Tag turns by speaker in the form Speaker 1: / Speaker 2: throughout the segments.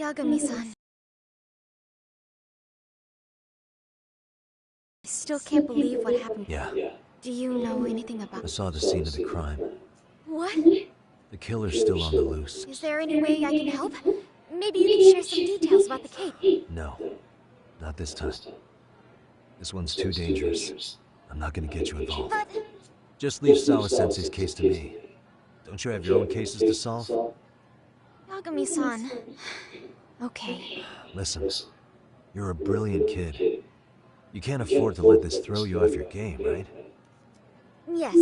Speaker 1: Yagami-san. I still can't believe what happened.
Speaker 2: Yeah.
Speaker 1: Do you know anything about...
Speaker 2: I saw the scene of the crime.
Speaker 1: What?
Speaker 2: The killer's still on the loose.
Speaker 1: Is there any way I can help? Maybe you can share some details about the cake.
Speaker 2: No. Not this time. This one's too dangerous. I'm not gonna get you involved.
Speaker 1: But...
Speaker 2: Just leave Sawa-sensei's case to me. Don't you have your own cases to solve?
Speaker 1: Yagami-san... Okay.
Speaker 2: Listen, you're a brilliant kid. You can't afford to let this throw you off your game, right?
Speaker 1: Yes,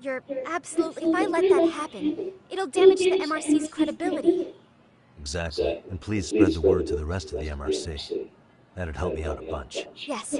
Speaker 1: you're absolutely... If I let that happen, it'll damage the MRC's credibility.
Speaker 2: Exactly. And please spread the word to the rest of the MRC. That'd help me out a bunch.
Speaker 1: Yes.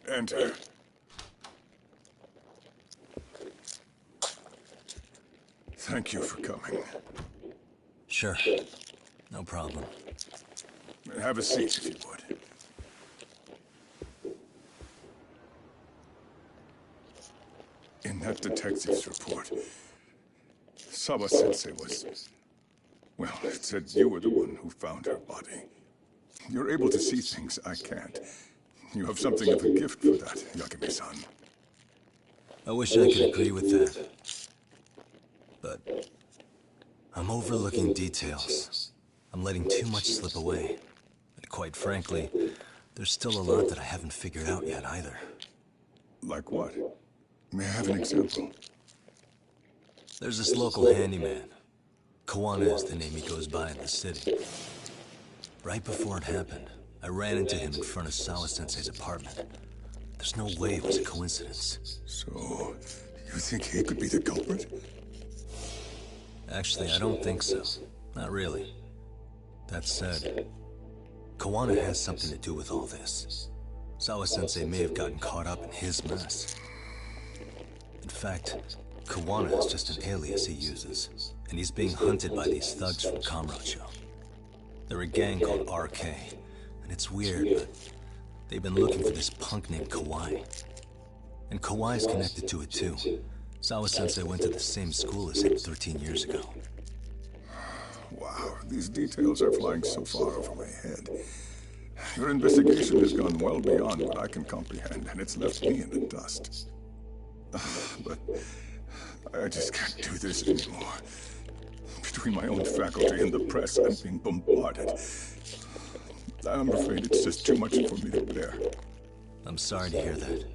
Speaker 3: Enter. Thank you for coming.
Speaker 2: Sure. No problem.
Speaker 3: Have a seat, if you would. In that detective's report, Sawa-sensei was... Well, it said you were the one who found her body. You're able to see things I can't. You have something of a gift for that, Yagami-san.
Speaker 2: I wish I could agree with that. But... I'm overlooking details. I'm letting too much slip away. And quite frankly, there's still a lot that I haven't figured out yet either.
Speaker 3: Like what? May I have an example?
Speaker 2: There's this local handyman. Kawana is the name he goes by in the city. Right before it happened, I ran into him in front of Sawa-sensei's apartment. There's no way it was a coincidence.
Speaker 3: So, you think he could be the culprit?
Speaker 2: Actually, I don't think so. Not really. That said, Kawana has something to do with all this. Sawa-sensei may have gotten caught up in his mess. In fact, Kawana is just an alias he uses, and he's being hunted by these thugs from Kamurocho. They're a gang called RK, and it's weird, but they've been looking for this punk named Kawai. And Kawai's connected to it too. Sawa-sensei went to the same school as him 13 years ago.
Speaker 3: Wow, these details are flying so far over my head. Your investigation has gone well beyond what I can comprehend, and it's left me in the dust. But I just can't do this anymore. Between my own faculty and the press, I'm being bombarded. I'm afraid it's just too much for me to bear.
Speaker 2: I'm sorry to hear that.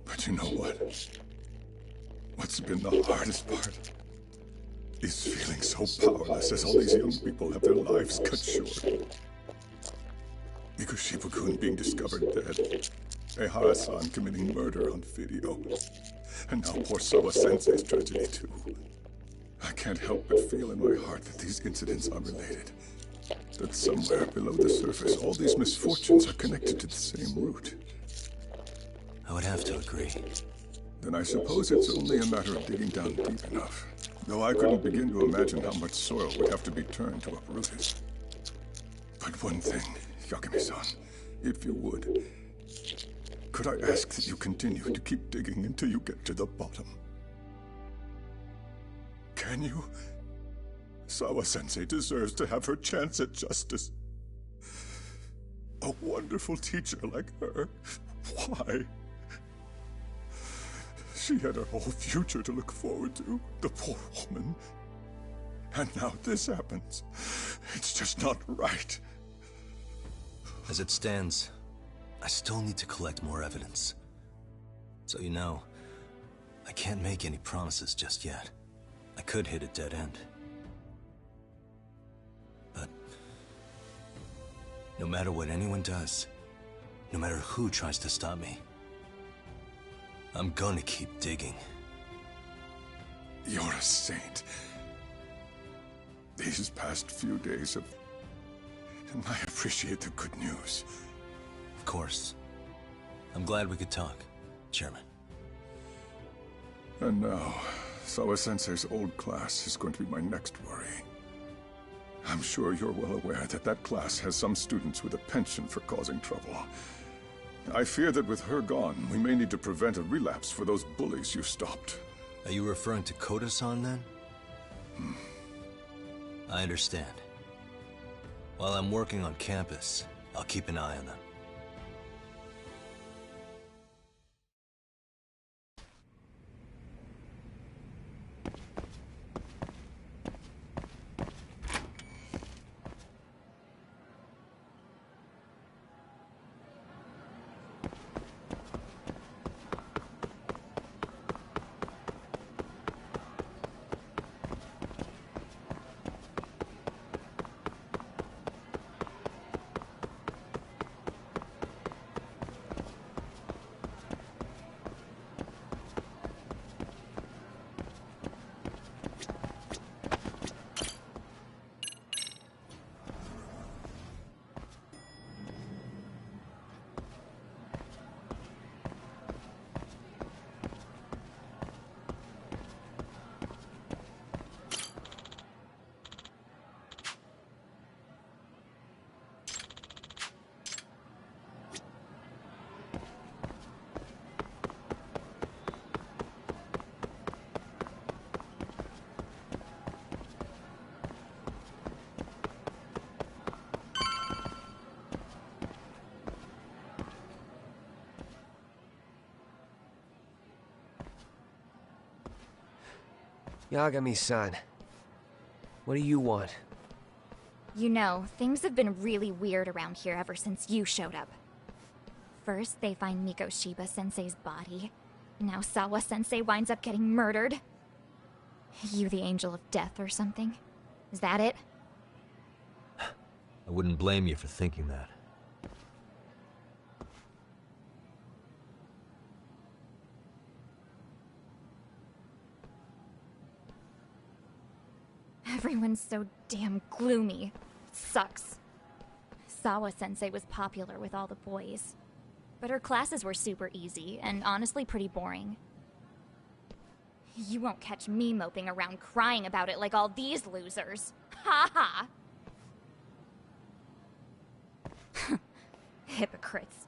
Speaker 3: But you know what? What's been the hardest part? Is feeling so powerless as all these young people have their lives cut short. Ikushibukun being discovered dead. Ehara-san committing murder on video. And now poor Sawa-sensei's tragedy too. I can't help but feel in my heart that these incidents are related. That somewhere below the surface, all these misfortunes are connected to the same root.
Speaker 2: I would have to agree.
Speaker 3: Then I suppose it's only a matter of digging down deep enough. Though I couldn't begin to imagine how much soil would have to be turned to uproot it. But one thing, Yagami-san, if you would, could I ask that you continue to keep digging until you get to the bottom? Can you? Sawa-sensei deserves to have her chance at justice. A wonderful teacher like her. Why? She had her whole future to look forward to, the poor woman. And now this happens. It's just not right.
Speaker 2: As it stands, I still need to collect more evidence. So you know, I can't make any promises just yet. I could hit a dead end. But no matter what anyone does, no matter who tries to stop me, I'm gonna keep digging.
Speaker 3: You're a saint. these past few days have... And I appreciate the good news.
Speaker 2: Of course. I'm glad we could talk, Chairman.
Speaker 3: And now, Sawa-sensei's old class is going to be my next worry. I'm sure you're well aware that that class has some students with a penchant for causing trouble. I fear that with her gone, we may need to prevent a relapse for those bullies you stopped.
Speaker 2: Are you referring to Koda-san, then? I understand. While I'm working on campus, I'll keep an eye on them.
Speaker 4: Yagami-san, what do you want?
Speaker 1: You know, things have been really weird around here ever since you showed up. First, they find Mikoshiba-sensei's body. Now Sawa-sensei winds up getting murdered. You the angel of death or something? Is that it?
Speaker 2: I wouldn't blame you for thinking that.
Speaker 1: Everyone's so damn gloomy. It sucks. Sawa-sensei was popular with all the boys. But her classes were super easy, and honestly pretty boring. You won't catch me moping around crying about it like all these losers. Ha ha! Hypocrites.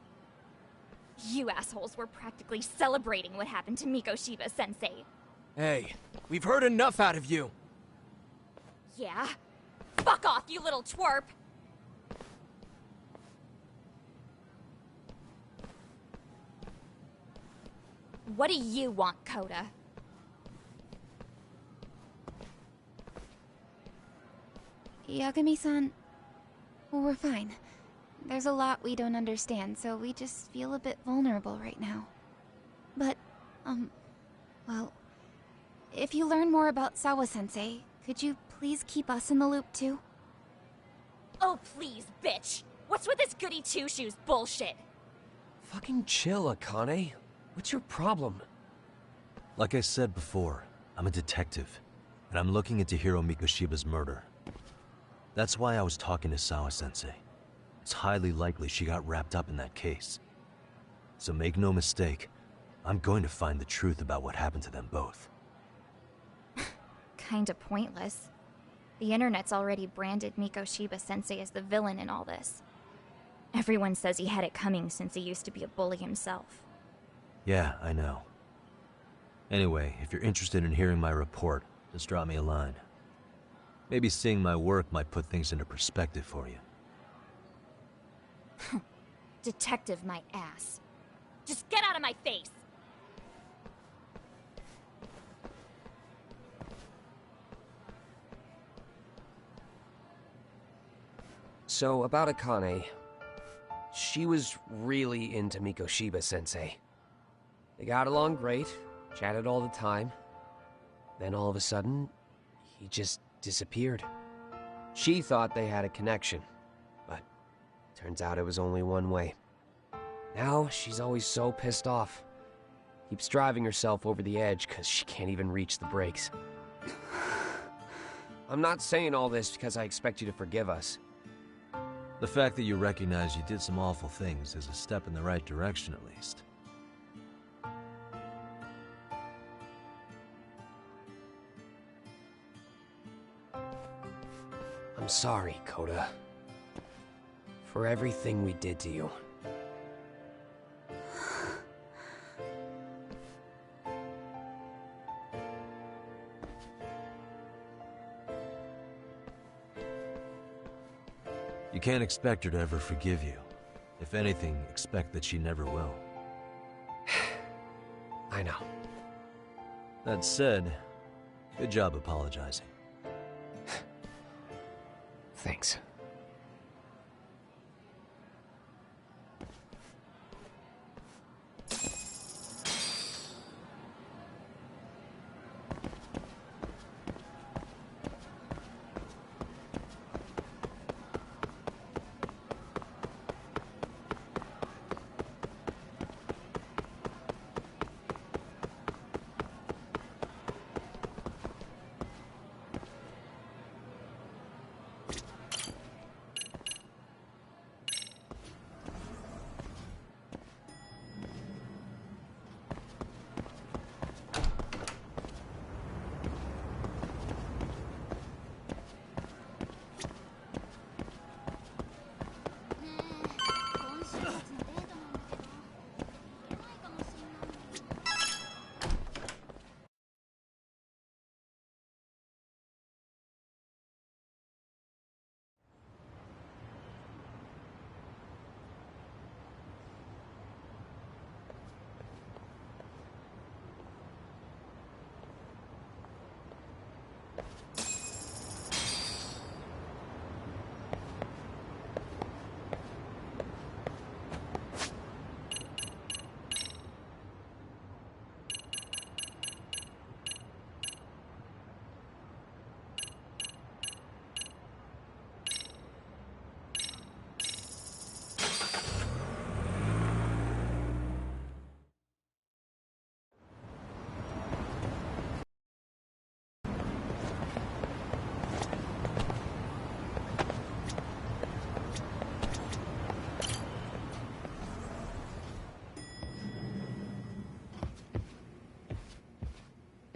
Speaker 1: You assholes were practically celebrating what happened to Mikoshiba-sensei.
Speaker 4: Hey, we've heard enough out of you.
Speaker 1: Yeah? Fuck off, you little twerp! What do you want, Koda?
Speaker 5: Yagami-san, we're fine. There's a lot we don't understand, so we just feel a bit vulnerable right now. But, well, if you learn more about Sawa-sensei, could you please keep us in the loop too?
Speaker 1: Oh please, bitch! What's with this goody two-shoes bullshit?
Speaker 4: Fucking chill, Akane. What's your problem?
Speaker 2: Like I said before, I'm a detective, and I'm looking into Hiro Mikoshiba's murder. That's why I was talking to Sawa-sensei. It's highly likely she got wrapped up in that case. So make no mistake, I'm going to find the truth about what happened to them both.
Speaker 1: Kinda pointless. The internet's already branded Mikoshiba-sensei as the villain in all this. Everyone says he had it coming since he used to be a bully himself.
Speaker 2: Yeah, I know. Anyway, if you're interested in hearing my report, just drop me a line. Maybe seeing my work might put things into perspective for you.
Speaker 1: Detective my ass. Just get out of my face!
Speaker 4: So, about Akane. She was really into Mikoshiba-sensei. They got along great, chatted all the time. Then all of a sudden, he just disappeared. She thought they had a connection, but turns out it was only one way. Now, she's always so pissed off. Keeps driving herself over the edge because she can't even reach the brakes. I'm not saying all this because I expect you to forgive us.
Speaker 2: The fact that you recognize you did some awful things is a step in the right direction, at least.
Speaker 4: I'm sorry, Coda. For everything we did to you.
Speaker 2: You can't expect her to ever forgive you. If anything, expect that she never will.
Speaker 4: I know.
Speaker 2: That said, good job apologizing.
Speaker 4: Thanks.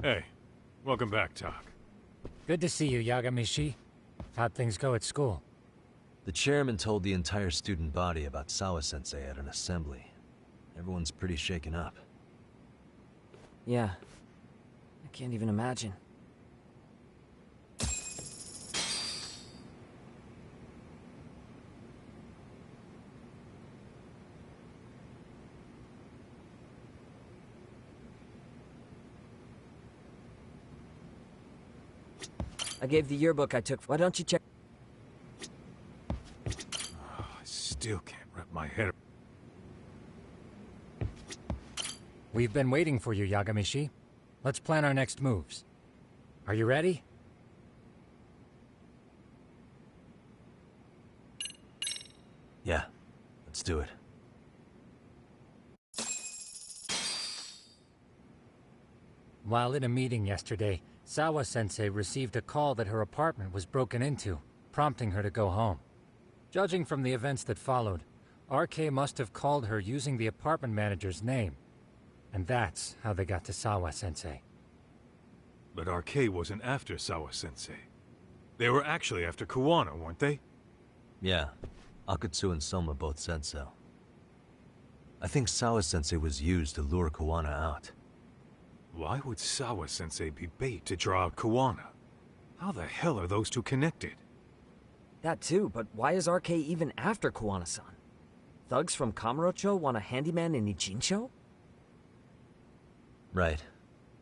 Speaker 6: Hey, welcome back, Tak.
Speaker 7: Good to see you, Yagamishi. How'd things go at school?
Speaker 2: The chairman told the entire student body about Sawa-sensei at an assembly. Everyone's pretty shaken up.
Speaker 8: Yeah. I can't even imagine. I gave the yearbook I took. Why don't you check?
Speaker 6: Oh, I still can't wrap my head.
Speaker 7: We've been waiting for you, Yagamishi. Let's plan our next moves. Are you ready?
Speaker 2: Yeah, let's do it.
Speaker 7: While in a meeting yesterday, Sawa-sensei received a call that her apartment was broken into, prompting her to go home. Judging from the events that followed, RK must have called her using the apartment manager's name. And that's how they got to Sawa-sensei.
Speaker 6: But RK wasn't after Sawa-sensei. They were actually after Kuwana, weren't they?
Speaker 2: Yeah, Akutsu and Soma both said so. I think Sawa-sensei was used to lure Kuwana out.
Speaker 6: Why would Sawa-sensei be bait to draw out Kuwana? How the hell are those two connected?
Speaker 8: That too, but why is RK even after Kuwana-san? Thugs from Kamurocho want a handyman in Ijincho?
Speaker 2: Right.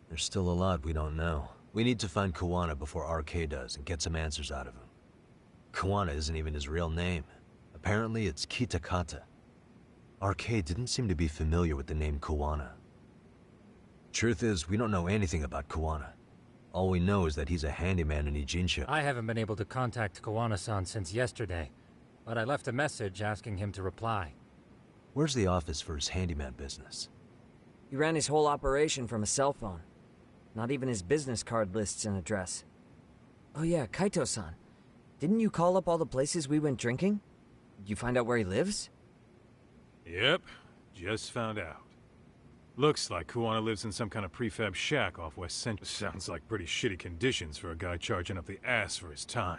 Speaker 2: There's still a lot we don't know. We need to find Kuwana before RK does and get some answers out of him. Kuwana isn't even his real name. Apparently it's Kitakata. RK didn't seem to be familiar with the name Kuwana. Truth is, we don't know anything about Kuwana. All we know is that he's a handyman in Ijincho.
Speaker 7: I haven't been able to contact Kuwana-san since yesterday, but I left a message asking him to reply.
Speaker 2: Where's the office for his handyman business?
Speaker 8: He ran his whole operation from a cell phone. Not even his business card lists an address. Oh yeah, Kaito-san. Didn't you call up all the places we went drinking? Did you find out where he lives?
Speaker 6: Yep, just found out. Looks like Kuwana lives in some kind of prefab shack off West Central. Sounds like pretty shitty conditions for a guy charging up the ass for his time.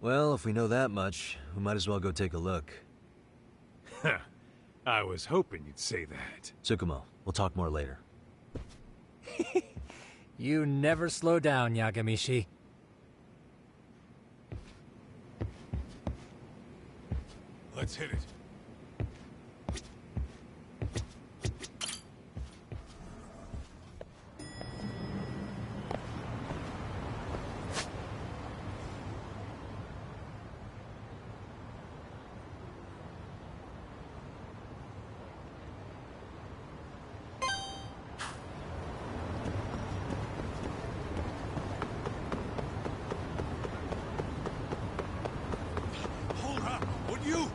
Speaker 2: Well, if we know that much, we might as well go take a look.
Speaker 6: I was hoping you'd say that.
Speaker 2: Tsukumo, we'll talk more later.
Speaker 7: You never slow down, Yagamishi.
Speaker 6: Let's hit it. Hold up, would you?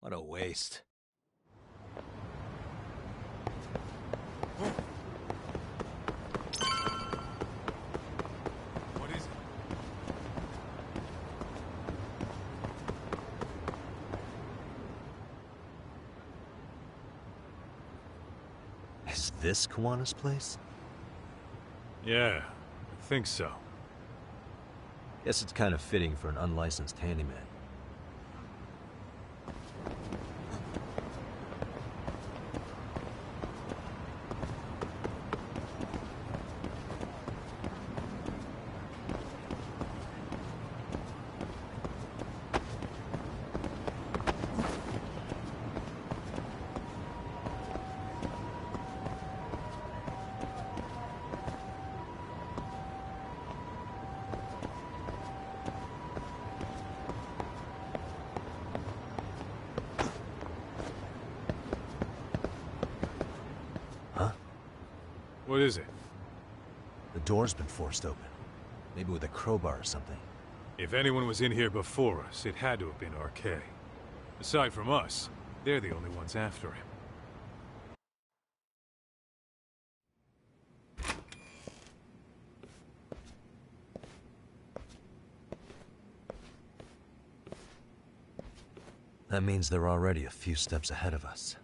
Speaker 2: What a waste.
Speaker 6: What is it?
Speaker 2: Is this Kawana's place?
Speaker 6: Yeah, I think so.
Speaker 2: Guess it's kind of fitting for an unlicensed handyman.
Speaker 6: What is it?
Speaker 2: The door's been forced open. Maybe with a crowbar or something.
Speaker 6: If anyone was in here before us, it had to have been RK. Aside from us, they're the only ones after him.
Speaker 2: That means they're already a few steps ahead of us.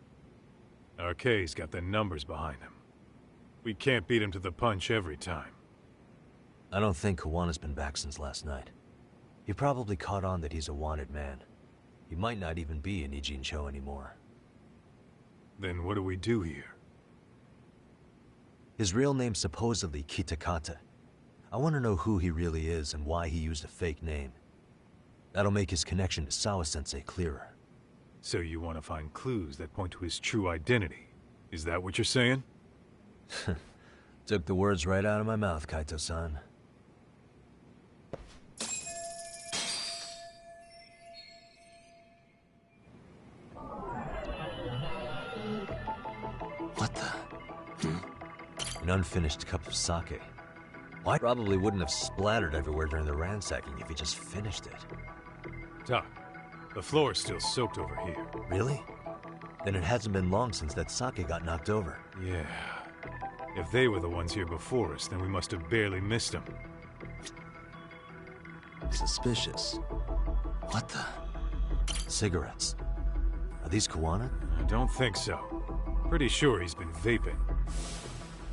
Speaker 6: RK's got the numbers behind him. We can't beat him to the punch every time.
Speaker 2: I don't think Kawana's been back since last night. He probably caught on that he's a wanted man. He might not even be in Ijincho anymore.
Speaker 6: Then what do we do here?
Speaker 2: His real name's supposedly Kitakata. I want to know who he really is and why he used a fake name. That'll make his connection to Sawa-sensei clearer.
Speaker 6: So you want to find clues that point to his true identity? Is that what you're saying?
Speaker 2: Took the words right out of my mouth, Kaito-san. What the? An unfinished cup of sake. Why? Probably wouldn't have splattered everywhere during the ransacking if he just finished it.
Speaker 6: Doc, the floor is still soaked over here.
Speaker 2: Really? Then it hasn't been long since that sake got knocked over.
Speaker 6: Yeah. If they were the ones here before us, then we must have barely missed them.
Speaker 2: Suspicious. What the? Cigarettes. Are these Kuwana?
Speaker 6: I don't think so. Pretty sure he's been vaping.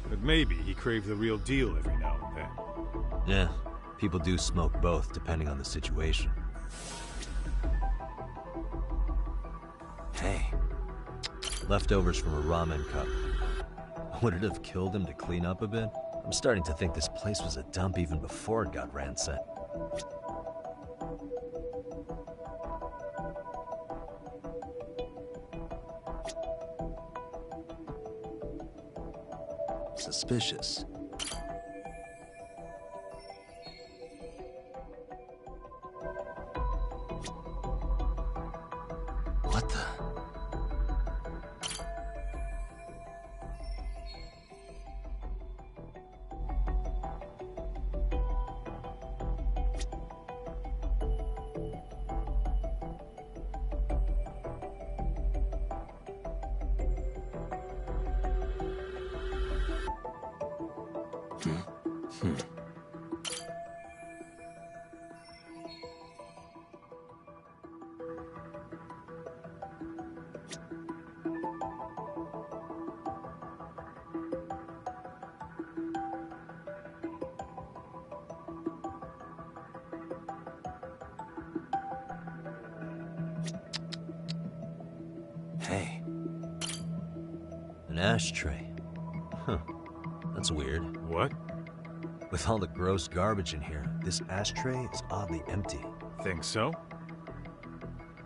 Speaker 6: But maybe he craved the real deal every now and then.
Speaker 2: Yeah, people do smoke both, depending on the situation. Hey. Leftovers from a ramen cup. Would it have killed him to clean up a bit? I'm starting to think this place was a dump even before it got ransacked. Suspicious. What the? Hey. An ashtray. Huh. That's weird.
Speaker 6: What?
Speaker 2: With all the gross garbage in here, this ashtray is oddly empty.
Speaker 6: Think so?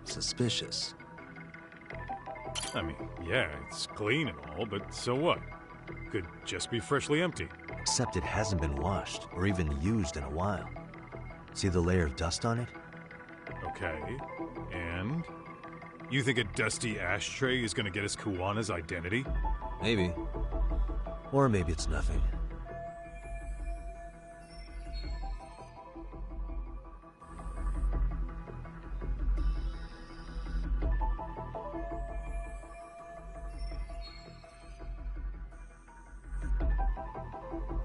Speaker 2: Suspicious.
Speaker 6: I mean, yeah, it's clean and all, but so what? Could just be freshly empty.
Speaker 2: Except it hasn't been washed, or even used in a while. See the layer of dust on it?
Speaker 6: Okay, and? You think a dusty ashtray is gonna get us Kuwana's identity?
Speaker 2: Maybe. Or maybe it's nothing.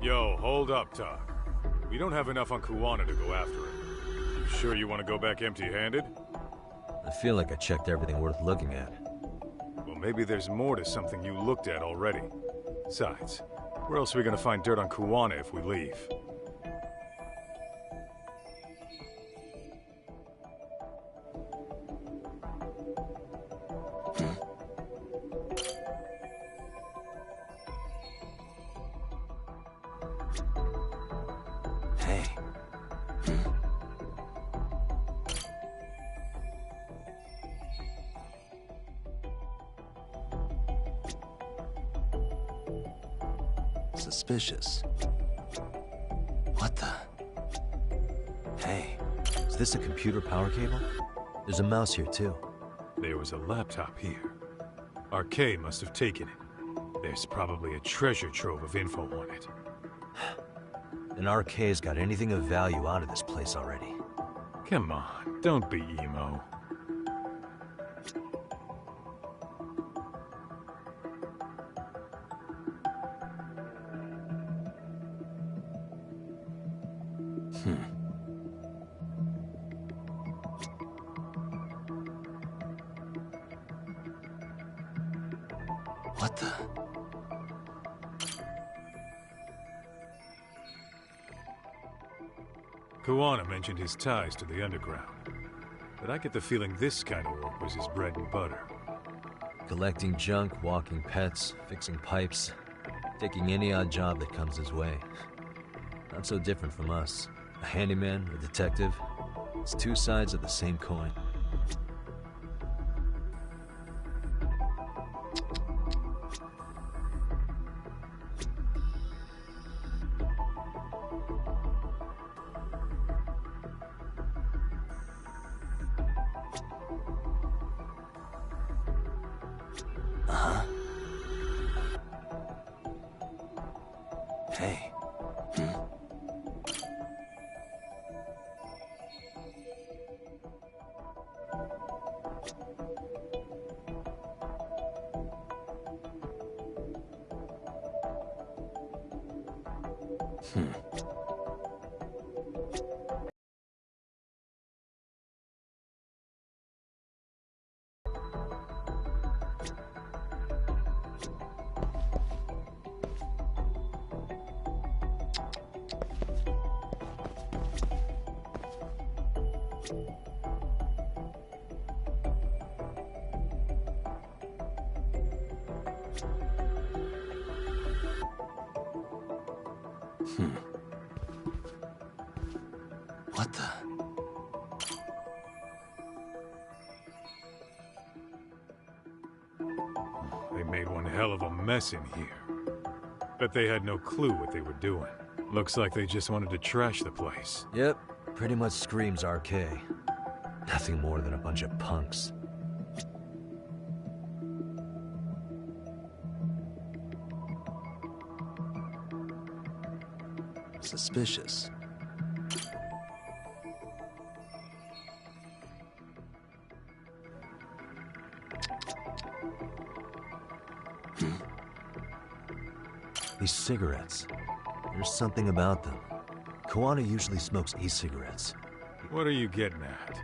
Speaker 6: Yo, hold up, Todd. We don't have enough on Kuwana to go after him. You sure you want to go back empty-handed?
Speaker 2: I feel like I checked everything worth looking at.
Speaker 6: Well, maybe there's more to something you looked at already. Besides, where else are we gonna find dirt on Kuwana if we leave?
Speaker 2: Hey. Suspicious. What the? Hey, is this a computer power cable? There's a mouse here too.
Speaker 6: There was a laptop here. RK must have taken it. There's probably a treasure trove of info on it.
Speaker 2: And RK's got anything of value out of this place already.
Speaker 6: Come on, don't be emo.
Speaker 2: What the?
Speaker 6: Kuwana mentioned his ties to the underground. But I get the feeling this kind of work was his bread and butter.
Speaker 2: Collecting junk, walking pets, fixing pipes, taking any odd job that comes his way. Not so different from us. A handyman, a detective. It's two sides of the same coin. Hey. Hmm. What the?
Speaker 6: They made one hell of a mess in here. Bet they had no clue what they were doing. Looks like they just wanted to trash the place.
Speaker 2: Yep, pretty much screams RK. Nothing more than a bunch of punks. Suspicious. These cigarettes. There's something about them. Kawana usually smokes e-cigarettes.
Speaker 6: What are you getting at?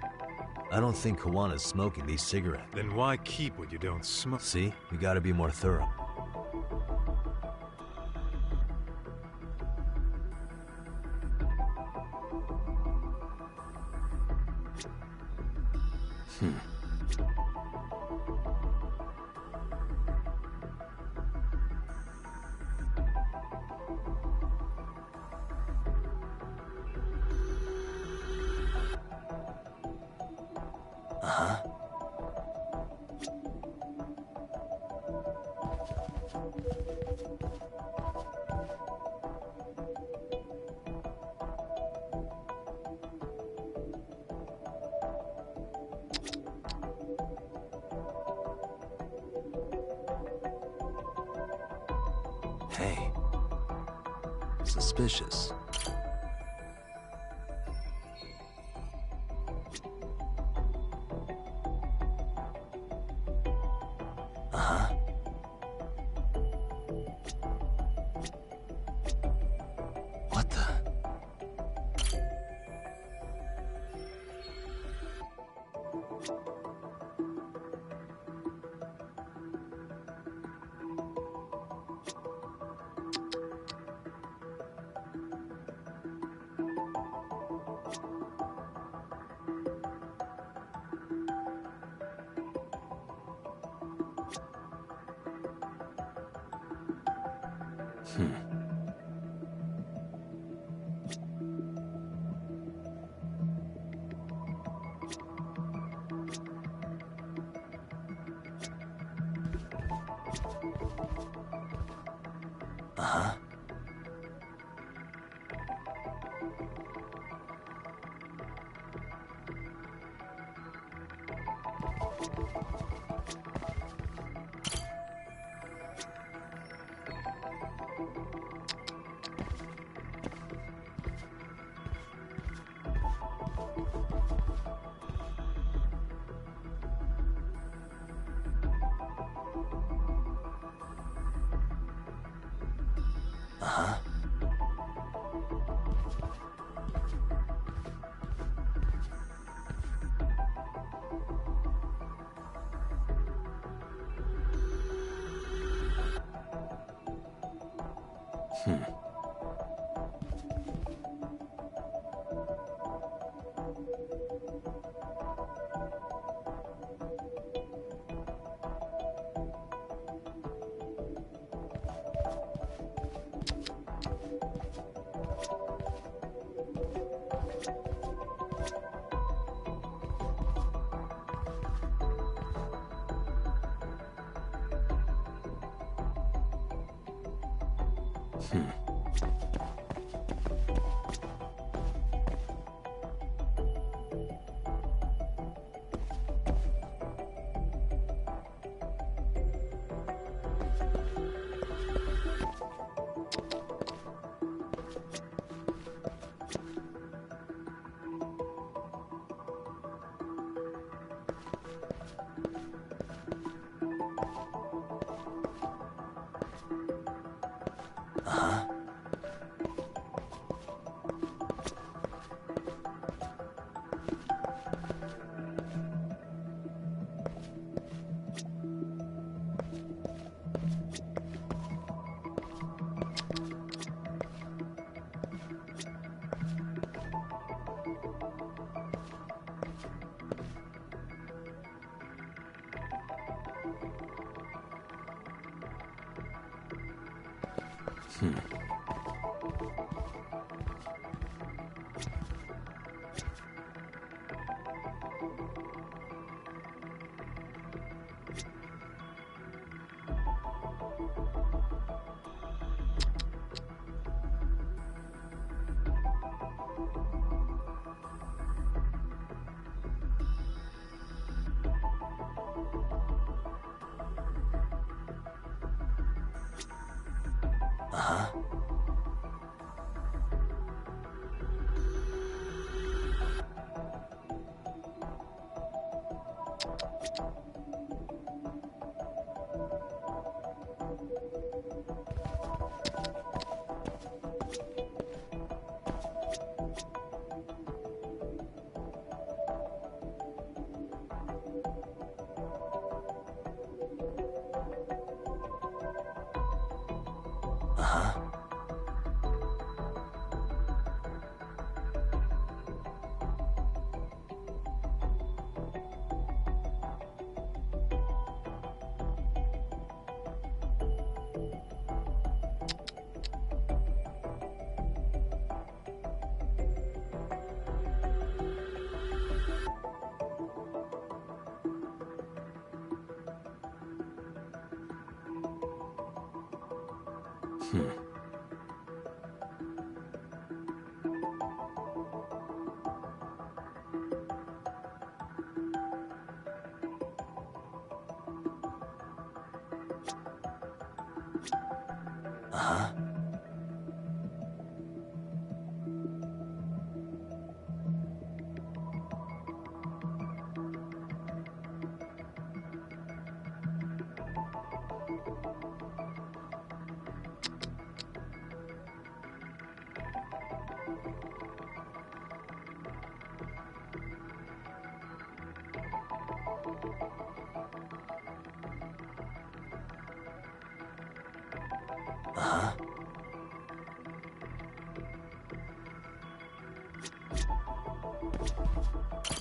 Speaker 2: I don't think Kawana's smoking these cigarettes.
Speaker 6: Then why keep what you don't smoke?
Speaker 2: See? We gotta be more thorough. Hey. Suspicious. What the?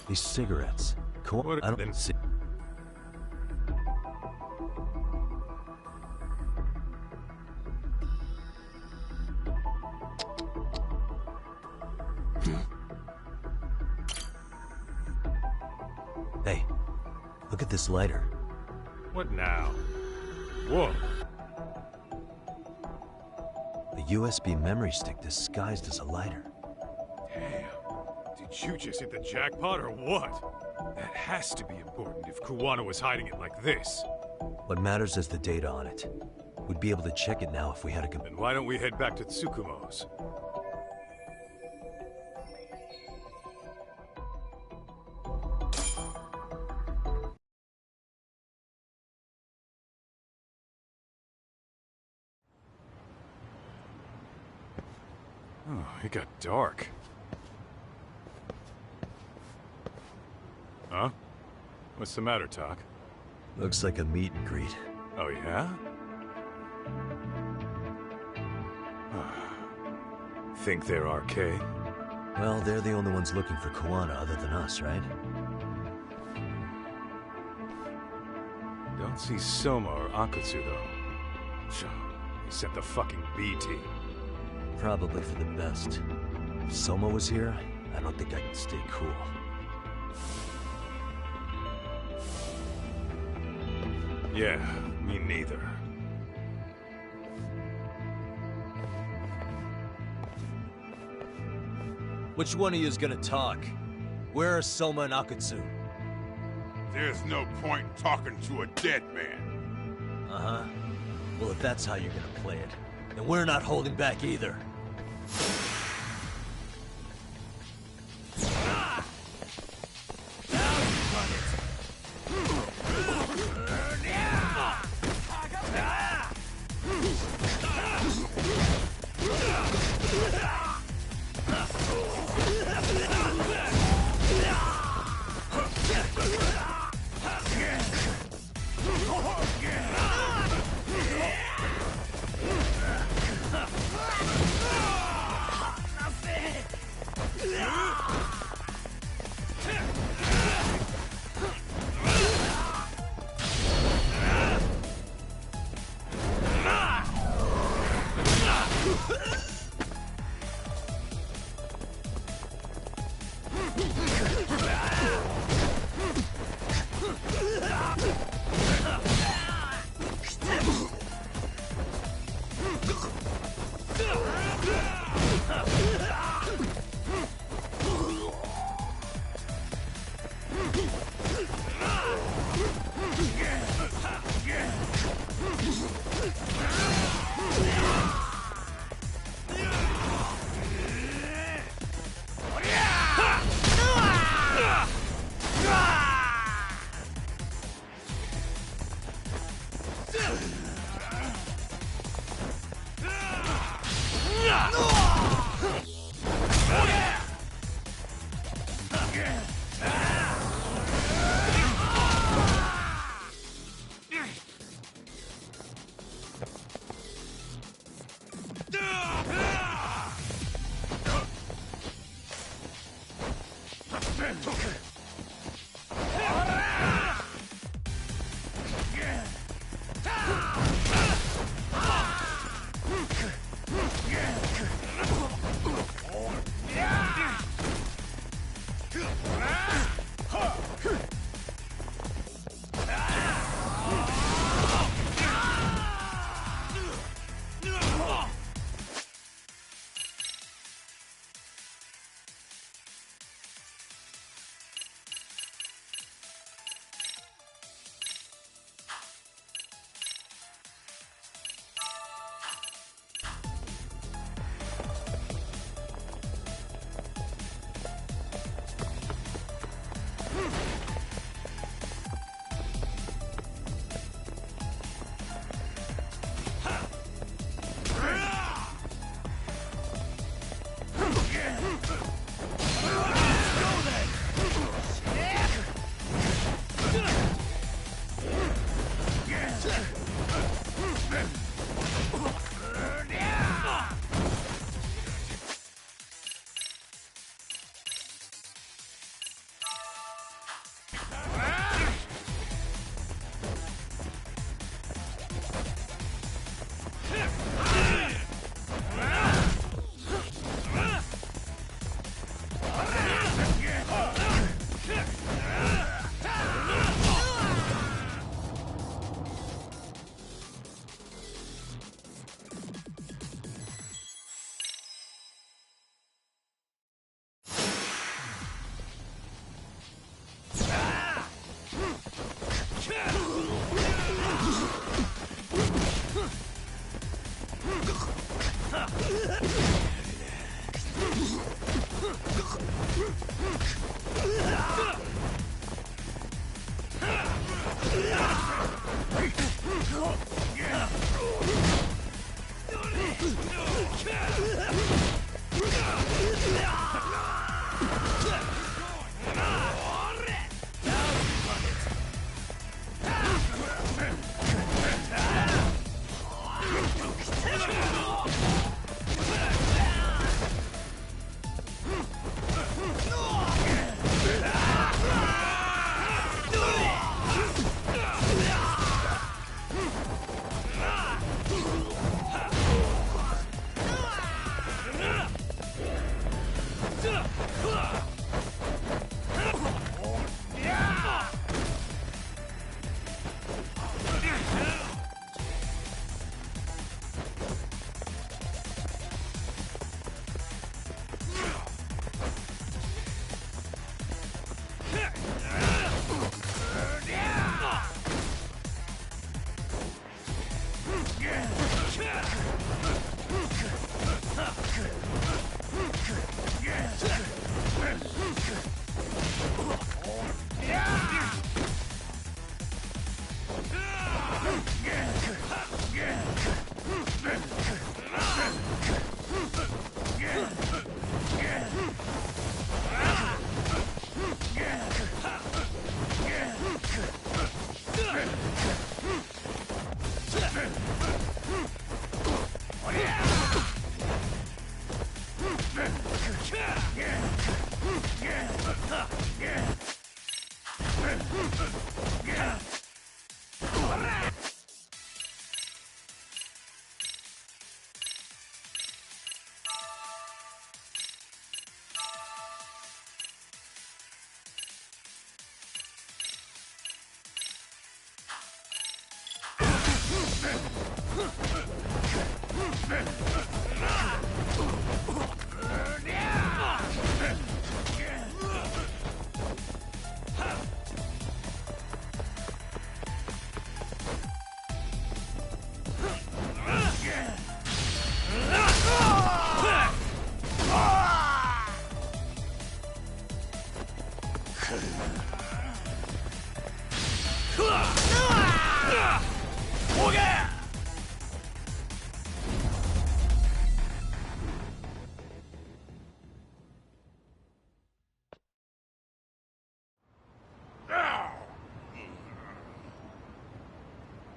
Speaker 2: These cigarettes.
Speaker 6: What
Speaker 2: I don't see. Hey, look at this lighter.
Speaker 6: What now? Whoa.
Speaker 2: A USB memory stick disguised as a lighter.
Speaker 6: Damn. Did you just hit the jackpot or what? That has to be important if Kuwana was hiding it like this.
Speaker 2: What matters is the data on it. We'd be able to check it now if we had a
Speaker 6: Then why don't we head back to Tsukumo's? Oh, it got dark. Huh? What's the matter, Tak?
Speaker 2: Looks like a meet and greet.
Speaker 6: Oh, yeah? Think they're RK?
Speaker 2: Well, they're the only ones looking for Kuwana other than us, right?
Speaker 6: Don't see Soma or Akutsu, though. They sent the fucking B team.
Speaker 2: Probably for the best. If Soma was here, I don't think I could stay cool.
Speaker 6: Yeah, me neither.
Speaker 2: Which one of you is gonna talk? Where are Soma and Akutsu?
Speaker 9: There's no point in talking to a dead man.
Speaker 2: Uh-huh. Well, if that's how you're gonna play it, then we're not holding back either.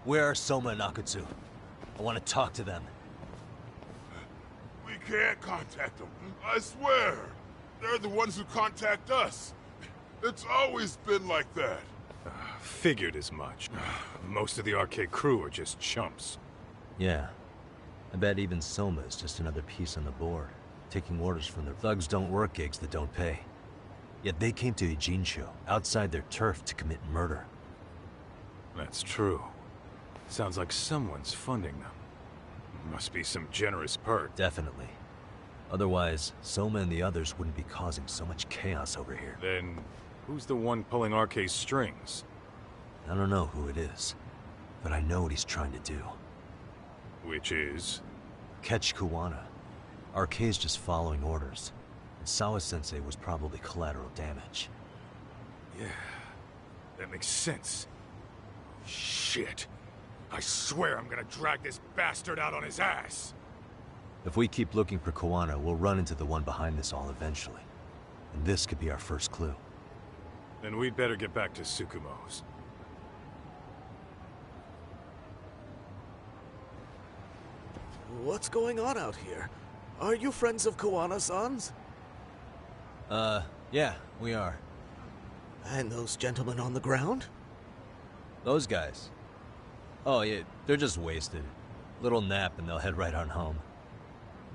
Speaker 2: Where are Soma and Akutsu? I want to talk to them.
Speaker 9: We can't contact them. I swear. They're the ones who contact us. It's always been like that.
Speaker 6: Figured as much. Most of the arcade crew are just chumps.
Speaker 2: Yeah. I bet even Soma is just another piece on the board, taking orders from their thugs don't work gigs that don't pay. Yet they came to Ijincho, outside their turf, to commit murder.
Speaker 6: That's true. Sounds like someone's funding them. Must be some generous PART.
Speaker 2: Definitely. Otherwise, Soma and the others wouldn't be causing so much chaos over here.
Speaker 6: Then, who's the one pulling RK's strings?
Speaker 2: I don't know who it is, but I know what he's trying to do.
Speaker 6: Which is?
Speaker 2: Catch Kuwana. RK's just following orders. And Sawa-sensei was probably collateral damage.
Speaker 6: Yeah, that makes sense. Shit. I swear I'm gonna drag this bastard out on his ass!
Speaker 2: If we keep looking for Kuwana, we'll run into the one behind this all eventually. And this could be our first clue.
Speaker 6: Then we'd better get back to Tsukumo's.
Speaker 10: What's going on out here? Are you friends of Kuwana-san's?
Speaker 2: Yeah, we are.
Speaker 10: And those gentlemen on the ground?
Speaker 2: Those guys? Oh, yeah, they're just wasted. Little nap and they'll head right on home.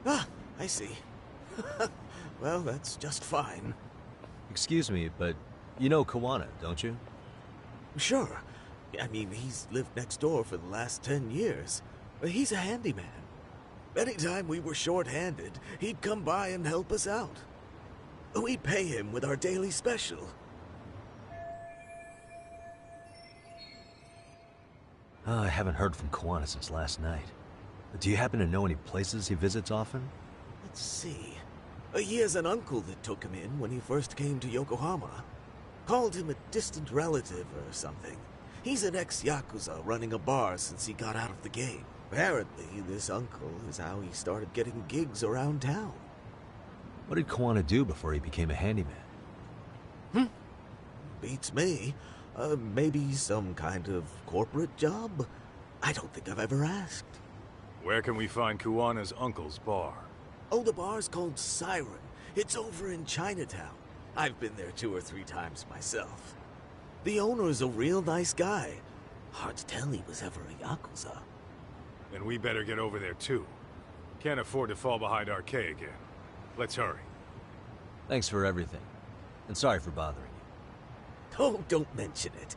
Speaker 10: Ah, I see. Well, that's just fine.
Speaker 2: Excuse me, but you know Kuwana, don't you?
Speaker 10: Sure. I mean, he's lived next door for the last 10 years. He's a handyman. Anytime we were short-handed, he'd come by and help us out. We'd pay him with our daily special.
Speaker 2: I haven't heard from Kuwana since last night. Do you happen to know any places he visits often?
Speaker 10: Let's see. He has an uncle that took him in when he first came to Yokohama. Called him a distant relative or something. He's an ex-Yakuza running a bar since he got out of the game. Apparently, this uncle is how he started getting gigs around town.
Speaker 2: What did Kuwana do before he became a handyman?
Speaker 10: Beats me. Maybe some kind of corporate job? I don't think I've ever asked.
Speaker 6: Where can we find Kuwana's uncle's bar?
Speaker 10: Oh, the bar's called Siren. It's over in Chinatown. I've been there 2 or 3 times myself. The owner's a real nice guy. Hard to tell he was ever a Yakuza.
Speaker 6: Then we better get over there too. Can't afford to fall behind RK again. Let's hurry.
Speaker 2: Thanks for everything. And sorry for bothering you.
Speaker 10: Oh, don't mention it.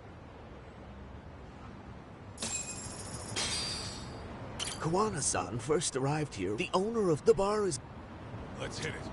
Speaker 10: Kuwana-san first arrived here. The owner of the bar is...
Speaker 6: Let's hit it.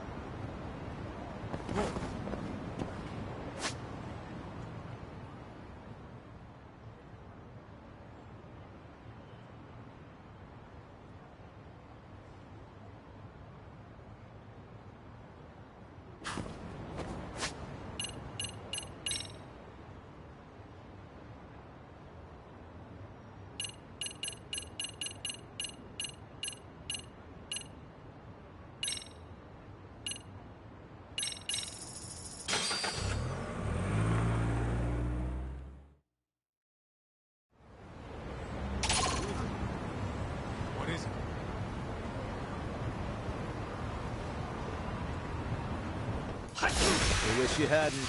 Speaker 2: I wish you hadn't.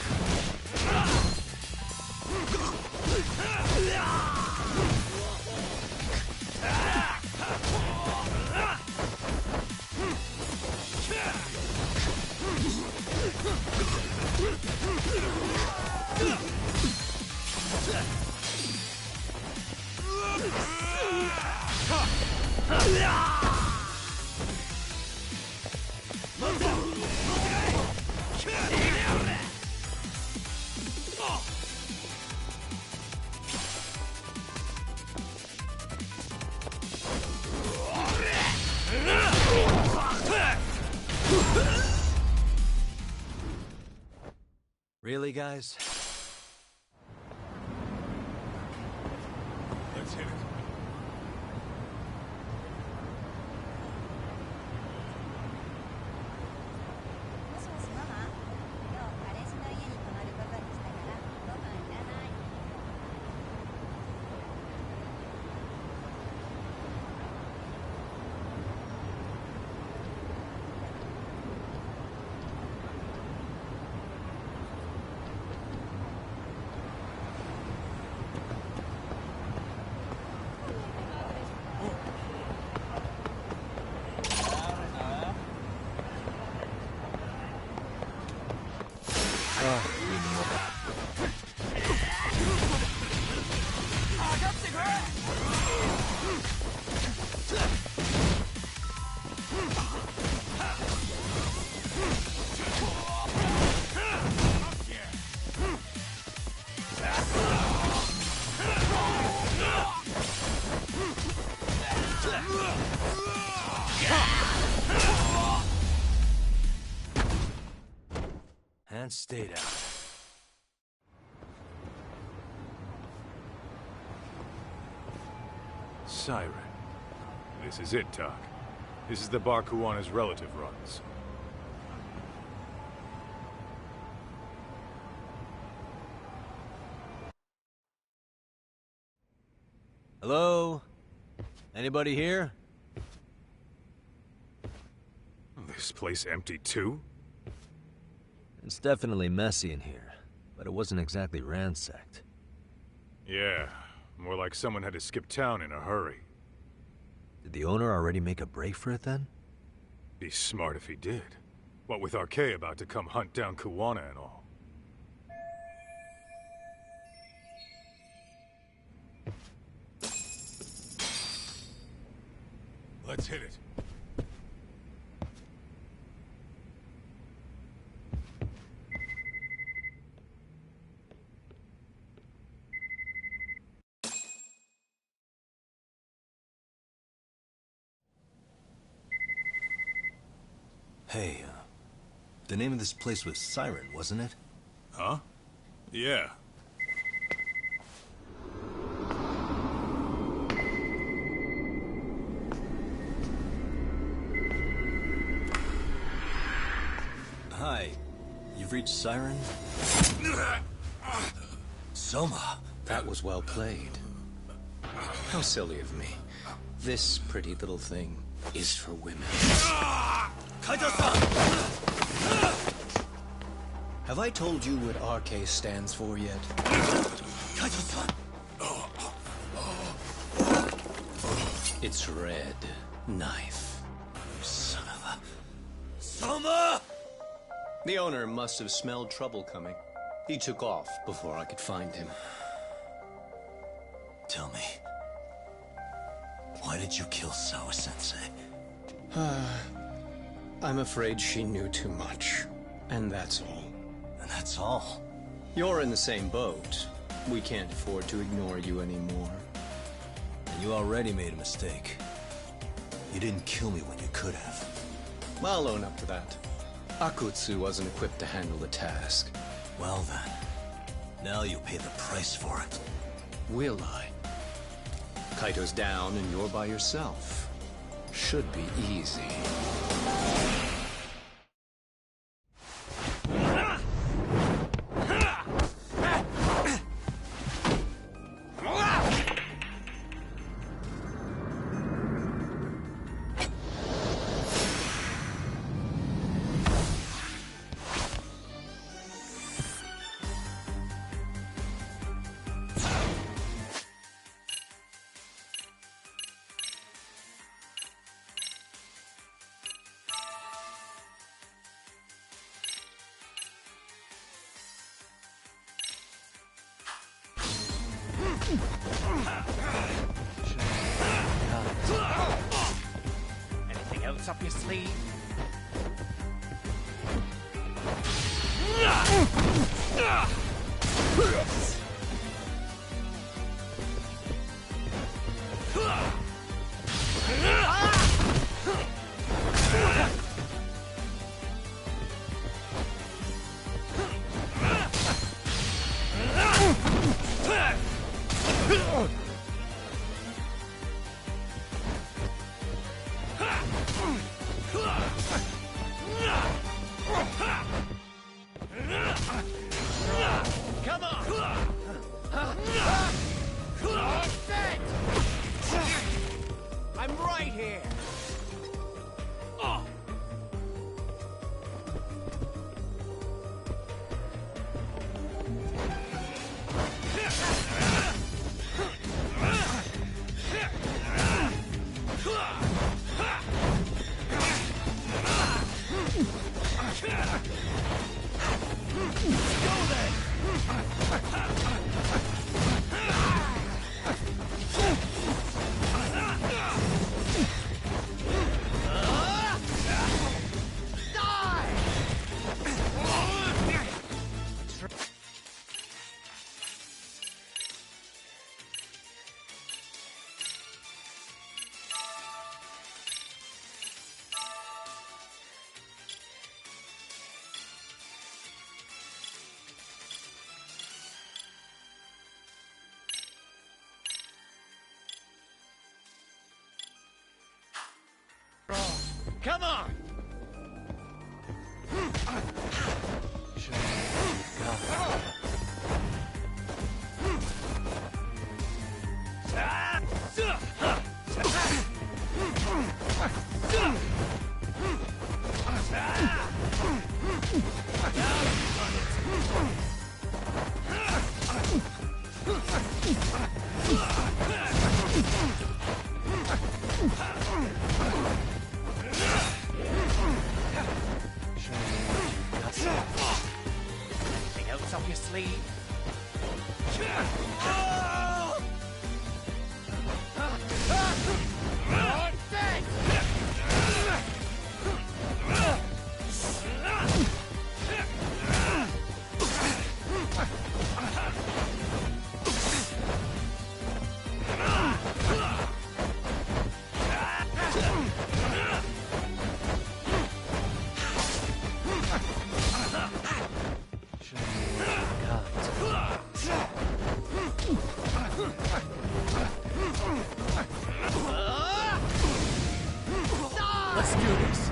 Speaker 2: Really, guys?
Speaker 6: Let's hit it.
Speaker 2: And stay down.
Speaker 6: Siren. This is it, Doc. This is the bar Kuwana's relative runs.
Speaker 2: Hello? Anybody here?
Speaker 6: This place empty too?
Speaker 2: It's definitely messy in here, but it wasn't exactly ransacked.
Speaker 6: Yeah, more like someone had to skip town in a hurry.
Speaker 2: Did the owner already make a break for it then?
Speaker 6: Be smart if he did. What with RK about to come hunt down Kuwana and all. Let's hit it.
Speaker 2: Hey, the name of this place was Siren, wasn't it?
Speaker 6: Huh? Yeah.
Speaker 2: Hi. You've reached Siren? Soma.
Speaker 11: That was well played. How silly of me. This pretty little thing is for women. Have I told you what RK stands for yet? It's red knife.
Speaker 2: Son of a... Soma!
Speaker 11: The owner must have smelled trouble coming. He took off before I could find him.
Speaker 2: Tell me, why did you kill Sawa-sensei?
Speaker 11: I'm afraid she knew too much. And that's all.
Speaker 2: And that's all?
Speaker 11: You're in the same boat. We can't afford to ignore you anymore.
Speaker 2: And you already made a mistake. You didn't kill me when you could have.
Speaker 11: I'll own up to that. Akutsu wasn't equipped to handle the task.
Speaker 2: Well then, now you'll pay the price for it.
Speaker 11: Will I? Kaito's down and you're by yourself. Should be easy.
Speaker 12: sleeve? Come on! I'm right here! Come on! Anything else up your sleeve? Let's do this.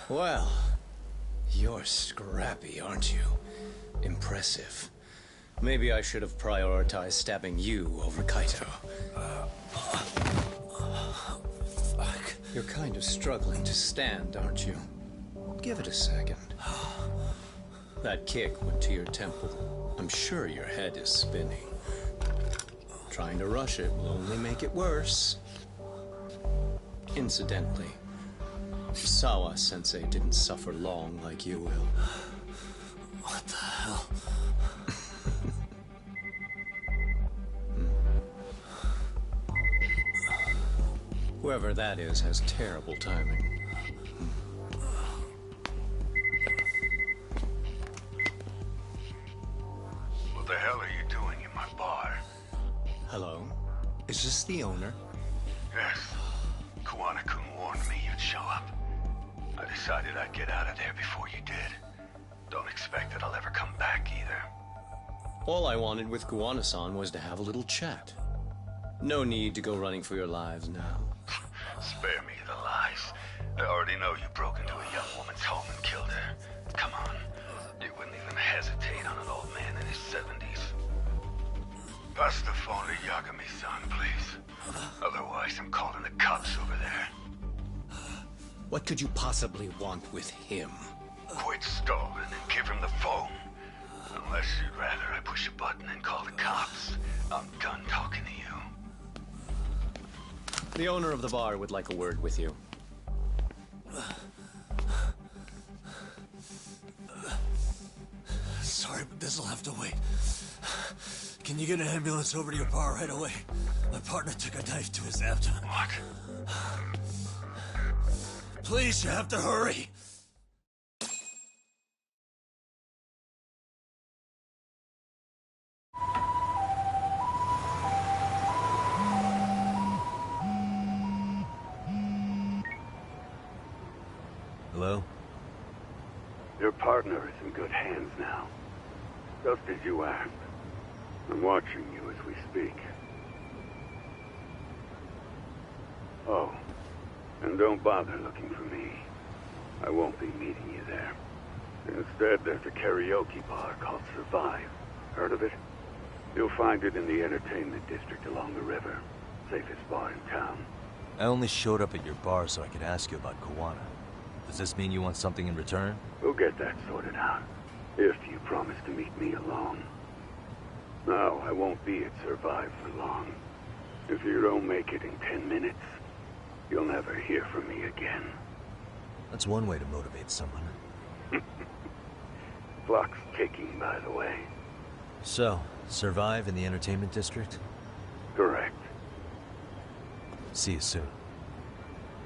Speaker 11: Well, you're scrappy, aren't you? Impressive. Maybe I should have prioritized stabbing you over Kaito. Fuck. You're kind of struggling to stand, aren't you? Give it a second. That kick went to your temple. I'm sure your head is spinning. Trying to rush it will only make it worse. Incidentally, Sawa-sensei didn't suffer long like you will.
Speaker 2: What the hell?
Speaker 11: Whoever that is has terrible timing.
Speaker 9: What the hell are you doing in my bar?
Speaker 11: Hello? Is this the owner?
Speaker 9: Yes. Kuwana-kun warned me you'd show up. I decided I'd get out of there before you did. Don't expect that I'll ever come back either.
Speaker 11: All I wanted with Kuwana-san was to have a little chat. No need to go running for your lives now.
Speaker 9: Spare me the lies. I already know you broke into a young woman's home and killed her. Come on. You wouldn't even hesitate on an old man in his 70s. Pass the phone to Yagami-san, please. Otherwise, I'm calling the cops over there.
Speaker 11: What could you possibly want with him?
Speaker 9: Quit stalling and give him the phone. Unless you'd rather I push a button and call the cops. I'm done talking to you.
Speaker 11: The owner of the bar would like a word with you.
Speaker 2: Sorry, but this'll have to wait. Can you get an ambulance over to your bar right away? My partner took a knife to his abdomen.
Speaker 9: What?
Speaker 2: Please, you have to hurry. Hello?
Speaker 9: Your partner is in good hands now. Just as you asked. I'm watching you as we speak. Oh, and don't bother looking for me. I won't be meeting you there. Instead, there's a karaoke bar called Survive. Heard of it? You'll find it in the entertainment district along the river. Safest bar in town.
Speaker 2: I only showed up at your bar so I could ask you about Koana. Does this mean you want something in return?
Speaker 9: We'll get that sorted out. If you promise to meet me alone. No, I won't be at Survive for long. If you don't make it in 10 minutes, you'll never hear from me again.
Speaker 2: That's one way to motivate someone.
Speaker 9: Clock's ticking, by the way.
Speaker 2: So, Survive in the entertainment district?
Speaker 9: Correct.
Speaker 2: See you soon.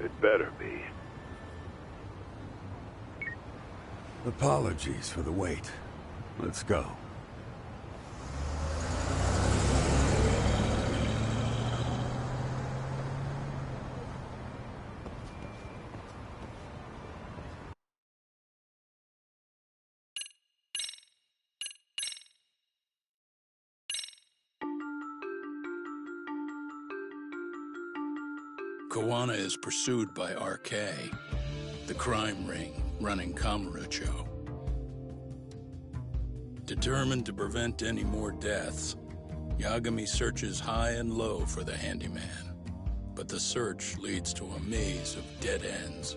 Speaker 9: It better be.
Speaker 3: Apologies for the wait. Let's go.
Speaker 13: Koana is pursued by RK, the crime ring running Kamurocho. Determined to prevent any more deaths, Yagami searches high and low for the handyman, but the search leads to a maze of dead ends.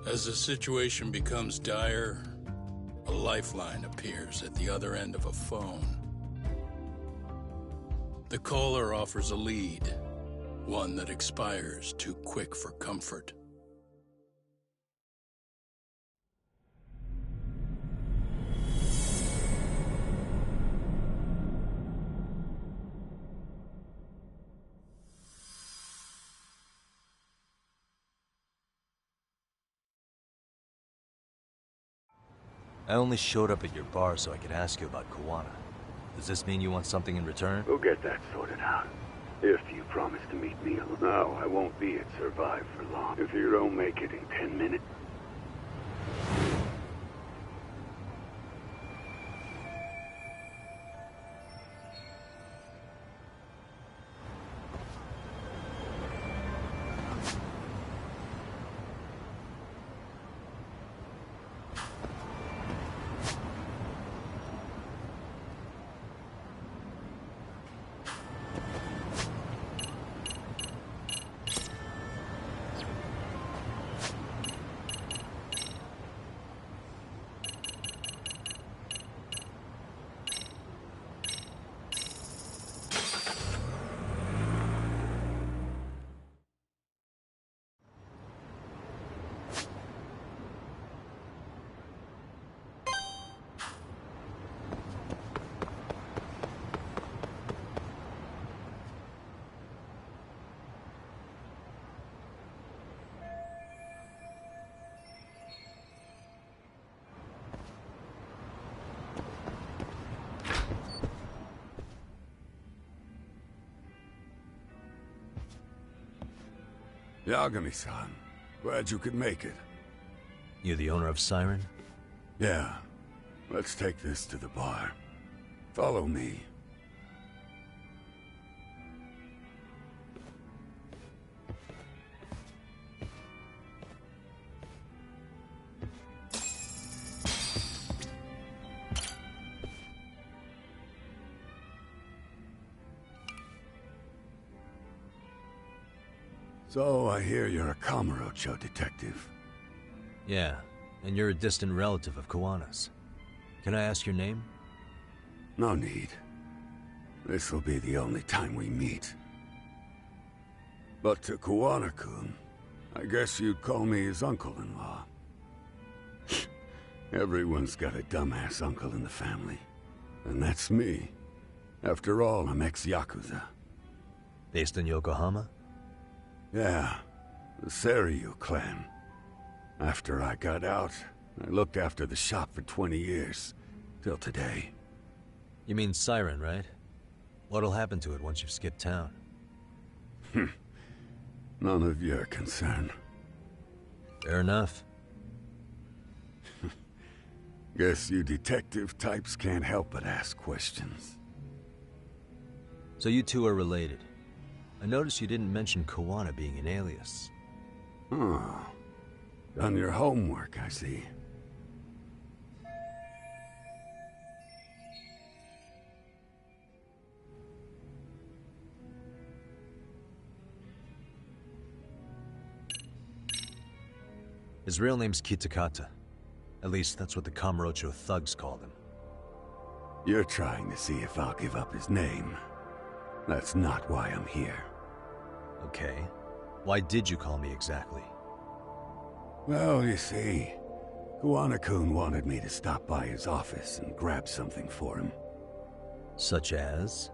Speaker 13: As the situation becomes dire, a lifeline appears at the other end of a phone. The caller offers a lead, one that expires too quick for comfort.
Speaker 2: I only showed up at your bar so I could ask you about Koana. Does this mean you want something in return?
Speaker 9: We'll get that sorted out. If you promise to meet me alone. No, I won't be at Survive for long. If you don't make it in 10 minutes.
Speaker 3: Yagami-san, glad you could make it.
Speaker 2: You the owner of Siren?
Speaker 3: Yeah. Let's take this to the bar. Follow me.
Speaker 14: So I hear you're a Kamurocho detective.
Speaker 2: Yeah, and you're a distant relative of Kawana's. Can I ask your name?
Speaker 14: No need. This'll be the only time we meet. But to Kawana-kun, I guess you'd call me his uncle-in-law. Everyone's got a dumbass uncle in the family. And that's me. After all, I'm ex-Yakuza.
Speaker 2: Based in Yokohama?
Speaker 14: Yeah, the Seiryu clan. After I got out, I looked after the shop for 20 years. Till today.
Speaker 2: You mean Siren, right? What'll happen to it once you've skipped town?
Speaker 14: None of your concern.
Speaker 2: Fair enough.
Speaker 14: Guess you detective types can't help but ask questions.
Speaker 2: So you two are related. I noticed you didn't mention Kawana being an alias.
Speaker 14: Oh. Done your homework, I see.
Speaker 2: His real name's Kitakata. At least that's what the Kamurocho thugs called him.
Speaker 14: You're trying to see if I'll give up his name. That's not why I'm here.
Speaker 2: Okay. Why did you call me exactly?
Speaker 14: Well, you see, Kawana-kun wanted me to stop by his office and grab something for him.
Speaker 2: Such as?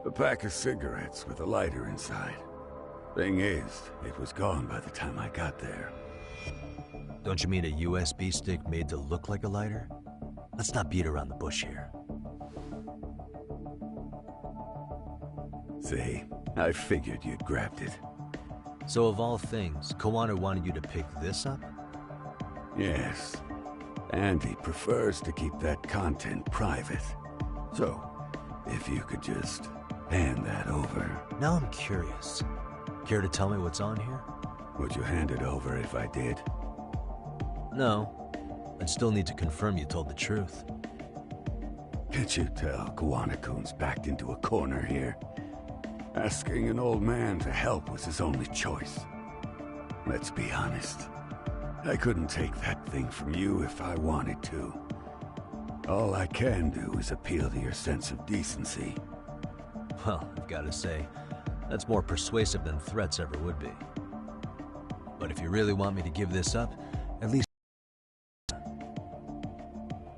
Speaker 14: A pack of cigarettes with a lighter inside. Thing is, it was gone by the time I got there.
Speaker 2: Don't you mean a USB stick made to look like a lighter? Let's not beat around the bush here.
Speaker 14: See, I figured you'd grabbed it.
Speaker 2: So of all things, Kawana wanted you to pick this up?
Speaker 14: Yes. And he prefers to keep that content private. So, if you could just hand that over.
Speaker 2: Now I'm curious. Care to tell me what's on here?
Speaker 14: Would you hand it over if I did?
Speaker 2: No. I'd still need to confirm you told the truth.
Speaker 14: Can't you tell Kawana-kun's backed into a corner here? Asking an old man to help was his only choice. Let's be honest. I couldn't take that thing from you if I wanted to. All I can do is appeal to your sense of decency.
Speaker 2: Well, I've got to say, that's more persuasive than threats ever would be. But if you really want me to give this up, at least...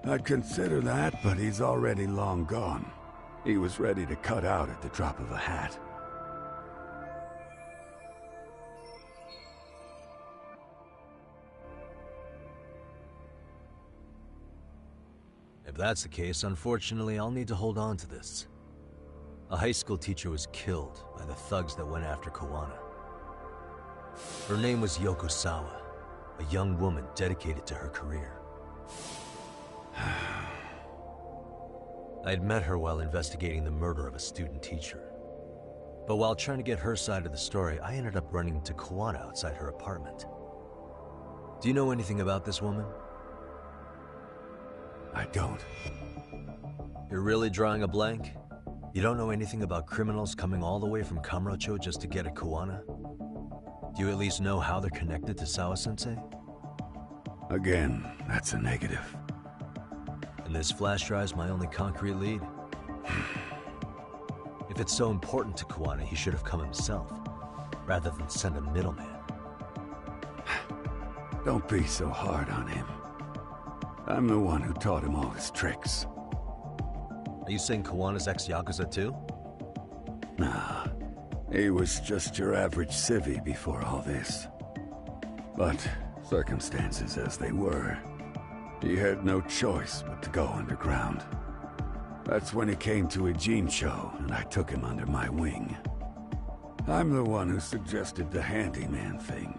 Speaker 14: I'd consider that, but he's already long gone. He was ready to cut out at the drop of a hat.
Speaker 2: If that's the case, unfortunately, I'll need to hold on to this. A high school teacher was killed by the thugs that went after Kawana. Her name was Yoko Sawa, a young woman dedicated to her career. I'd met her while investigating the murder of a student teacher. But while trying to get her side of the story, I ended up running into Kawana outside her apartment. Do you know anything about this woman?
Speaker 14: I don't.
Speaker 2: You're really drawing a blank? You don't know anything about criminals coming all the way from Kamurocho just to get at Kawana? Do you at least know how they're connected to Sawa-sensei?
Speaker 14: Again, that's a negative.
Speaker 2: And this flash drive's my only concrete lead? If it's so important to Kawana, he should have come himself, rather than send a middleman.
Speaker 14: Don't be so hard on him. I'm the one who taught him all his tricks.
Speaker 2: Are you saying Kawana's ex-Yakuza too?
Speaker 14: Nah, he was just your average civvy before all this. But circumstances as they were, he had no choice but to go underground. That's when he came to Ijincho, and I took him under my wing. I'm the one who suggested the handyman thing.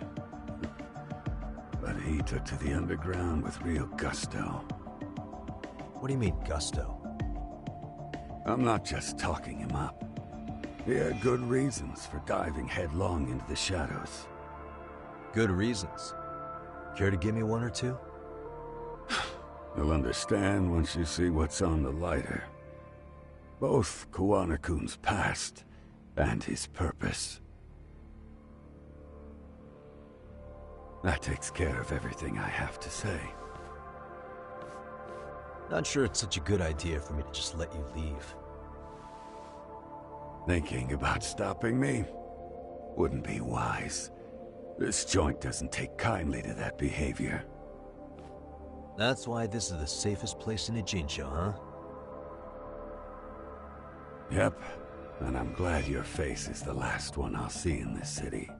Speaker 14: But he took to the underground with real gusto.
Speaker 2: What do you mean, gusto?
Speaker 14: I'm not just talking him up. He had good reasons for diving headlong into the shadows.
Speaker 2: Good reasons? Care to give me one or two?
Speaker 14: You'll understand once you see what's on the lighter. Both Kawana-kun's past and his purpose. That takes care of everything I have to say.
Speaker 2: Not sure it's such a good idea for me to just let you leave.
Speaker 14: Thinking about stopping me? Wouldn't be wise. This joint doesn't take kindly to that behavior.
Speaker 2: That's why this is the safest place in Ijincho, huh?
Speaker 14: Yep, and I'm glad your face is the last one I'll see in this city.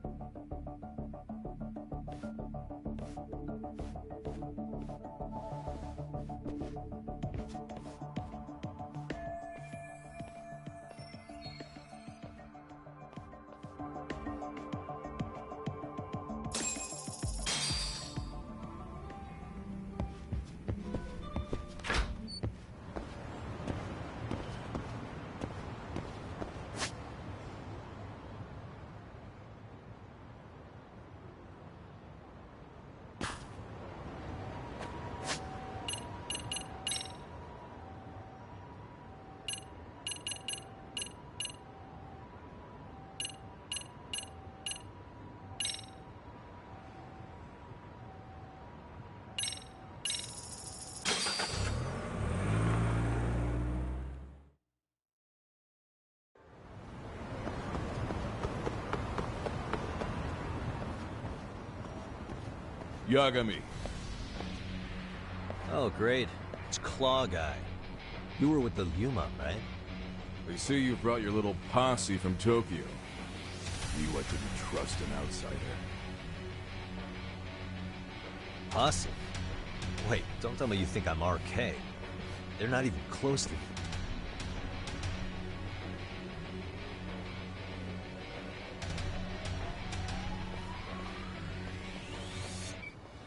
Speaker 15: Yagami.
Speaker 2: Oh, great. It's Claw Guy. You were with the Yuma, right?
Speaker 15: They say you brought your little posse from Tokyo. Knew I couldn't trust an outsider.
Speaker 2: Posse? Wait, don't tell me you think I'm RK. They're not even close to you.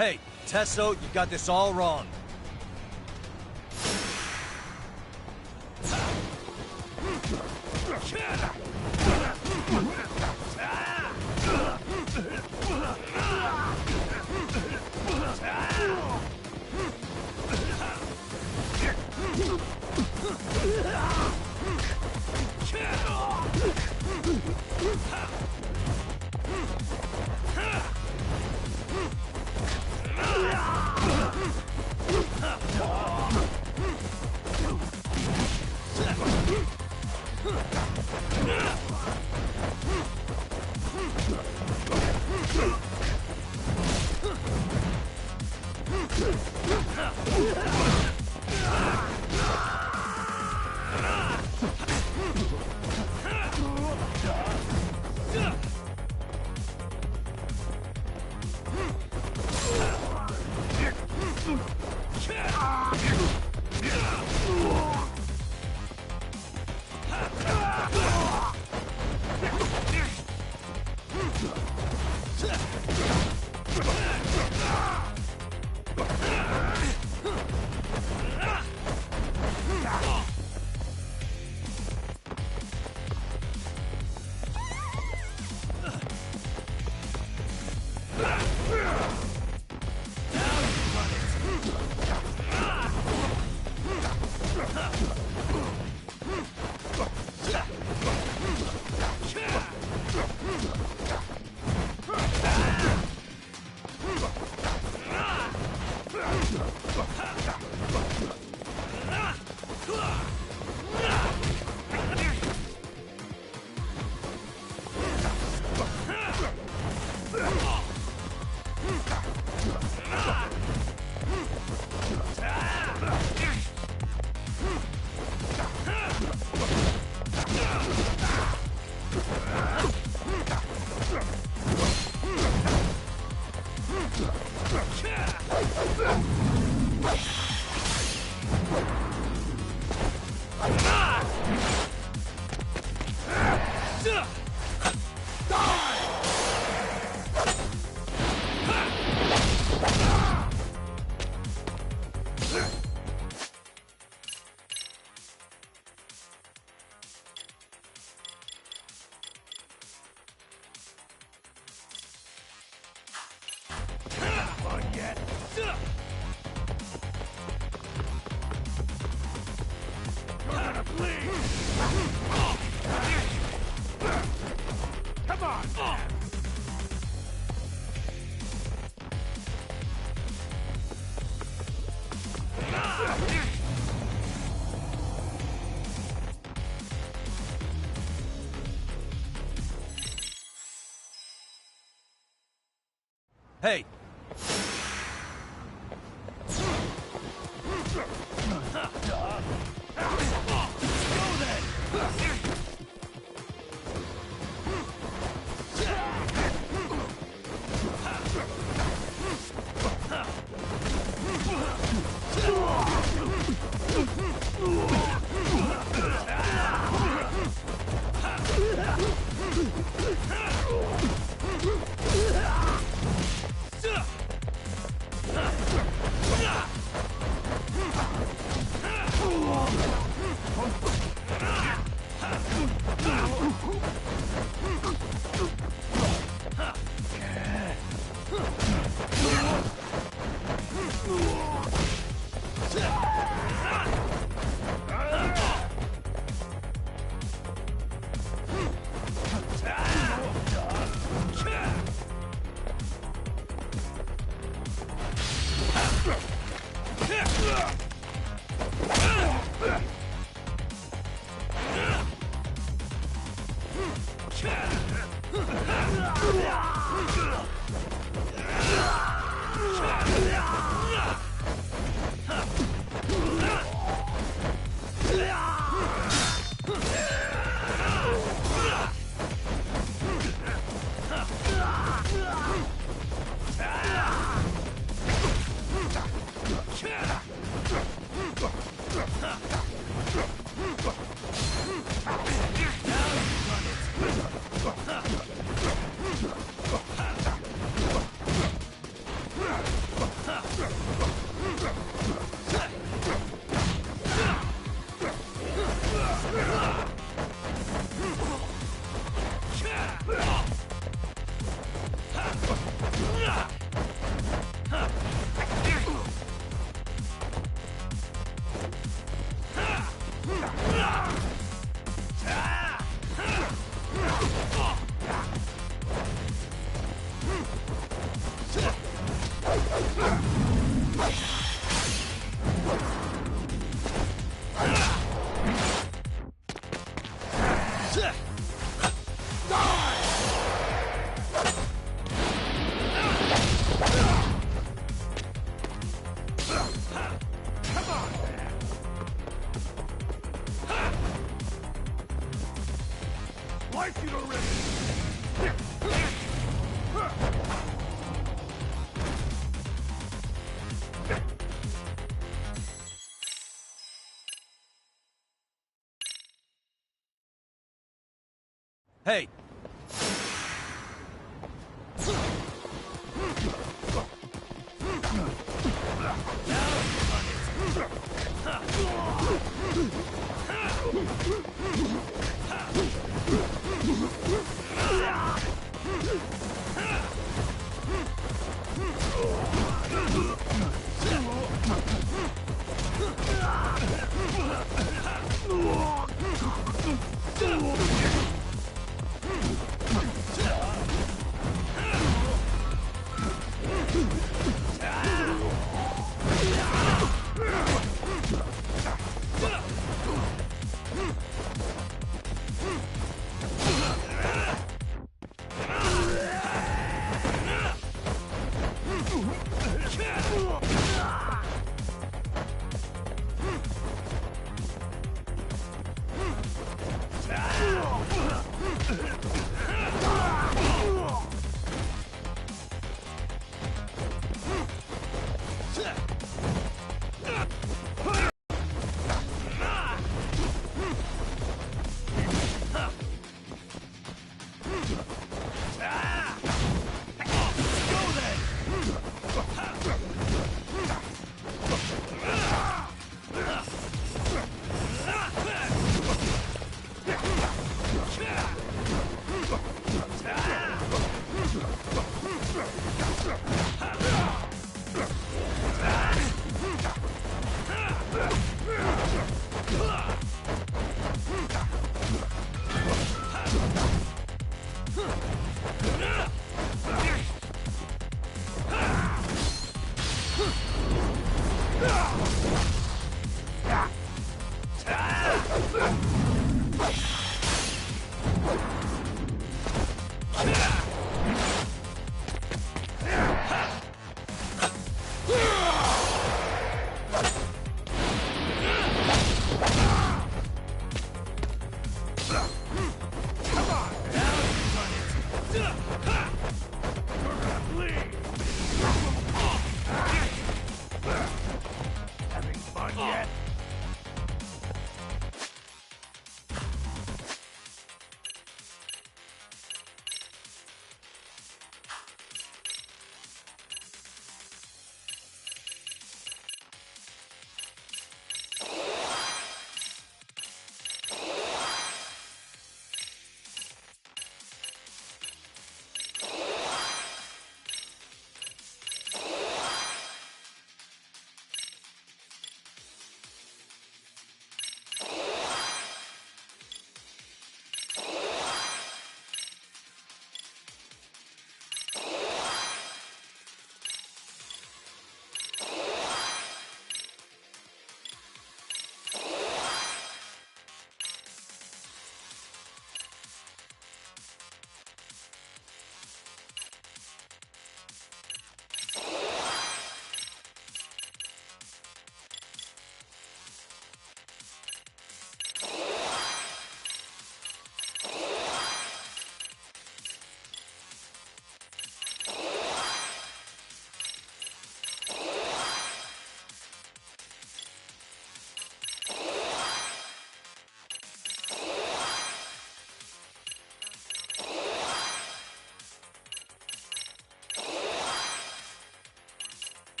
Speaker 2: Hey, Tesso, you got this all wrong. Hey!
Speaker 12: Like it already!
Speaker 2: Hey!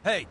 Speaker 2: Hey!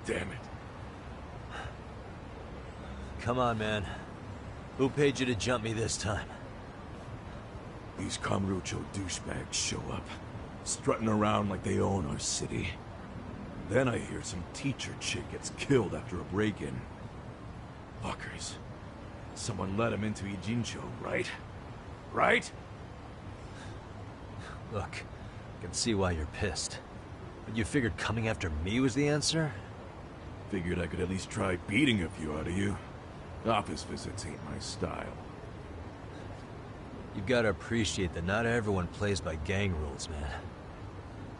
Speaker 15: Damn it.
Speaker 2: Come on, man. Who paid you to jump me this time?
Speaker 15: These Kamurocho douchebags show up, strutting around like they own our city. Then I hear some teacher chick gets killed after a break-in. Fuckers. Someone let him into Ijincho, right? Right?
Speaker 2: Look, I can see why you're pissed. But you figured coming after me was the answer?
Speaker 15: Figured I could at least try beating a few out of you. Office visits ain't my style.
Speaker 2: You gotta appreciate that not everyone plays by gang rules, man.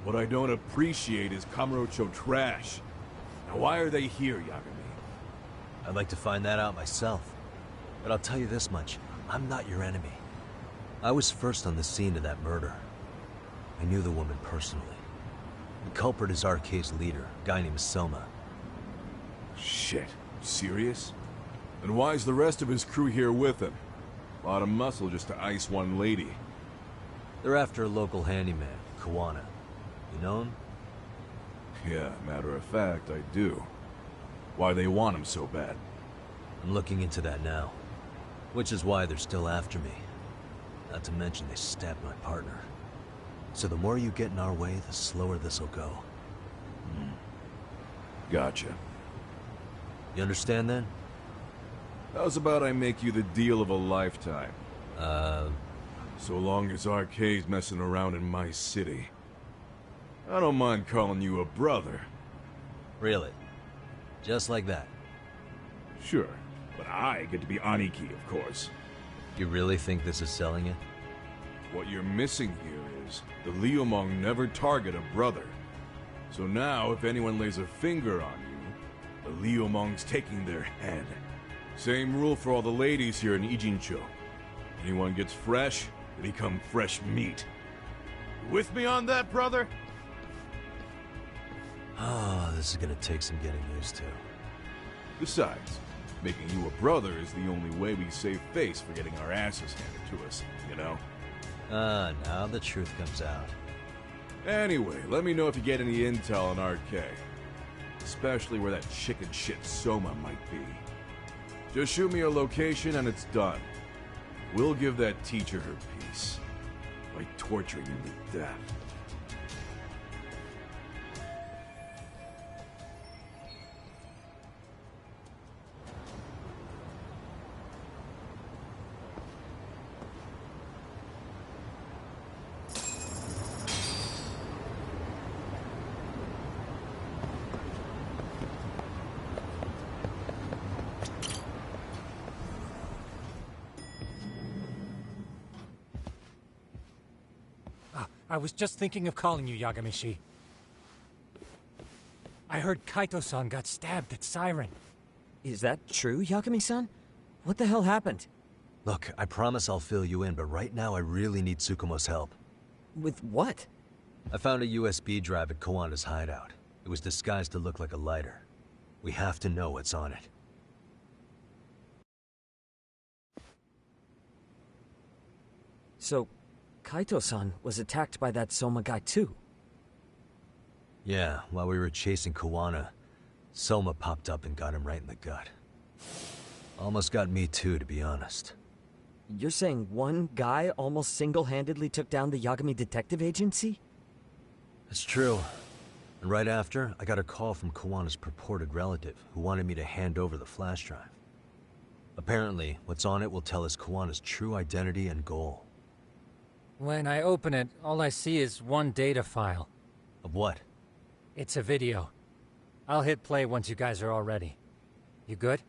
Speaker 15: What I don't appreciate is Kamurocho trash. Now why are they here, Yagami?
Speaker 2: I'd like to find that out myself. But I'll tell you this much, I'm not your enemy. I was first on the scene of that murder. I knew the woman personally. The culprit is RK's leader, a guy named Soma.
Speaker 15: Shit. Serious? And why's the rest of his crew here with him? A lot of muscle just to ice one lady.
Speaker 2: They're after a local handyman, Kawana. You know him?
Speaker 15: Yeah, matter of fact, I do. Why they want him so bad?
Speaker 2: I'm looking into that now. Which is why they're still after me. Not to mention they stabbed my partner. So the more you get in our way, the slower this'll go.
Speaker 15: Gotcha.
Speaker 2: You understand then?
Speaker 15: How's about I make you the deal of a lifetime? So long as RK's messing around in my city. I don't mind calling you a brother.
Speaker 2: Really? Just like that?
Speaker 15: Sure, but I get to be Aniki, of course.
Speaker 2: You really think this is selling it?
Speaker 15: What you're missing here is the Liumong never target a brother. So now, if anyone lays a finger on you, the Liumong's taking their head. Same rule for all the ladies here in Ijincho. Anyone gets fresh, they become fresh meat. You with me on that, brother?
Speaker 2: Oh, this is gonna take some getting used to.
Speaker 15: Besides, making you a brother is the only way we save face for getting our asses handed to us, you know?
Speaker 2: Now the truth comes out.
Speaker 15: Anyway, let me know if you get any intel on RK. Especially where that chicken shit Soma might be. Just shoot me a location and it's done. We'll give that teacher her peace. By torturing him to death.
Speaker 7: I was just thinking of calling you, Yagami-shi. I heard Kaito-san got stabbed at Siren.
Speaker 8: Is that true, Yagami-san? What the hell happened?
Speaker 2: Look, I promise I'll fill you in, but right now I really need Tsukumo's help.
Speaker 8: With what?
Speaker 2: I found a USB drive at Kawana's hideout. It was disguised to look like a lighter. We have to know what's on it.
Speaker 8: So, Kaito-san was attacked by that Soma guy too?
Speaker 2: Yeah, while we were chasing Kawana, Soma popped up and got him right in the gut. Almost got me too, to be honest.
Speaker 8: You're saying one guy almost single-handedly took down the Yagami Detective Agency?
Speaker 2: It's true. And right after, I got a call from Kawana's purported relative, who wanted me to hand over the flash drive. Apparently, what's on it will tell us Kawana's true identity and goal.
Speaker 7: When I open it, all I see is one data file.
Speaker 2: Of what?
Speaker 7: It's a video. I'll hit play once you guys are all ready. You good?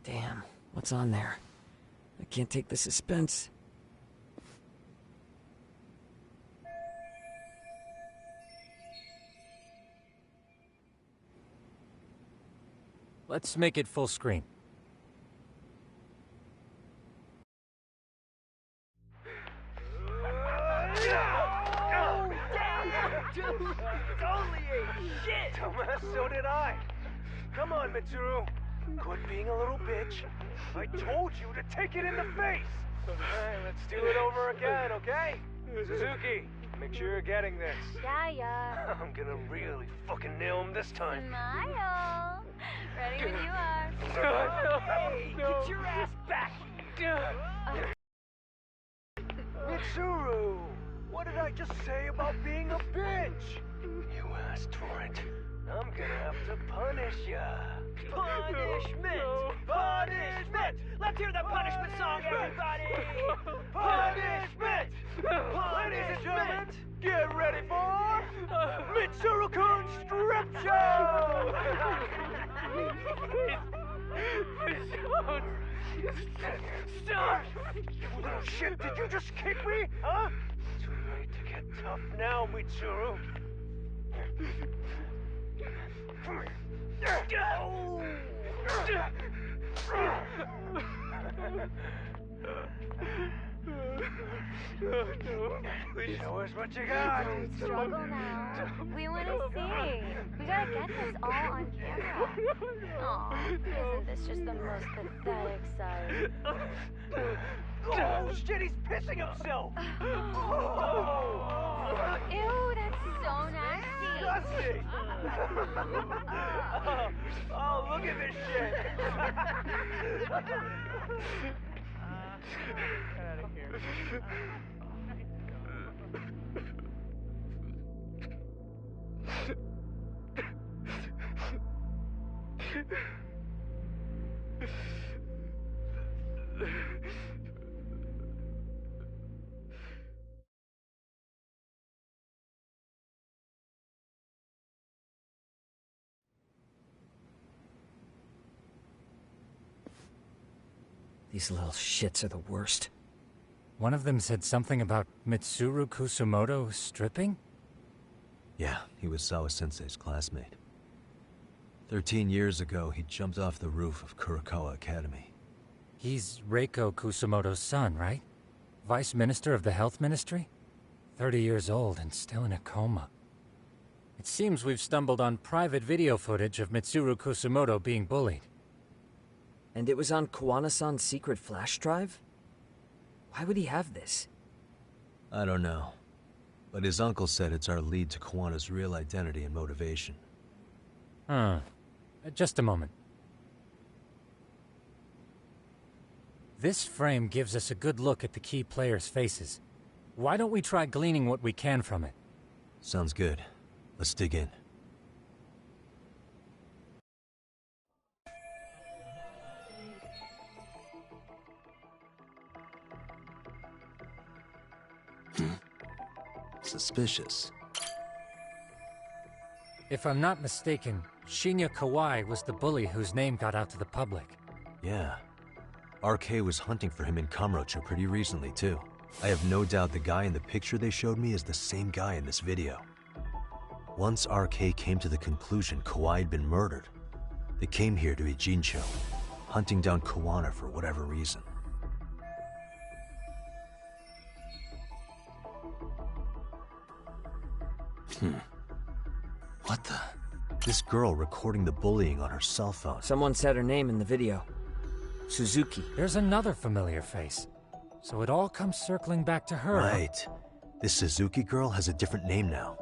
Speaker 8: Damn, what's on there? I can't take the suspense.
Speaker 7: Let's make it full screen.
Speaker 12: Dude, it's only a shit! So did I. Come on, Mitsuru. Quit being a little bitch. I told you to take it in the face. Alright, let's do it over again, okay? Suzuki, make sure you're getting this.
Speaker 16: Yeah.
Speaker 12: I'm gonna really fucking nail him this time.
Speaker 16: Smile. Ready when you are.
Speaker 12: Hey, get your ass back! Mitsuru! What did I just say about being a bitch? You asked for it. I'm gonna have to punish ya. Punishment! Punishment! Let's hear the punishment song, everybody! Punishment! Ladies and gentlemen, get ready for Mitsuru-kun Strip Show! Stop! You little shit, did you just kick me? Huh? Too late to get tough now, Mitsuru. Show us what you got.
Speaker 16: Don't struggle now. We want to see. We gotta get this all on camera. Aw, isn't this just the most pathetic sight?
Speaker 12: Oh shit, he's pissing himself!
Speaker 16: Ew, that's so nasty.
Speaker 12: Disgusting! Oh, look at this shit! Get out of here.
Speaker 8: These little shits are the worst.
Speaker 7: One of them said something about Mitsuru Kusumoto stripping?
Speaker 2: Yeah, he was Sawa-sensei's classmate. 13 years ago, he jumped off the roof of Kurokawa Academy.
Speaker 7: He's Reiko Kusumoto's son, right? Vice Minister of the Health Ministry? 30 years old and still in a coma. It seems we've stumbled on private video footage of Mitsuru Kusumoto being bullied.
Speaker 8: And it was on Kawana-san's secret flash drive? Why would he have this?
Speaker 2: I don't know. But his uncle said it's our lead to Kawana's real identity and motivation.
Speaker 7: Huh. Just a moment. This frame gives us a good look at the key players' faces. Why don't we try gleaning what we can from it?
Speaker 2: Sounds good. Let's dig in. Suspicious.
Speaker 7: If I'm not mistaken, Shinya Kawai was the bully whose name got out to the public.
Speaker 2: Yeah. RK was hunting for him in Kamurocho pretty recently, too. I have no doubt the guy in the picture they showed me is the same guy in this video. Once RK came to the conclusion Kawai had been murdered, they came here to Ijincho, hunting down Kawana for whatever reason. What the? This girl recording the bullying on her cell phone.
Speaker 8: Someone said her name in the video. Suzuki.
Speaker 7: There's another familiar face. So it all comes circling back to her.
Speaker 2: Right. This Suzuki girl has a different name now.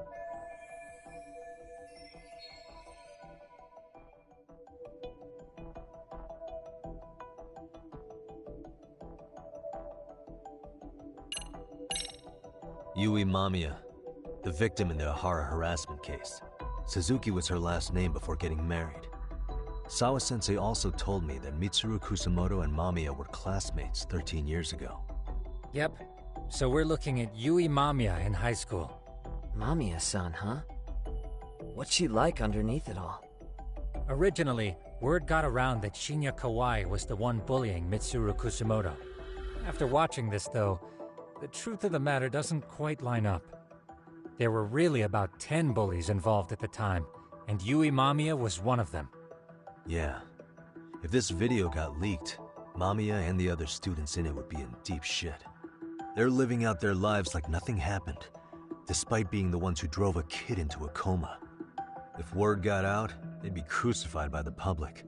Speaker 2: Yui Mamiya, the victim in the Ahara harassment case. Suzuki was her last name before getting married. Sawa-sensei also told me that Mitsuru Kusumoto and Mamiya were classmates 13 years ago.
Speaker 7: Yep. So we're looking at Yui Mamiya in high school.
Speaker 8: Mamiya-san, huh? What's she like underneath it all?
Speaker 7: Originally, word got around that Shinya Kawai was the one bullying Mitsuru Kusumoto. After watching this, though, the truth of the matter doesn't quite line up. There were really about 10 bullies involved at the time, and Yui Mamiya was one of them.
Speaker 2: Yeah, If this video got leaked, Mamiya and the other students in it would be in deep shit. They're living out their lives like nothing happened, despite being the ones who drove a kid into a coma. If word got out, they'd be crucified by the public.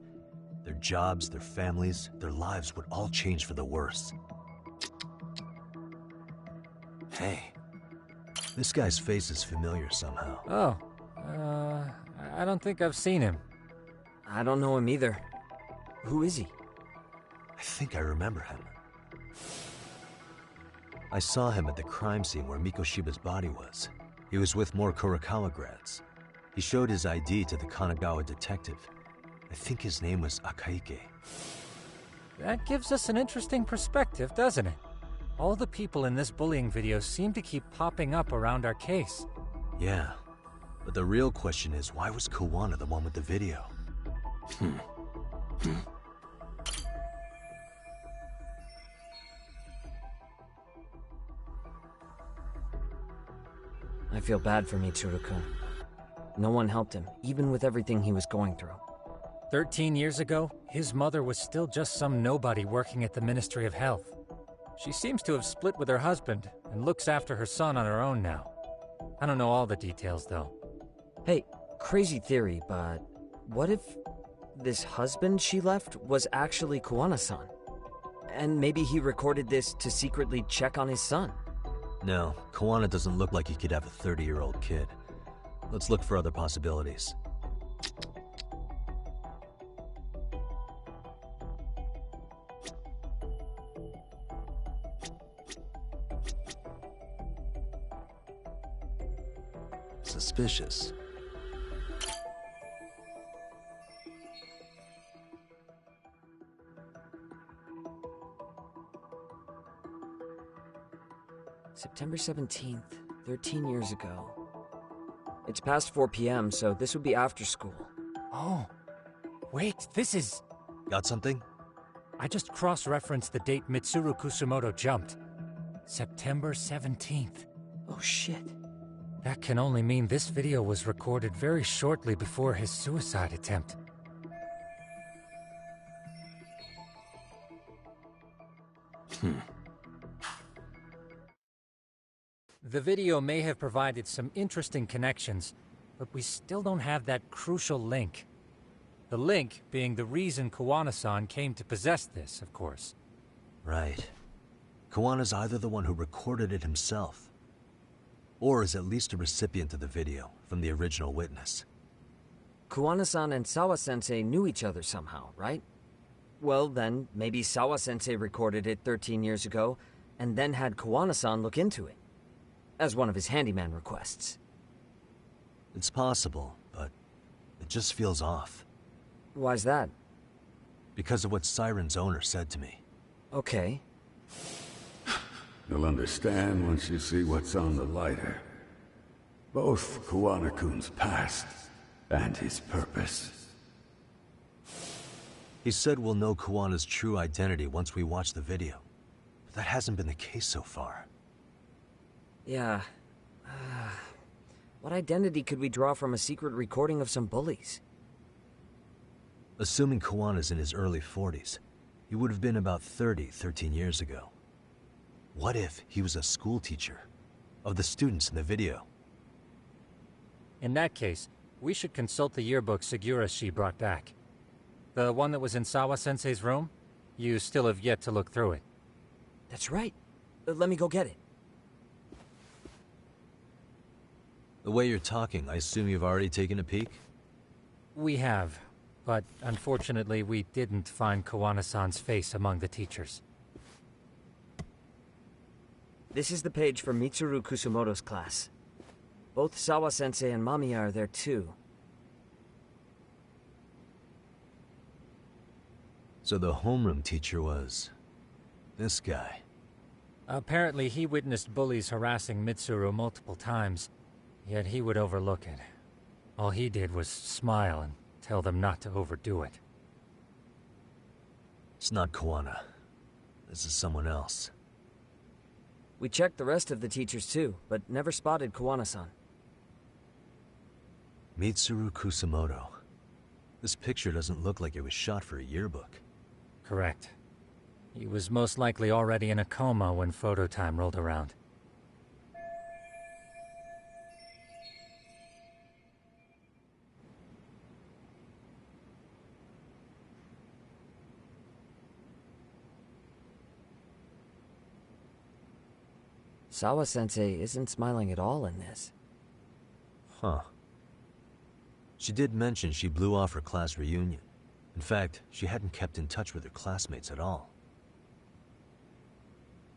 Speaker 2: Their jobs, their families, their lives would all change for the worse. Hey, this guy's face is familiar somehow.
Speaker 7: Oh, I don't think I've seen him.
Speaker 8: I don't know him either. Who is he?
Speaker 2: I think I remember him. I saw him at the crime scene where Mikoshiba's body was. He was with more Kurakawa grads. He showed his ID to the Kanagawa detective. I think his name was Akaike.
Speaker 7: That gives us an interesting perspective, doesn't it? All the people in this bullying video seem to keep popping up around our case.
Speaker 2: Yeah, but the real question is, why was Kawana the one with the video?
Speaker 8: I feel bad for Mitsuru-kun. No one helped him, even with everything he was going through.
Speaker 7: 13 years ago, his mother was still just some nobody working at the Ministry of Health. She seems to have split with her husband and looks after her son on her own now. I don't know all the details, though.
Speaker 8: Hey, crazy theory, but what if this husband she left was actually Kawana-san? And maybe he recorded this to secretly check on his son?
Speaker 2: No, Kawana doesn't look like he could have a 30-year-old kid. Let's look for other possibilities. Suspicious.
Speaker 8: September 17th, 13 years ago. It's past 4 p.m., so this would be after school.
Speaker 7: Oh, wait, this is...
Speaker 2: Got something?
Speaker 7: I just cross-referenced the date Mitsuru Kusumoto jumped. September 17th.
Speaker 8: Oh shit.
Speaker 7: That can only mean this video was recorded very shortly before his suicide attempt. The video may have provided some interesting connections, but we still don't have that crucial link. The link being the reason Kawana-san came to possess this, of course.
Speaker 2: Right. Kawana's either the one who recorded it himself, or is at least a recipient of the video from the original witness.
Speaker 8: Kawana-san and Sawa-sensei knew each other somehow, right? Well, then, maybe Sawa-sensei recorded it 13 years ago, and then had Kawana-san look into it, as one of his handyman requests.
Speaker 2: It's possible, but it just feels off.
Speaker 8: Why's that?
Speaker 2: Because of what Siren's owner said to me.
Speaker 8: Okay.
Speaker 14: You'll understand once you see what's on the lighter. Both Kawana-kun's past and his purpose.
Speaker 2: He said we'll know Kawana's true identity once we watch the video. But that hasn't been the case so far.
Speaker 8: Yeah. What identity could we draw from a secret recording of some bullies?
Speaker 2: Assuming Kawana's in his early 40s, he would have been about 30 13 years ago. What if he was a school teacher of the students in the video?
Speaker 7: In that case, we should consult the yearbook Segura-shi brought back. The one that was in Sawa-sensei's room? You still have yet to look through it.
Speaker 8: That's right. Let me go get it.
Speaker 2: The way you're talking, I assume you've already taken a peek?
Speaker 7: We have, but unfortunately we didn't find Kawana-san's face among the teachers.
Speaker 8: This is the page for Mitsuru Kusumoto's class. Both Sawa-sensei and Mamiya are there too.
Speaker 2: So the homeroom teacher was... this guy.
Speaker 7: Apparently he witnessed bullies harassing Mitsuru multiple times, yet he would overlook it. All he did was smile and tell them not to overdo it.
Speaker 2: It's not Kawana. This is someone else.
Speaker 8: We checked the rest of the teachers too, but never spotted Kawana-san.
Speaker 2: Mitsuru Kusumoto. This picture doesn't look like it was shot for a yearbook.
Speaker 7: Correct. He was most likely already in a coma when photo time rolled around.
Speaker 8: Sawa-sensei isn't smiling at all in this.
Speaker 2: Huh. She did mention she blew off her class reunion. In fact, she hadn't kept in touch with her classmates at all.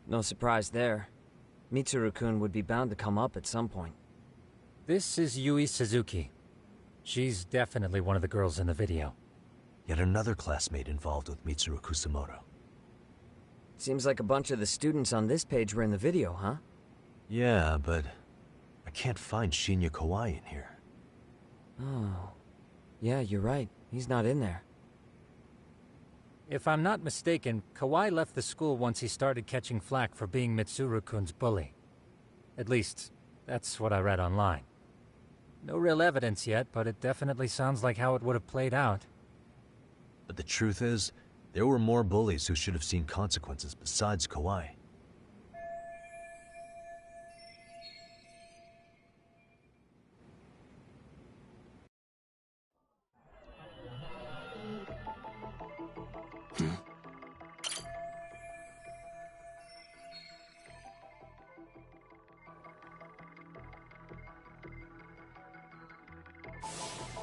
Speaker 8: No surprise there. Mitsuru-kun would be bound to come up at some point.
Speaker 7: This is Yui Suzuki. She's definitely one of the girls in the video.
Speaker 2: Yet another classmate involved with Mitsuru Kusamoto.
Speaker 8: Seems like a bunch of the students on this page were in the video, huh?
Speaker 2: Yeah, but I can't find Shinya Kawai in here.
Speaker 8: Oh. Yeah, you're right. He's not in there.
Speaker 7: If I'm not mistaken, Kawai left the school once he started catching flack for being Mitsuru-kun's bully. At least, that's what I read online. No real evidence yet, but it definitely sounds like how it would have played out.
Speaker 2: But the truth is, there were more bullies who should have seen consequences besides Kawai.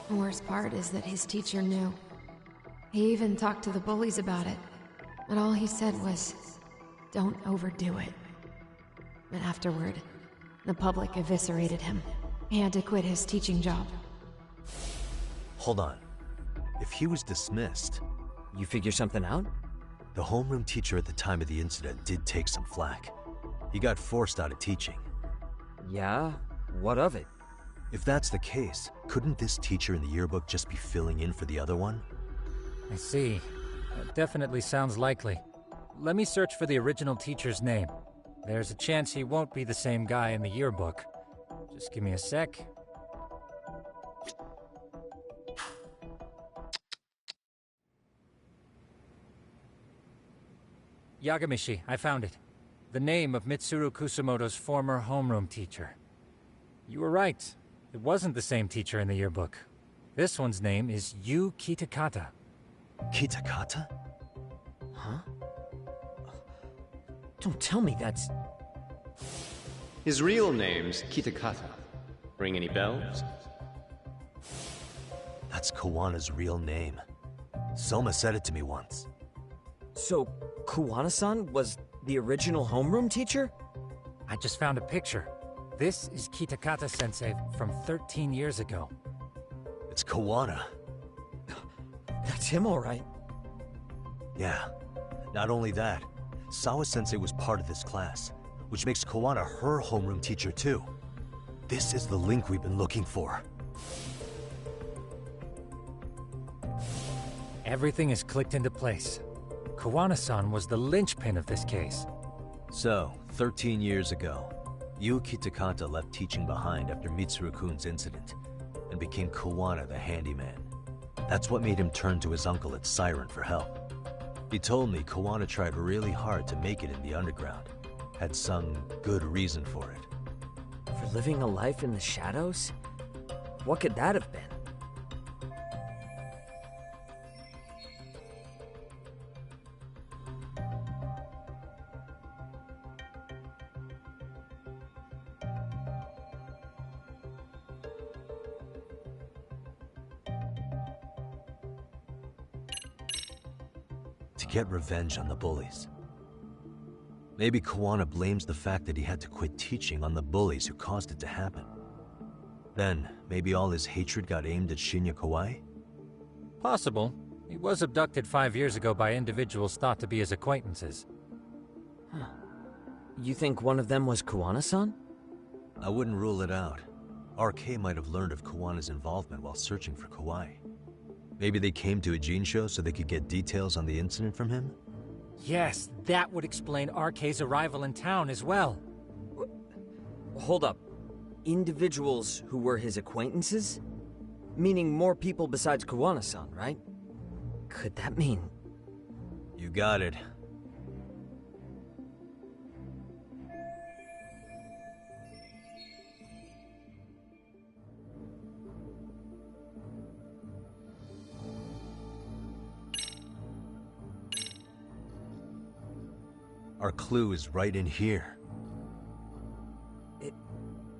Speaker 17: The worst part is that his teacher knew. He even talked to the bullies about it, but all he said was, "Don't overdo it." But afterward, the public eviscerated him. He had to quit his teaching job.
Speaker 2: Hold on. If he was dismissed...
Speaker 8: You figure something out?
Speaker 2: The homeroom teacher at the time of the incident did take some flack. He got forced out of teaching.
Speaker 8: Yeah? What of it?
Speaker 2: If that's the case, couldn't this teacher in the yearbook just be filling in for the other one?
Speaker 7: I see. That definitely sounds likely. Let me search for the original teacher's name. There's a chance he won't be the same guy in the yearbook. Just give me a sec. Yagamishi, I found it. The name of Mitsuru Kusamoto's former homeroom teacher. You were right. It wasn't the same teacher in the yearbook. This one's name is Yu Kitakata.
Speaker 2: Kitakata?
Speaker 8: Huh? Don't tell me that's...
Speaker 18: His real name's Kitakata. Ring any bells?
Speaker 2: That's Kawana's real name. Soma said it to me once.
Speaker 8: So, Kuwana-san was the original homeroom teacher?
Speaker 7: I just found a picture. This is Kitakata-sensei from 13 years ago.
Speaker 2: It's Kawana.
Speaker 8: That's him, all right.
Speaker 2: Yeah. Not only that, Sawa-sensei was part of this class, which makes Kawana her homeroom teacher too. This is the link we've been looking for.
Speaker 7: Everything is clicked into place. Kawana-san was the linchpin of this case.
Speaker 2: So, 13 years ago, Yu Kitakata left teaching behind after Mitsuru-kun's incident, and became Kawana the handyman. That's what made him turn to his uncle at Siren for help. He told me Kawana tried really hard to make it in the underground. Had some good reason for it.
Speaker 8: For living a life in the shadows? What could that have been?
Speaker 2: To get revenge on the bullies. Maybe Kawana blames the fact that he had to quit teaching on the bullies who caused it to happen. Then, maybe all his hatred got aimed at Shinya Kawai?
Speaker 7: Possible. He was abducted 5 years ago by individuals thought to be his acquaintances.
Speaker 8: Huh. You think one of them was Kawana-san?
Speaker 2: I wouldn't rule it out. RK might have learned of Kawana's involvement while searching for Kawai. Maybe they came to a Jinsho so they could get details on the incident from him?
Speaker 7: Yes, that would explain RK's arrival in town as well.
Speaker 8: Hold up. Individuals who were his acquaintances? Meaning more people besides Kuwana-san, right? Could that mean...
Speaker 2: You got it. Our clue is right in here.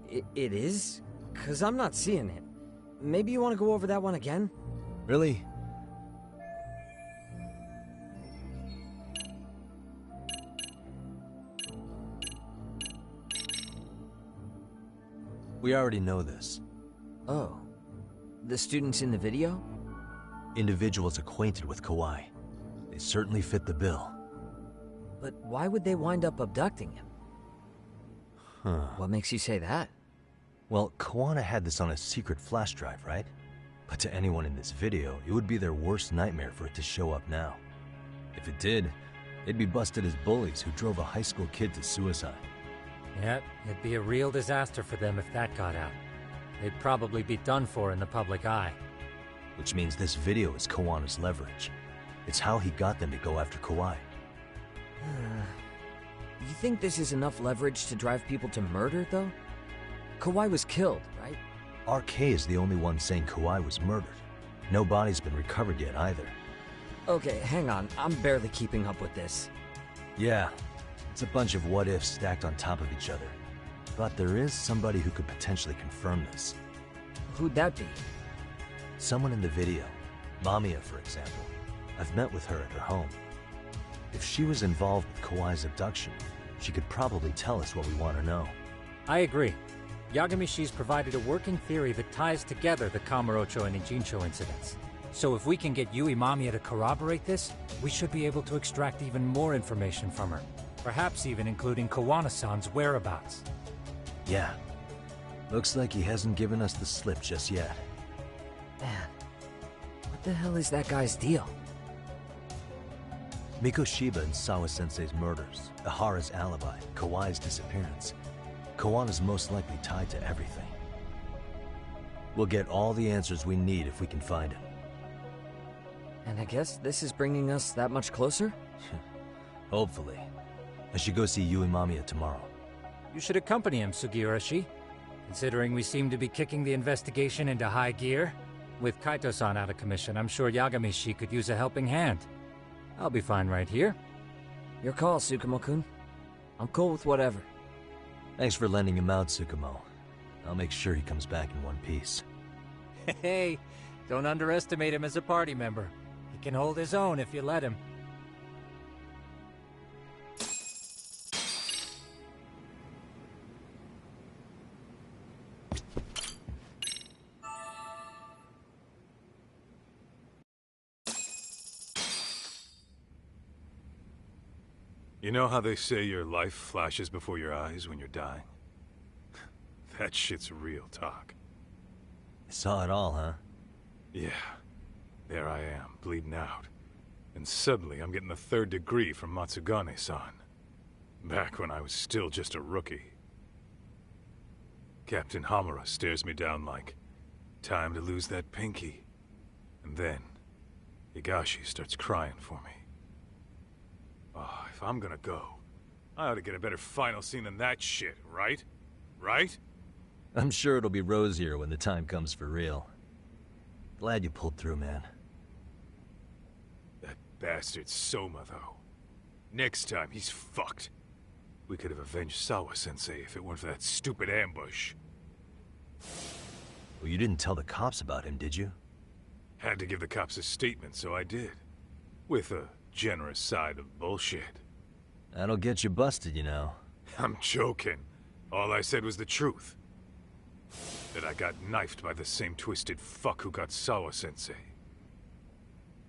Speaker 8: It is? 'Cause I'm not seeing it. Maybe you want to go over that one again?
Speaker 2: Really? We already know this.
Speaker 8: Oh. The students in the video?
Speaker 2: Individuals acquainted with Kawhi. They certainly fit the bill.
Speaker 8: But why would they wind up abducting him?
Speaker 2: Huh.
Speaker 8: What makes you say that?
Speaker 2: Well, Kuwana had this on a secret flash drive, right? But to anyone in this video, it would be their worst nightmare for it to show up now. If it did, they'd be busted as bullies who drove a high school kid to suicide.
Speaker 7: Yep, it'd be a real disaster for them if that got out. They'd probably be done for in the public eye.
Speaker 2: Which means this video is Kawana's leverage. It's how he got them to go after Kawhi.
Speaker 8: You think this is enough leverage to drive people to murder, though? Kawhi was killed, right?
Speaker 2: RK is the only one saying Kawhi was murdered. No body's been recovered yet either.
Speaker 8: Okay, hang on. I'm barely keeping up with this.
Speaker 2: Yeah, it's a bunch of what-ifs stacked on top of each other. But there is somebody who could potentially confirm this.
Speaker 8: Who'd that be?
Speaker 2: Someone in the video. Mamiya, for example. I've met with her at her home. If she was involved with Kawhi's abduction, she could probably tell us what we want to know.
Speaker 7: I agree. Yagamishi's provided a working theory that ties together the Kamurocho and Ijincho incidents. So if we can get Yui Mamiya to corroborate this, we should be able to extract even more information from her. Perhaps even including Kawana-san's whereabouts.
Speaker 2: Yeah. Looks like he hasn't given us the slip just yet.
Speaker 8: Man, what the hell is that guy's deal?
Speaker 2: Mikoshiba and Sawa-sensei's murders, Ihara's alibi, Kawhi's disappearance. Kawana's most likely tied to everything. We'll get all the answers we need if we can find him.
Speaker 8: And I guess this is bringing us that much closer?
Speaker 2: Hopefully. I should go see Yui Mamiya tomorrow.
Speaker 7: You should accompany him, Sugiurashi. Considering we seem to be kicking the investigation into high gear. With Kaito-san out of commission, I'm sure Yagamishi could use a helping hand. I'll be fine right here.
Speaker 8: Your call, Tsukumo-kun. I'm cool with whatever.
Speaker 2: Thanks for lending him out, Tsukumo. I'll make sure he comes back in one piece.
Speaker 7: Hey, don't underestimate him as a party member. He can hold his own if you let him.
Speaker 6: You know how they say your life flashes before your eyes when you're dying? That shit's real talk.
Speaker 2: You saw it all, huh?
Speaker 6: Yeah. There I am, bleeding out. And suddenly I'm getting the 3rd degree from Matsugane-san. Back when I was still just a rookie. Captain Hamura stares me down like, time to lose that pinky. And then, Higashi starts crying for me. Oh, if I'm gonna go, I ought to get a better final scene than that shit, right? Right?
Speaker 2: I'm sure it'll be rosier when the time comes for real. Glad you pulled through, man.
Speaker 6: That bastard Soma, though. Next time, he's fucked. We could have avenged Sawa-sensei if it weren't for that stupid ambush.
Speaker 2: Well, you didn't tell the cops about him, did you?
Speaker 6: Had to give the cops a statement, so I did. With a generous side of bullshit.
Speaker 2: That'll get you busted, you know.
Speaker 6: I'm joking. All I said was the truth. That I got knifed by the same twisted fuck who got Sawa-sensei.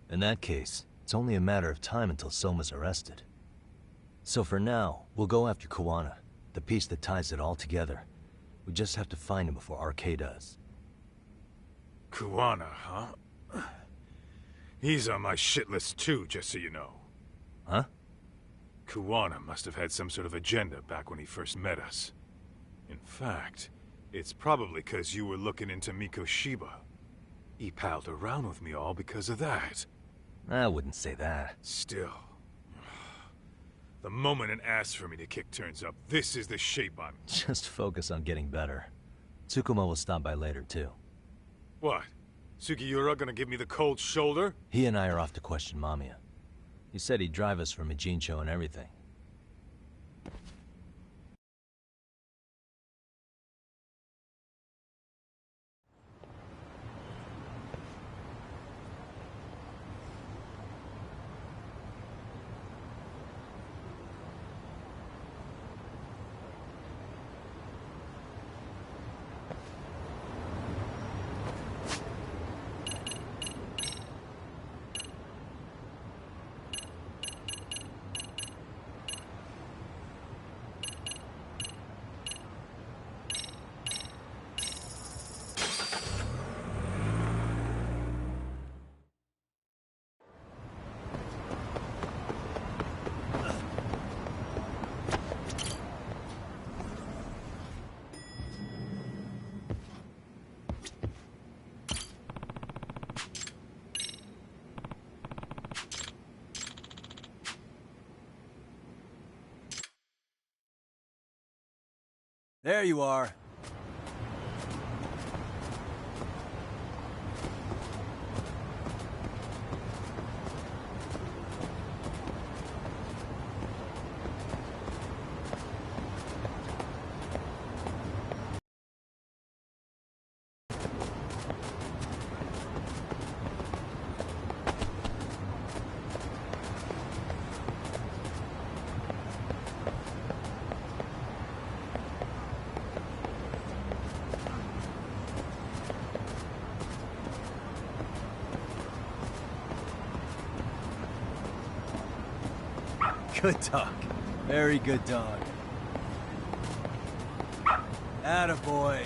Speaker 2: In that case, it's only a matter of time until Soma's arrested. So for now, we'll go after Kuwana, the piece that ties it all together. We just have to find him before RK does.
Speaker 6: Kuwana, huh? He's on my shit list too, just so you know.
Speaker 2: Huh?
Speaker 6: Kuwana must have had some sort of agenda back when he first met us. In fact, it's probably because you were looking into Mikoshiba. He palled around with me all because of that.
Speaker 2: I wouldn't say that.
Speaker 6: Still. The moment an ass for me to kick turns up, this is the shape I'm...
Speaker 2: Just focus on getting better. Tsukuma will stop by later, too.
Speaker 6: What? Sugiura gonna give me the cold shoulder?
Speaker 2: He and I are off to question Mamiya. He said he'd drive us for Mijincho and everything. There you are. Good dog. Very good dog. Attaboy.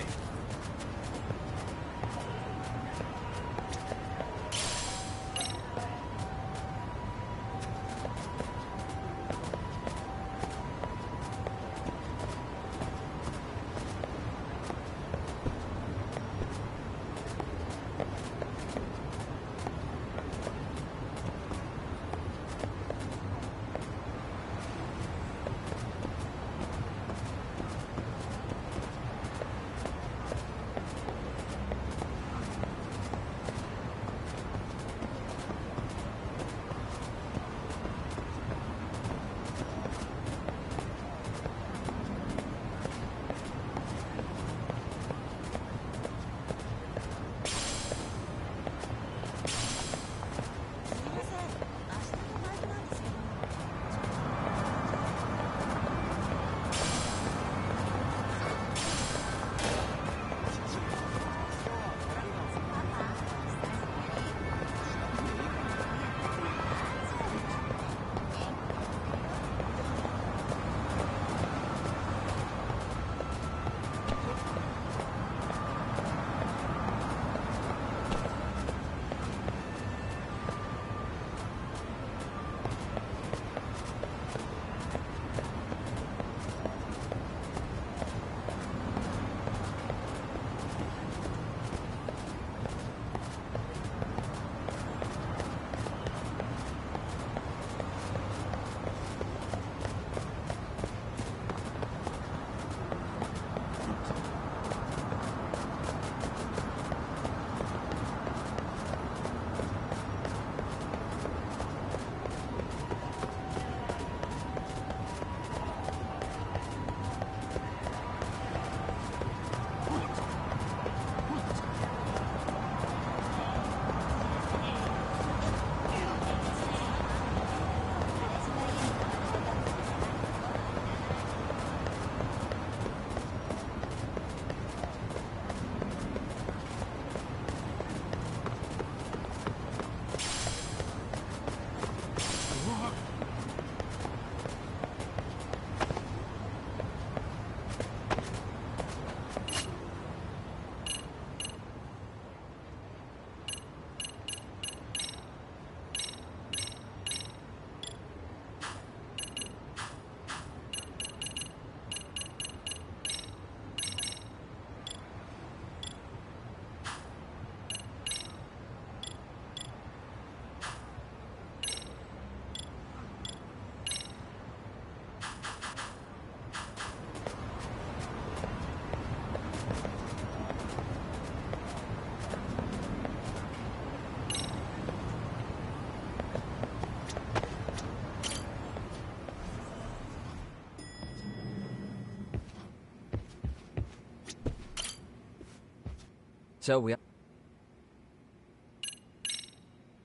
Speaker 8: So we...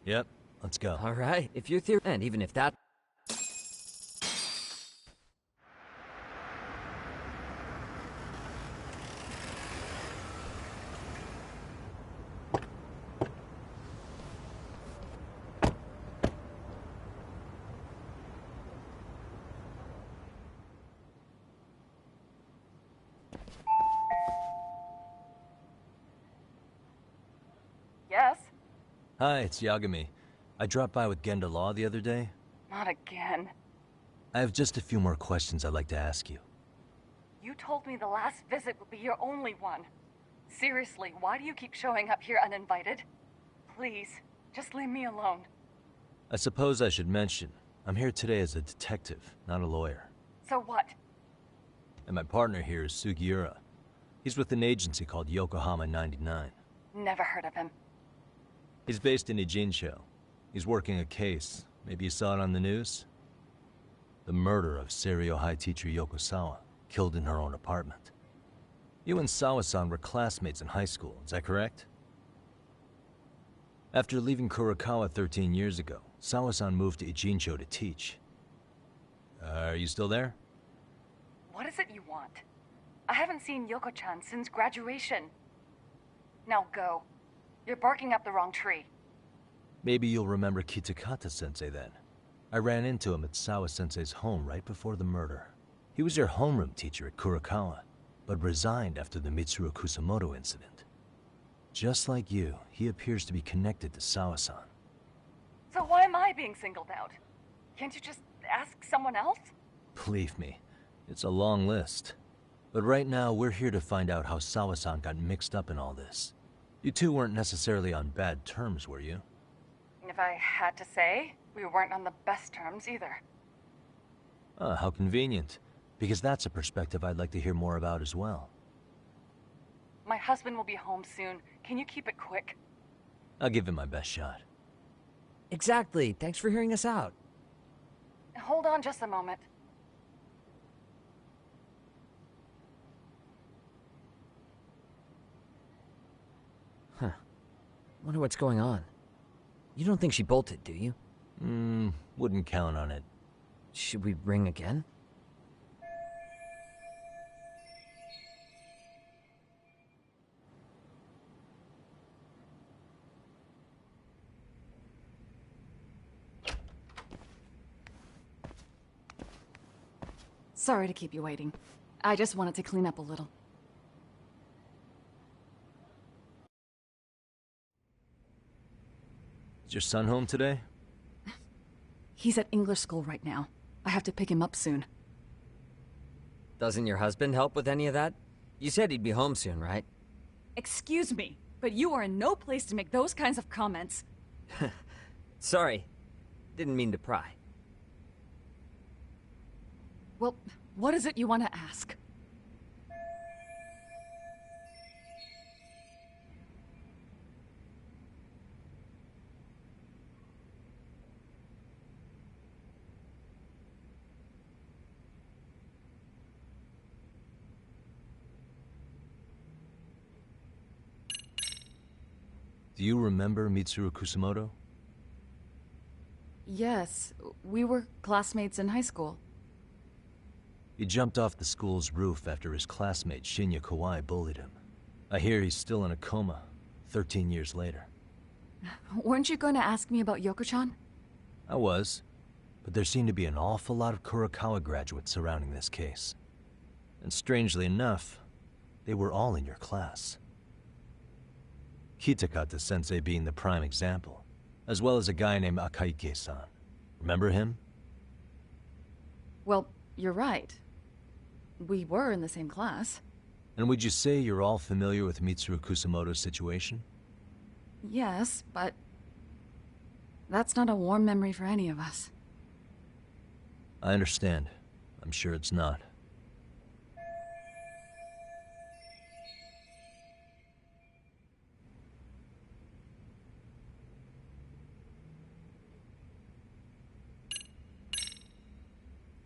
Speaker 2: Yep, let's go.
Speaker 8: Alright, if your theory... And even if that...
Speaker 19: Yes?
Speaker 2: Hi, it's Yagami. I dropped by with Genda Law the other day.
Speaker 19: Not again.
Speaker 2: I have just a few more questions I'd like to ask you.
Speaker 19: You told me the last visit would be your only one. Seriously, why do you keep showing up here uninvited? Please, just leave me alone.
Speaker 2: I suppose I should mention, I'm here today as a detective, not a lawyer.
Speaker 19: So what?
Speaker 2: And my partner here is Sugiura. He's with an agency called Yokohama 99.
Speaker 19: Never heard of him.
Speaker 2: He's based in Ijincho. He's working a case. Maybe you saw it on the news? The murder of Seiryo High teacher Yoko Sawa, killed in her own apartment. You and Sawa-san were classmates in high school, is that correct? After leaving Kurokawa 13 years ago, Sawa-san moved to Ijincho to teach. Are you still there?
Speaker 19: What is it you want? I haven't seen Yoko-chan since graduation. Now go. You're barking up the wrong tree.
Speaker 2: Maybe you'll remember Kitakata-sensei then. I ran into him at Sawa-sensei's home right before the murder. He was your homeroom teacher at Kurokawa, but resigned after the Mitsuru Kusamoto incident. Just like you, he appears to be connected to Sawa-san.
Speaker 19: So why am I being singled out? Can't you just ask someone else?
Speaker 2: Believe me, it's a long list. But right now, we're here to find out how Sawa-san got mixed up in all this. You two weren't necessarily on bad terms, were you?
Speaker 19: If I had to say, we weren't on the best terms either.
Speaker 2: Ah, how convenient. Because that's a perspective I'd like to hear more about as well.
Speaker 19: My husband will be home soon. Can you keep it quick?
Speaker 2: I'll give it my best shot.
Speaker 8: Exactly. Thanks for hearing us out.
Speaker 19: Hold on just a moment.
Speaker 8: Huh. Wonder what's going on. You don't think she bolted, do you?
Speaker 2: Wouldn't count on it.
Speaker 8: Should we ring again?
Speaker 19: Sorry to keep you waiting. I just wanted to clean up a little.
Speaker 2: Is your son home today?
Speaker 19: He's at English school right now. I have to pick him up soon.
Speaker 8: Doesn't your husband help with any of that? You said he'd be home soon, right?
Speaker 19: Excuse me, but you are in no place to make those kinds of comments.
Speaker 8: Sorry. Didn't mean to pry.
Speaker 19: Well, what is it you want to ask?
Speaker 2: Do you remember Mitsuru Kusamoto?
Speaker 19: Yes, we were classmates in high school.
Speaker 2: He jumped off the school's roof after his classmate Shinya Kawai bullied him. I hear he's still in a coma, 13 years later.
Speaker 19: Weren't you going to ask me about Yoko-chan?
Speaker 2: I was, but there seemed to be an awful lot of Kurokawa graduates surrounding this case. And strangely enough, they were all in your class. Kitakata-sensei being the prime example, as well as a guy named Akaike-san. Remember him?
Speaker 19: Well, you're right. We were in the same class.
Speaker 2: And would you say you're all familiar with Mitsuru Kusamoto's situation?
Speaker 19: Yes, but that's not a warm memory for any of us.
Speaker 2: I understand. I'm sure it's not.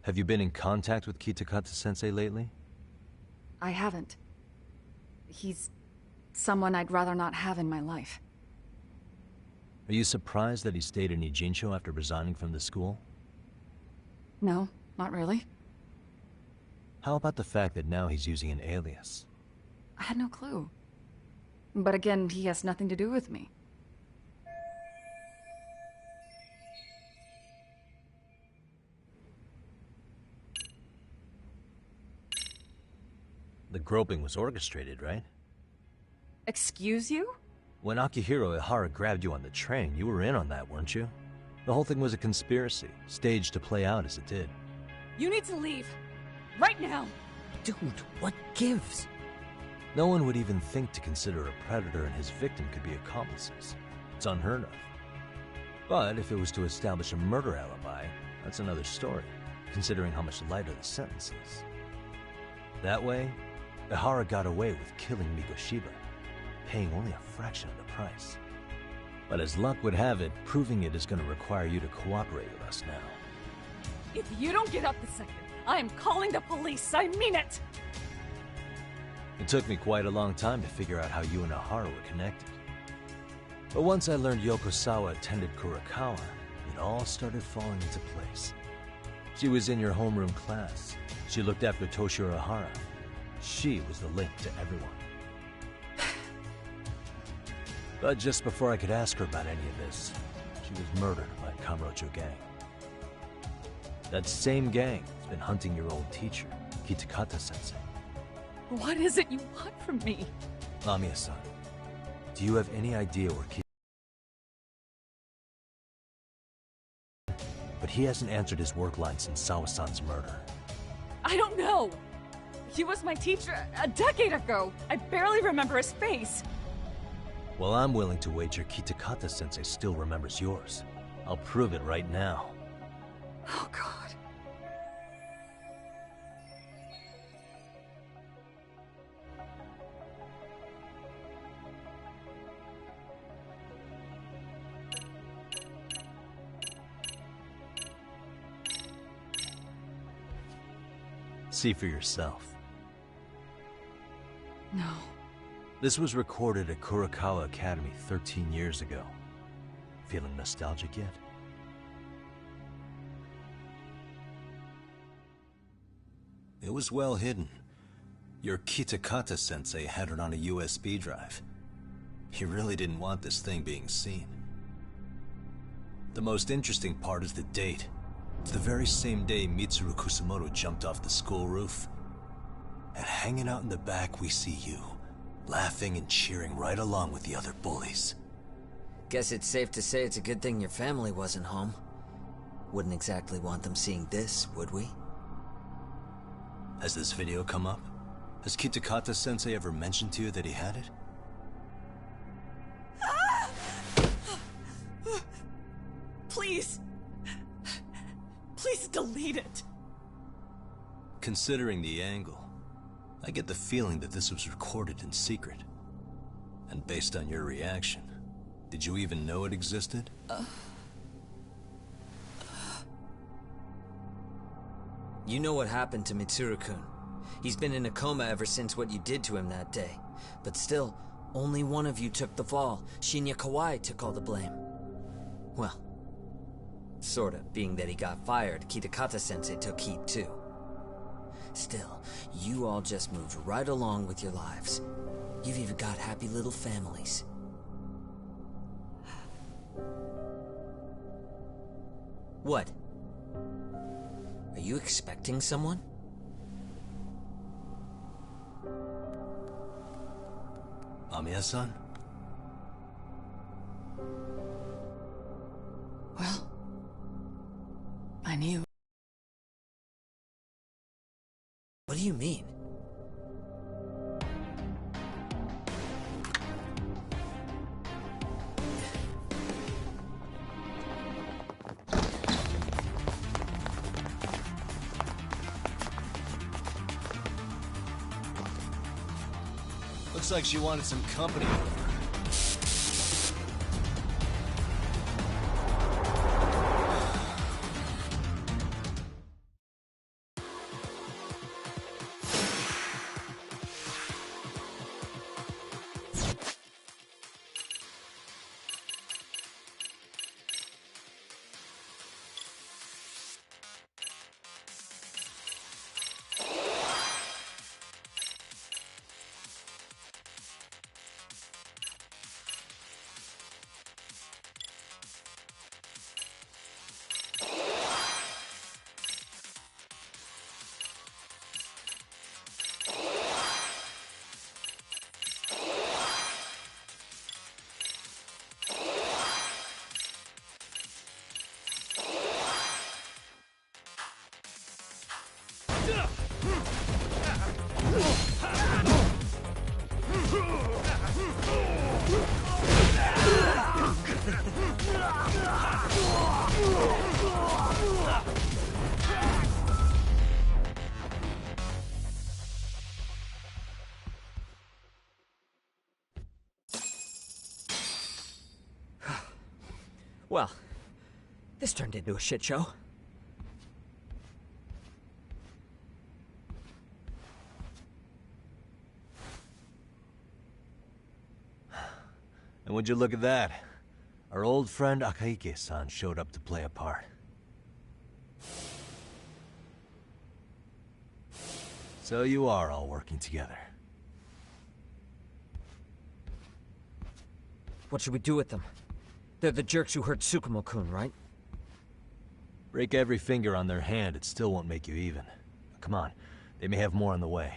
Speaker 2: Have you been in contact with Kitakata-sensei lately?
Speaker 19: I haven't. He's someone I'd rather not have in my life.
Speaker 2: Are you surprised that he stayed in Ijincho after resigning from the school?
Speaker 19: No, not really.
Speaker 2: How about the fact that now he's using an alias?
Speaker 19: I had no clue. But again, he has nothing to do with me.
Speaker 2: The groping was orchestrated, right?
Speaker 19: Excuse you?
Speaker 2: When Akihiro Ihara grabbed you on the train, you were in on that, weren't you? The whole thing was a conspiracy, staged to play out as it did.
Speaker 19: You need to leave. Right now!
Speaker 8: Dude, what gives?
Speaker 2: No one would even think to consider a predator and his victim could be accomplices. It's unheard of. But if it was to establish a murder alibi, that's another story, considering how much lighter the sentence is. That way, Ihara got away with killing Mikoshiba, paying only a fraction of the price. But as luck would have it, proving it is going to require you to cooperate with us now.
Speaker 19: If you don't get up the second, I am calling the police. I mean it!
Speaker 2: It took me quite a long time to figure out how you and Ihara were connected. But once I learned Yokosawa attended Kurakawa, it all started falling into place. She was in your homeroom class. She looked after Toshiro Ihara. She was the link to everyone. But just before I could ask her about any of this, she was murdered by Kamurocho gang. That same gang has been hunting your old teacher, Kitakata-sensei.
Speaker 19: What is it you want from me?
Speaker 2: Amiya-san, do you have any idea where But he hasn't answered his work line since Sawa-san's murder.
Speaker 19: I don't know! He was my teacher a decade ago! I barely remember his face!
Speaker 2: Well, I'm willing to wager Kitakata-sensei still remembers yours. I'll prove it right now.
Speaker 19: Oh, God.
Speaker 2: See for yourself.
Speaker 19: No.
Speaker 2: This was recorded at Kurakawa Academy 13 years ago. Feeling nostalgic yet? It was well hidden. Your Kitakata-sensei had it on a USB drive. He really didn't want this thing being seen. The most interesting part is the date. It's the very same day Mitsuru Kusamoto jumped off the school roof. And hanging out in the back, we see you, laughing and cheering right along with the other bullies.
Speaker 8: Guess it's safe to say it's a good thing your family wasn't home. Wouldn't exactly want them seeing this, would we?
Speaker 2: Has this video come up? Has Kitakata-sensei ever mentioned to you that he had it?
Speaker 19: Please! Please delete it!
Speaker 2: Considering the angle, I get the feeling that this was recorded in secret. And based on your reaction, did you even know it existed?
Speaker 8: You know what happened to Mitsuru-kun. He's been in a coma ever since what you did to him that day. But still, only one of you took the fall. Shinya Kawai took all the blame. Well, sorta, being that he got fired, Kitakata-sensei took heat too. Still, you all just moved right along with your lives. You've even got happy little families. What? Are you expecting someone?
Speaker 2: Amiya-san?
Speaker 19: Well, I knew.
Speaker 8: What do you mean?
Speaker 2: Looks like she wanted some company over.
Speaker 8: Well, this turned into a shit show.
Speaker 2: And would you look at that? Our old friend Akaike-san showed up to play a part. So you are all working together.
Speaker 8: What should we do with them? They're the jerks who hurt Tsukumo-kun, right?
Speaker 2: Break every finger on their hand, it still won't make you even. Come on, they may have more on the way.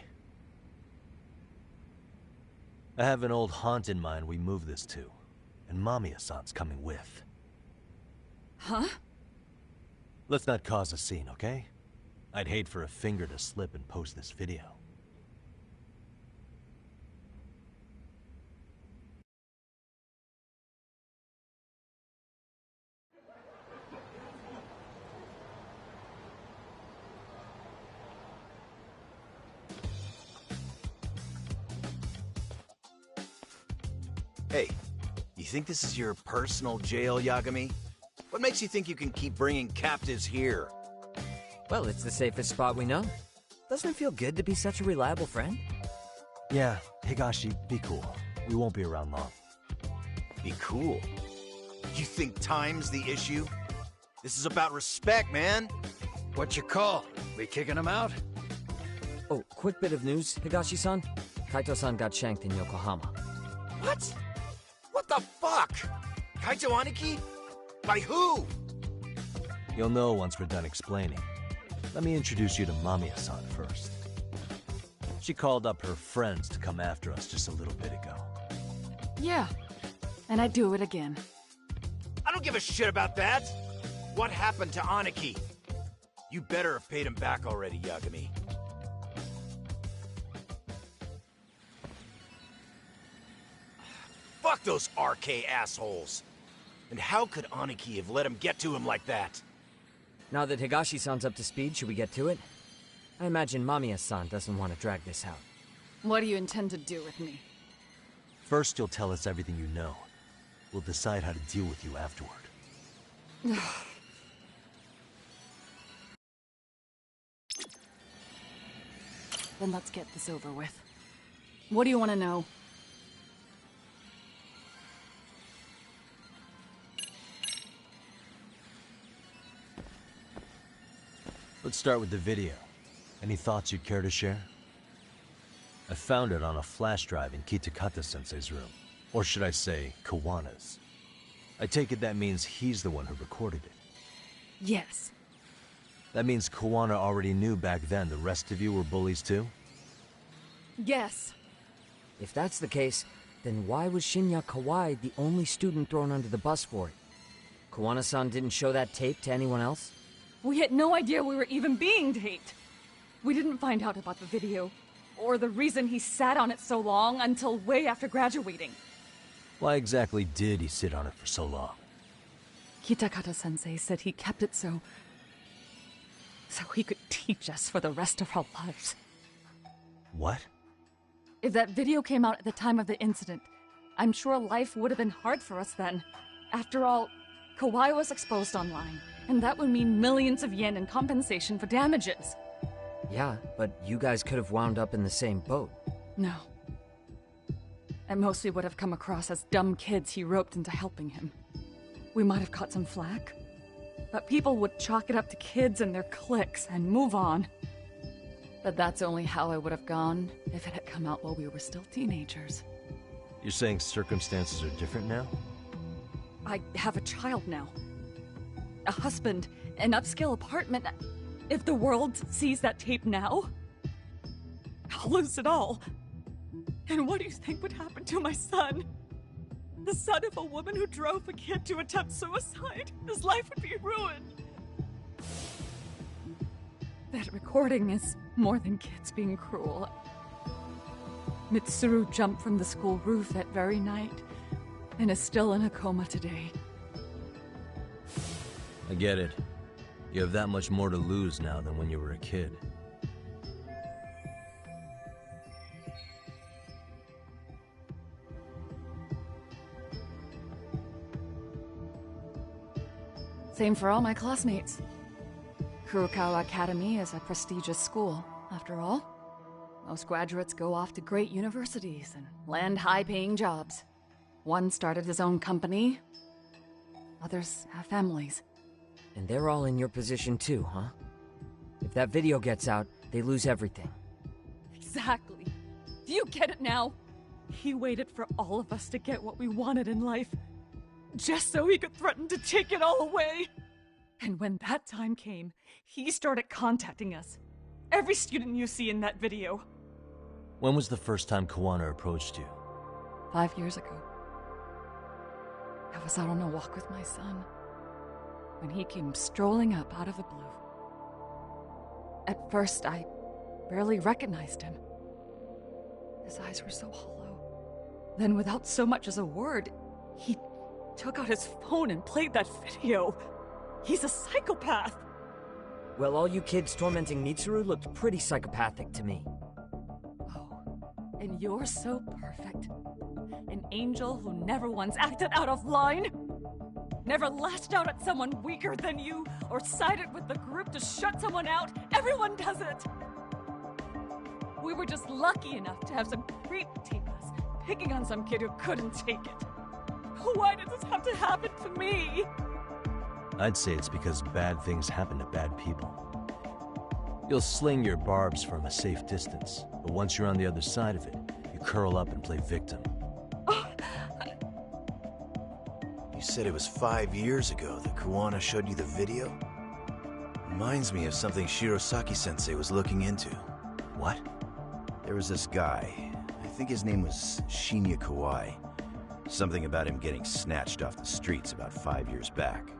Speaker 2: I have an old haunt in mind we move this to, and Mamiya-san's coming with.
Speaker 19: Huh?
Speaker 2: Let's not cause a scene, okay? I'd hate for a finger to slip and post this video.
Speaker 20: Hey, you think this is your personal jail, Yagami? What makes you think you can keep bringing captives here?
Speaker 8: Well, it's the safest spot we know. Doesn't it feel good to be such a reliable friend?
Speaker 2: Yeah, Higashi, be cool. We won't be around long.
Speaker 20: Be cool? You think time's the issue? This is about respect, man.
Speaker 11: What you call? We kicking him out?
Speaker 8: Oh, quick bit of news, Higashi-san. Kaito-san got shanked in Yokohama.
Speaker 20: What? What the fuck? Kaito Aniki? By who?
Speaker 2: You'll know once we're done explaining. Let me introduce you to Mamiya-san first. She called up her friends to come after us just a little bit ago.
Speaker 19: Yeah, and I'd do it again.
Speaker 20: I don't give a shit about that. What happened to Aniki? You better have paid him back already, Yagami. Fuck those RK assholes. And how could Aniki have let him get to him like that?
Speaker 8: Now that Higashi-san's up to speed, should we get to it? I imagine Mamiya-san doesn't want to drag this out.
Speaker 19: What do you intend to do with me?
Speaker 2: First, you'll tell us everything you know. We'll decide how to deal with you afterward.
Speaker 19: Then let's get this over with. What do you want to know?
Speaker 2: Let's start with the video. Any thoughts you'd care to share? I found it on a flash drive in Kitakata-sensei's room. Or should I say, Kawana's. I take it that means he's the one who recorded it.
Speaker 19: Yes.
Speaker 2: That means Kawana already knew back then the rest of you were bullies too?
Speaker 19: Yes.
Speaker 8: If that's the case, then why was Shinya Kawai the only student thrown under the bus for it? Kawana-san didn't show that tape to anyone else?
Speaker 19: We had no idea we were even being taped. We didn't find out about the video, or the reason he sat on it so long until way after graduating.
Speaker 2: Why exactly did he sit on it for so long?
Speaker 19: Kitakata-sensei said he kept it so he could teach us for the rest of our lives.
Speaker 2: What?
Speaker 19: If that video came out at the time of the incident, I'm sure life would have been hard for us then. After all, Kawai was exposed online, and that would mean millions of yen in compensation for damages.
Speaker 8: Yeah, but you guys could have wound up in the same boat.
Speaker 19: No. At most we would have come across as dumb kids he roped into helping him. We might have caught some flack, but people would chalk it up to kids and their cliques and move on. But that's only how I would have gone if it had come out while we were still teenagers.
Speaker 2: You're saying circumstances are different now?
Speaker 19: I have a child now. A husband, an upscale apartment. If the world sees that tape now, I'll lose it all. And what do you think would happen to my son? The son of a woman who drove a kid to attempt suicide. His life would be ruined. That recording is more than kids being cruel. Mitsuru jumped from the school roof that very night and is still in a coma today.
Speaker 2: I get it. You have that much more to lose now than when you were a kid.
Speaker 19: Same for all my classmates. Kurokawa Academy is a prestigious school, after all. Most graduates go off to great universities and land high-paying jobs. One started his own company. Others have families.
Speaker 8: And they're all in your position too, huh? If that video gets out, they lose everything.
Speaker 19: Exactly. Do you get it now? He waited for all of us to get what we wanted in life, just so he could threaten to take it all away. And when that time came, he started contacting us. Every student you see in that video.
Speaker 2: When was the first time Kawana approached you?
Speaker 19: 5 years ago. I was out on a walk with my son when he came strolling up out of the blue. At first, I barely recognized him. His eyes were so hollow. Then, without so much as a word, he took out his phone and played that video. He's a psychopath!
Speaker 8: Well, all you kids tormenting Mitsuru looked pretty psychopathic to me.
Speaker 19: And you're so perfect. An angel who never once acted out of line. Never lashed out at someone weaker than you, or sided with the group to shut someone out. Everyone does it! We were just lucky enough to have some creep tape us, picking on some kid who couldn't take it. Why did this have to happen to me?
Speaker 2: I'd say it's because bad things happen to bad people. You'll sling your barbs from a safe distance, but once you're on the other side of it, you curl up and play victim.
Speaker 20: You said it was 5 years ago that Kawana showed you the video? Reminds me of something Shirosaki-sensei was looking into.
Speaker 2: What?
Speaker 20: There was this guy. I think his name was Shinya Kawai. Something about him getting snatched off the streets about 5 years back.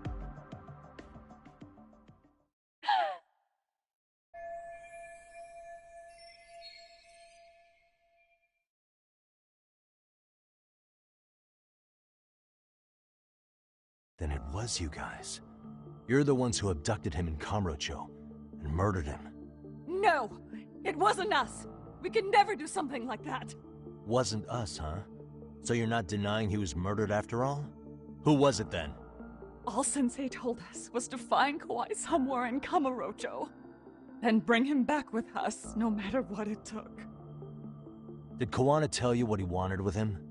Speaker 2: Then it was you guys. You're the ones who abducted him in Kamurocho and murdered him.
Speaker 19: No! It wasn't us! We could never do something like that!
Speaker 2: Wasn't us, huh? So you're not denying he was murdered after all? Who was it then?
Speaker 19: All Sensei told us was to find Kawai somewhere in Kamurocho, then bring him back with us, no matter what it took.
Speaker 2: Did Kawana tell you what he wanted with him?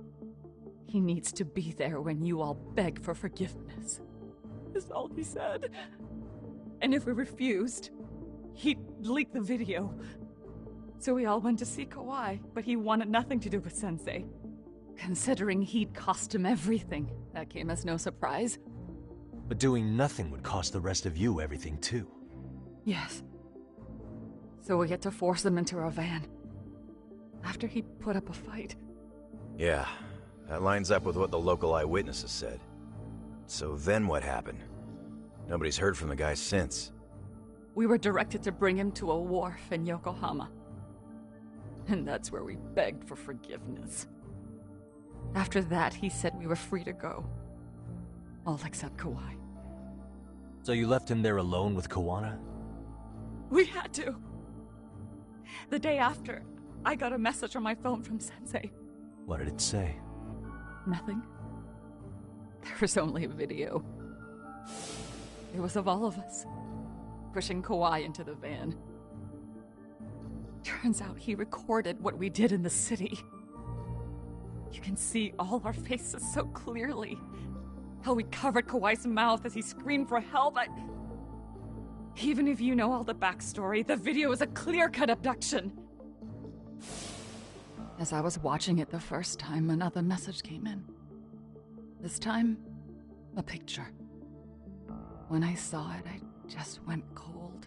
Speaker 19: He needs to be there when you all beg for forgiveness, is all he said. And if we refused, he'd leak the video. So we all went to see Kawai, but he wanted nothing to do with Sensei. Considering he'd cost him everything, that came as no surprise.
Speaker 2: But doing nothing would cost the rest of you everything too.
Speaker 19: Yes. So we had to force him into our van. After he put up a fight.
Speaker 20: Yeah, that lines up with what the local eyewitnesses said. So then what happened? Nobody's heard from the guy since.
Speaker 19: We were directed to bring him to a wharf in Yokohama. And that's where we begged for forgiveness. After that, he said we were free to go. All except Kawai.
Speaker 2: So you left him there alone with Kawana?
Speaker 19: We had to. The day after, I got a message on my phone from Sensei.
Speaker 2: What did it say?
Speaker 19: Nothing. There was only a video. It was of all of us, pushing Kawai into the van. Turns out he recorded what we did in the city. You can see all our faces so clearly. How we covered Kawai's mouth as he screamed for help. Even if you know all the backstory, the video is a clear-cut abduction. As I was watching it the first time, another message came in. This time, a picture. When I saw it, I just went cold.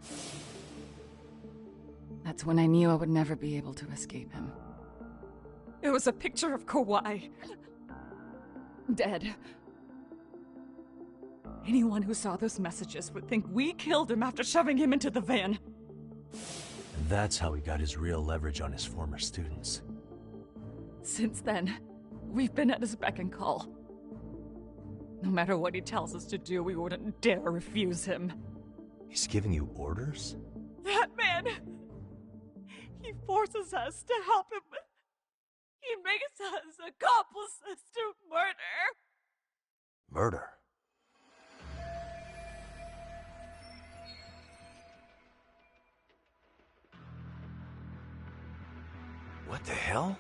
Speaker 19: That's when I knew I would never be able to escape him. It was a picture of Kawai. Dead. Anyone who saw those messages would think we killed him after shoving him into the van.
Speaker 2: And that's how he got his real leverage on his former students.
Speaker 19: Since then, we've been at his beck and call. No matter what he tells us to do, we wouldn't dare refuse him.
Speaker 2: He's giving you orders?
Speaker 19: That man! He forces us to help him. He makes us accomplices to murder.
Speaker 2: Murder?
Speaker 20: What the hell?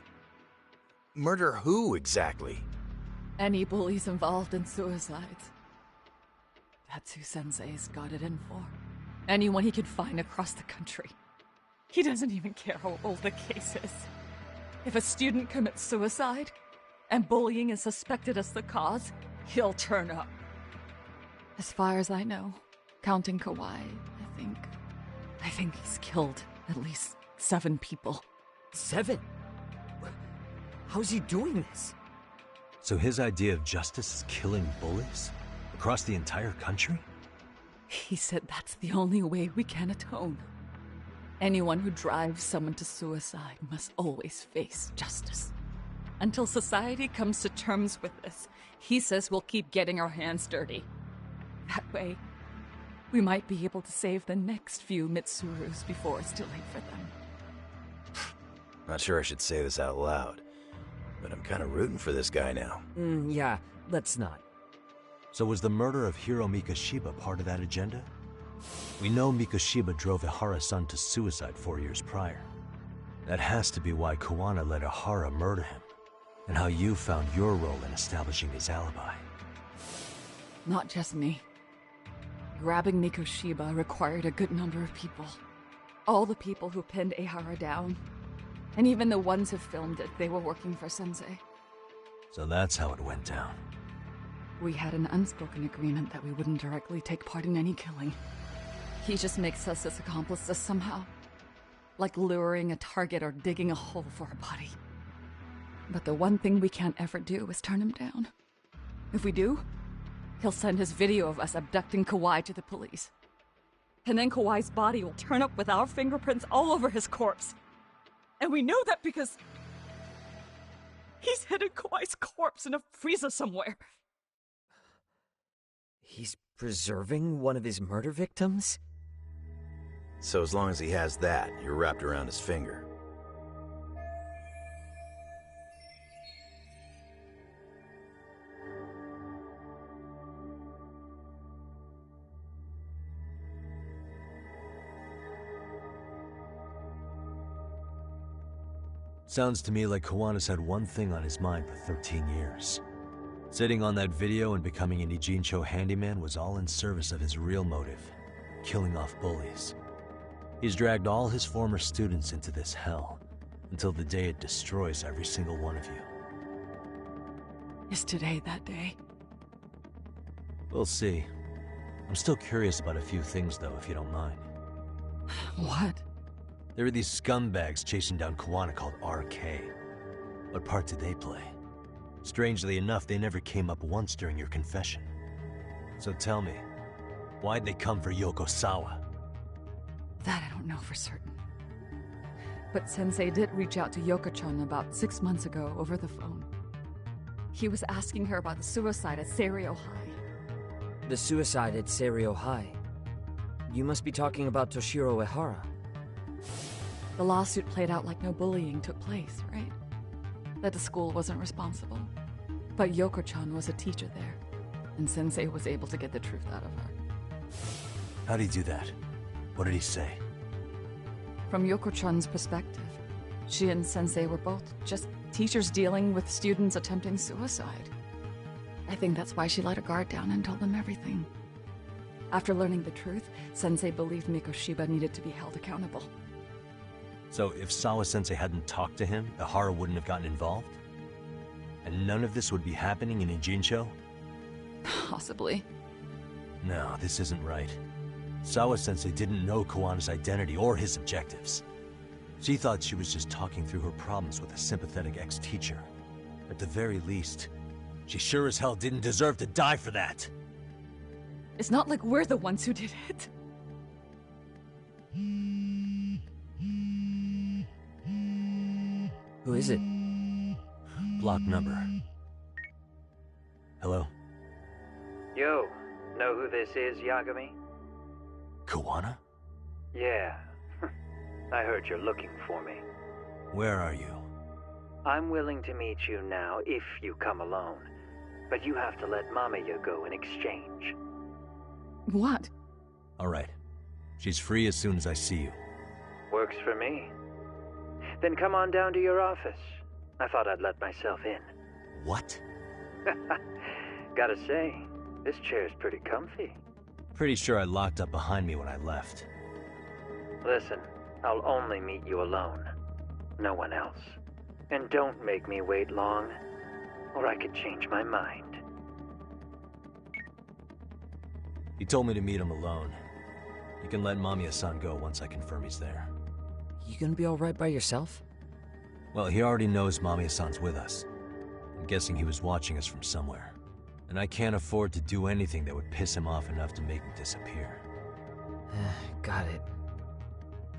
Speaker 20: Murder who, exactly?
Speaker 19: Any bullies involved in suicides. That's who Sensei's got it in for. Anyone he could find across the country. He doesn't even care how old the case is. If a student commits suicide, and bullying is suspected as the cause, he'll turn up. As far as I know, counting Kawhi, I think he's killed at least 7 people.
Speaker 8: 7? How's he doing this?
Speaker 2: So his idea of justice is killing bullies? Across the entire country?
Speaker 19: He said that's the only way we can atone. Anyone who drives someone to suicide must always face justice. Until society comes to terms with this, he says we'll keep getting our hands dirty. That way, we might be able to save the next few Mitsurus before it's too late for them.
Speaker 20: Not sure I should say this out loud, but I'm kind of rooting for this guy now.
Speaker 8: Yeah, let's not.
Speaker 2: So was the murder of Hiro Mikoshiba part of that agenda? We know Mikoshiba drove Ihara-san to suicide 4 years prior. That has to be why Kuwana let Ihara murder him, and how you found your role in establishing his alibi.
Speaker 19: Not just me. Grabbing Mikoshiba required a good number of people. All the people who pinned Ihara down. And even the ones who filmed it, they were working for Sensei.
Speaker 2: So that's how it went down.
Speaker 19: We had an unspoken agreement that we wouldn't directly take part in any killing. He just makes us his accomplices somehow. Like luring a target or digging a hole for a body. But the one thing we can't ever do is turn him down. If we do, he'll send his video of us abducting Kawhi to the police. And then Kawhi's body will turn up with our fingerprints all over his corpse. And we know that because he's hidden Kawhi's corpse in a freezer somewhere.
Speaker 8: He's preserving one of his murder victims?
Speaker 20: So as long as he has that, you're wrapped around his finger.
Speaker 2: Sounds to me like Kawana's had one thing on his mind for 13 years. Sitting on that video and becoming an Ijincho handyman was all in service of his real motive, killing off bullies. He's dragged all his former students into this hell, until the day it destroys every single one of you.
Speaker 19: Is today that day?
Speaker 2: We'll see. I'm still curious about a few things though, if you don't mind.
Speaker 19: What?
Speaker 2: There are these scumbags chasing down Kuwana called RK. What part did they play? Strangely enough, they never came up once during your confession. So tell me, why'd they come for Yokosawa?
Speaker 19: That I don't know for certain. But Sensei did reach out to Yoko-chan about 6 months ago over the phone. He was asking her about the suicide at Seiryo High.
Speaker 8: The suicide at Seiryo High? You must be talking about Toshiro Ihara.
Speaker 19: The lawsuit played out like no bullying took place, right? That the school wasn't responsible. But Yoko-chan was a teacher there, and Sensei was able to get the truth out of her.
Speaker 2: How'd he do that? What did he say?
Speaker 19: From Yoko-chan's perspective, she and Sensei were both just teachers dealing with students attempting suicide. I think that's why she let her guard down and told them everything. After learning the truth, Sensei believed Mikoshiba needed to be held accountable.
Speaker 2: So if Sawa-sensei hadn't talked to him, Ihara wouldn't have gotten involved? And none of this would be happening in Ijincho?
Speaker 19: Possibly.
Speaker 2: No, this isn't right. Sawa-sensei didn't know Kawana's identity or his objectives. She thought she was just talking through her problems with a sympathetic ex-teacher. At the very least, she sure as hell didn't deserve to die for that!
Speaker 19: It's not like we're the ones who did it.
Speaker 8: Who is it?
Speaker 2: Block number. Hello?
Speaker 21: Yo, know who this is, Yagami?
Speaker 2: Kawana?
Speaker 21: Yeah. I heard you're looking for me.
Speaker 2: Where are you?
Speaker 21: I'm willing to meet you now if you come alone. But you have to let Mamiya go in exchange.
Speaker 19: What?
Speaker 2: Alright. She's free as soon as I see you.
Speaker 21: Works for me. Then come on down to your office. I thought I'd let myself in.
Speaker 2: What?
Speaker 21: Gotta say, this chair's pretty comfy.
Speaker 2: Pretty sure I locked up behind me when I left.
Speaker 21: Listen, I'll only meet you alone. No one else. And don't make me wait long, or I could change my mind.
Speaker 2: He told me to meet him alone. You can let Mamiya-san go once I confirm he's there.
Speaker 8: You gonna be alright by yourself?
Speaker 2: Well, he already knows Mamiya-san's with us. I'm guessing he was watching us from somewhere. And I can't afford to do anything that would piss him off enough to make him disappear.
Speaker 8: Got it.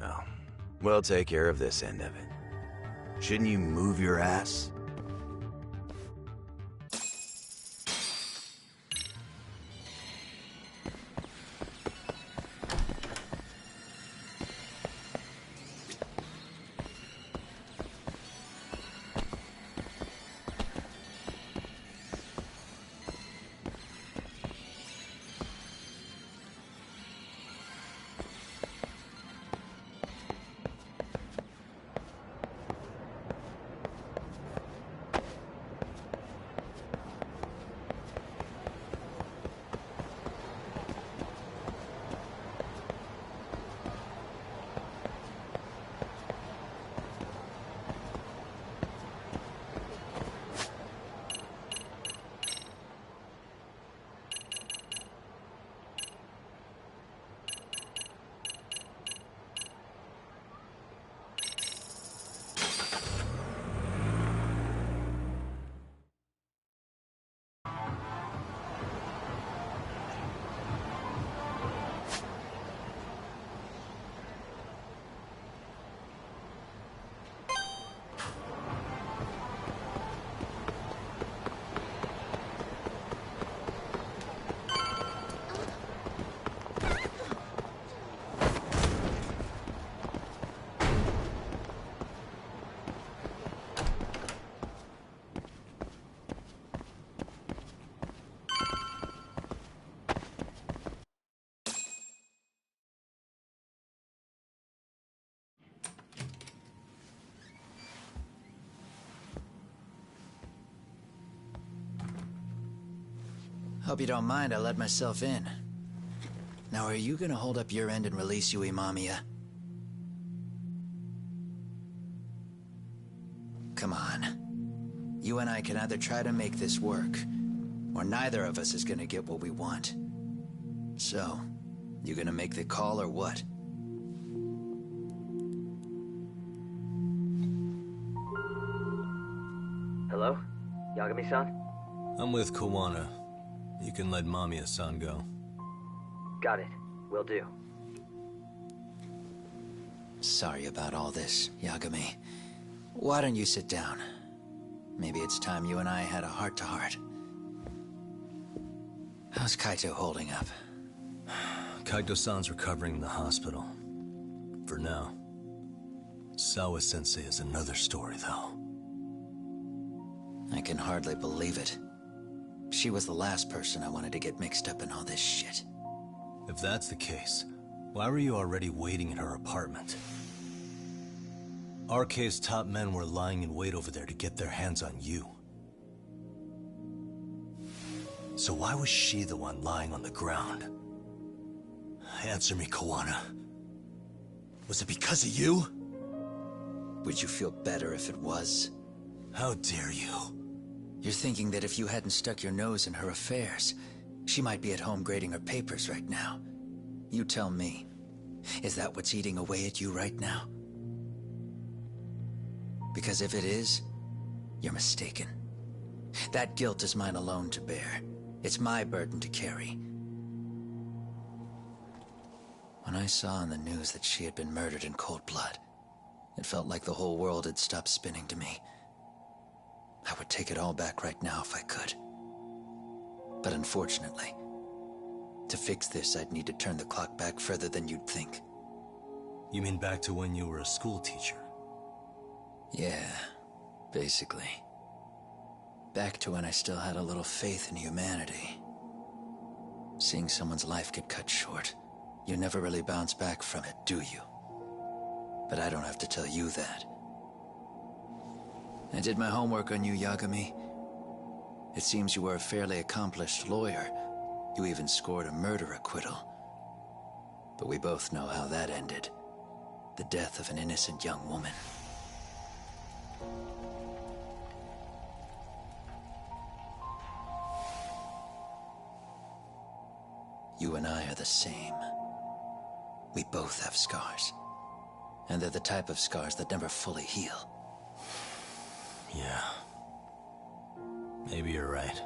Speaker 20: Oh, we'll take care of this end of it. Shouldn't you move your ass?
Speaker 5: Hope you don't mind I let myself in. Now, are you gonna hold up your end and release Yui Mamiya? Come on. You and I can either try to make this work, or neither of us is gonna get what we want. So, you gonna make the call or what?
Speaker 21: Hello? Yagami-san?
Speaker 2: I'm with Kawana. You can let Mamiya-san go.
Speaker 21: Got it. Will do.
Speaker 5: Sorry about all this, Yagami. Why don't you sit down? Maybe it's time you and I had a heart-to-heart. How's Kaito holding up?
Speaker 2: Kaito-san's recovering in the hospital. For now. Sawa-sensei is another story, though.
Speaker 5: I can hardly believe it. She was the last person I wanted to get mixed up in all this shit.
Speaker 2: If that's the case, why were you already waiting in her apartment? RK's top men were lying in wait over there to get their hands on you. So why was she the one lying on the ground? Answer me, Kawana. Was it because of you?
Speaker 5: Would you feel better if it was?
Speaker 2: How dare you?
Speaker 5: You're thinking that if you hadn't stuck your nose in her affairs, she might be at home grading her papers right now. You tell me. Is that what's eating away at you right now? Because if it is, you're mistaken. That guilt is mine alone to bear. It's my burden to carry. When I saw on the news that she had been murdered in cold blood, it felt like the whole world had stopped spinning to me. I would take it all back right now if I could. But unfortunately, to fix this, I'd need to turn the clock back further than you'd think.
Speaker 2: You mean back to when you were a school teacher?
Speaker 5: Yeah, basically. Back to when I still had a little faith in humanity. Seeing someone's life get cut short, you never really bounce back from it, do you? But I don't have to tell you that. I did my homework on you, Yagami. It seems you were a fairly accomplished lawyer. You even scored a murder acquittal. But we both know how that ended. The death of an innocent young woman. You and I are the same. We both have scars. And they're the type of scars that never fully heal.
Speaker 2: Yeah. Maybe you're right.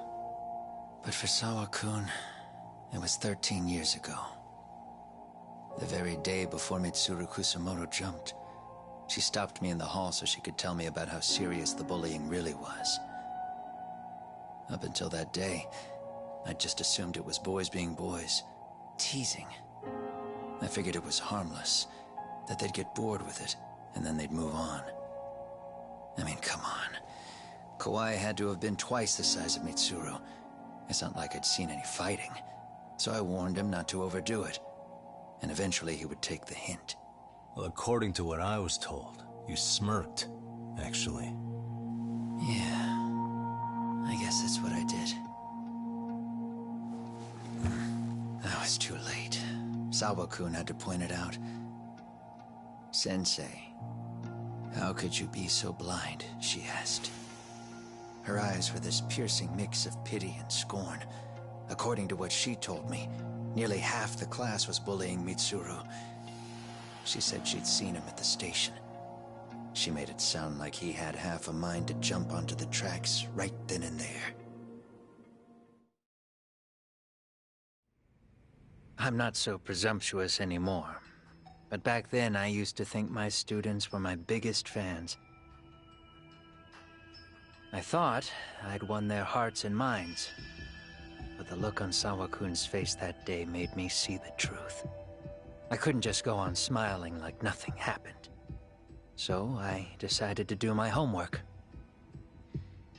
Speaker 5: But for Sawa-kun, it was 13 years ago. The very day before Mitsuru Kusamoto jumped, she stopped me in the hall so she could tell me about how serious the bullying really was. Up until that day, I just assumed it was boys being boys, teasing. I figured it was harmless, that they'd get bored with it, and then they'd move on. I mean, come on. Kawai had to have been twice the size of Mitsuru. It's not like I'd seen any fighting. So I warned him not to overdo it. And eventually he would take the hint.
Speaker 2: Well, according to what I was told, you smirked, actually.
Speaker 5: Yeah. I guess that's what I did. I was too late. Sawa-kun had to point it out. Sensei, how could you be so blind? She asked. Her eyes were this piercing mix of pity and scorn. According to what she told me, nearly half the class was bullying Mitsuru. She said she'd seen him at the station. She made it sound like he had half a mind to jump onto the tracks right then and there. I'm not so presumptuous anymore. But back then, I used to think my students were my biggest fans. I thought I'd won their hearts and minds. But the look on Sawa-kun's face that day made me see the truth. I couldn't just go on smiling like nothing happened. So I decided to do my homework.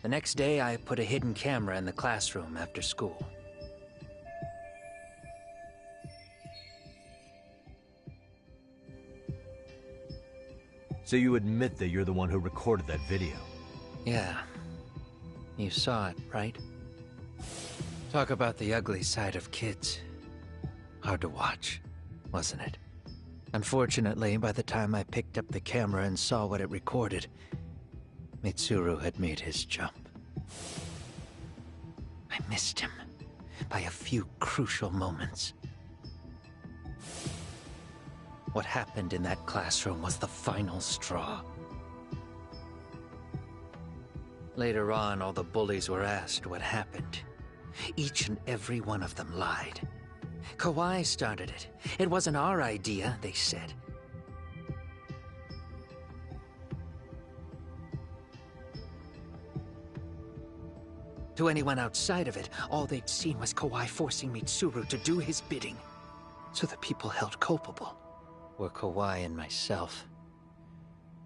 Speaker 5: The next day, I put a hidden camera in the classroom after school.
Speaker 2: So you admit that you're the one who recorded that video?
Speaker 5: Yeah. You saw it, right? Talk about the ugly side of kids. Hard to watch, wasn't it? Unfortunately, by the time I picked up the camera and saw what it recorded, Mitsuru had made his jump. I missed him by a few crucial moments. What happened in that classroom was the final straw. Later on, all the bullies were asked what happened. Each and every one of them lied. Kawai started it. It wasn't our idea, they said. To anyone outside of it, all they'd seen was Kawai forcing Mitsuru to do his bidding. So the people held culpable were Kawai and myself.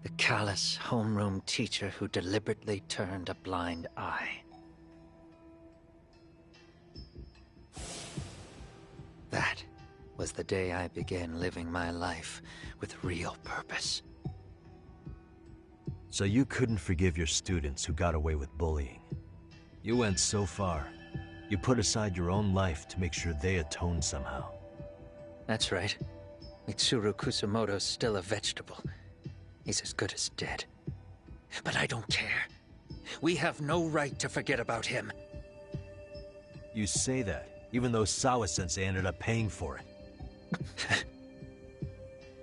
Speaker 5: The callous homeroom teacher who deliberately turned a blind eye. That was the day I began living my life with real purpose.
Speaker 2: So you couldn't forgive your students who got away with bullying. You went so far. You put aside your own life to make sure they atoned somehow.
Speaker 5: That's right. Mitsuru Kusamoto's still a vegetable. He's as good as dead. But I don't care. We have no right to forget about him.
Speaker 2: You say that, even though Sawa-sensei ended up paying for it.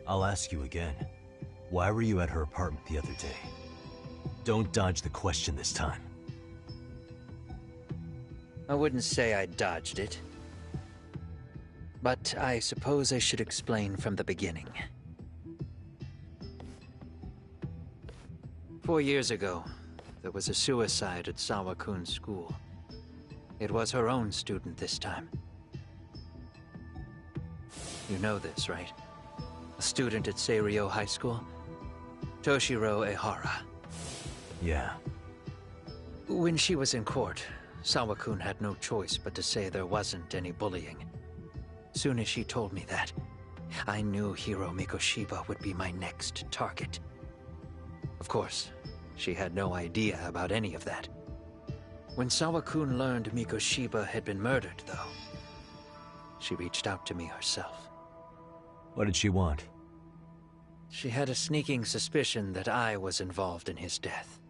Speaker 2: I'll ask you again. Why were you at her apartment the other day? Don't dodge the question this time.
Speaker 5: I wouldn't say I dodged it. But I suppose I should explain from the beginning. 4 years ago, there was a suicide at Sawa-kun's school. It was her own student this time. You know this, right? A student at Seiryo High School? Toshiro Ehara.
Speaker 2: Yeah.
Speaker 5: When she was in court, Sawa-kun had no choice but to say there wasn't any bullying. Soon as she told me that, I knew Hiro Mikoshiba would be my next target. Of course, she had no idea about any of that. When Sawa-kun learned Mikoshiba had been murdered, though, she reached out to me herself.
Speaker 2: What did she want?
Speaker 5: She had a sneaking suspicion that I was involved in his death.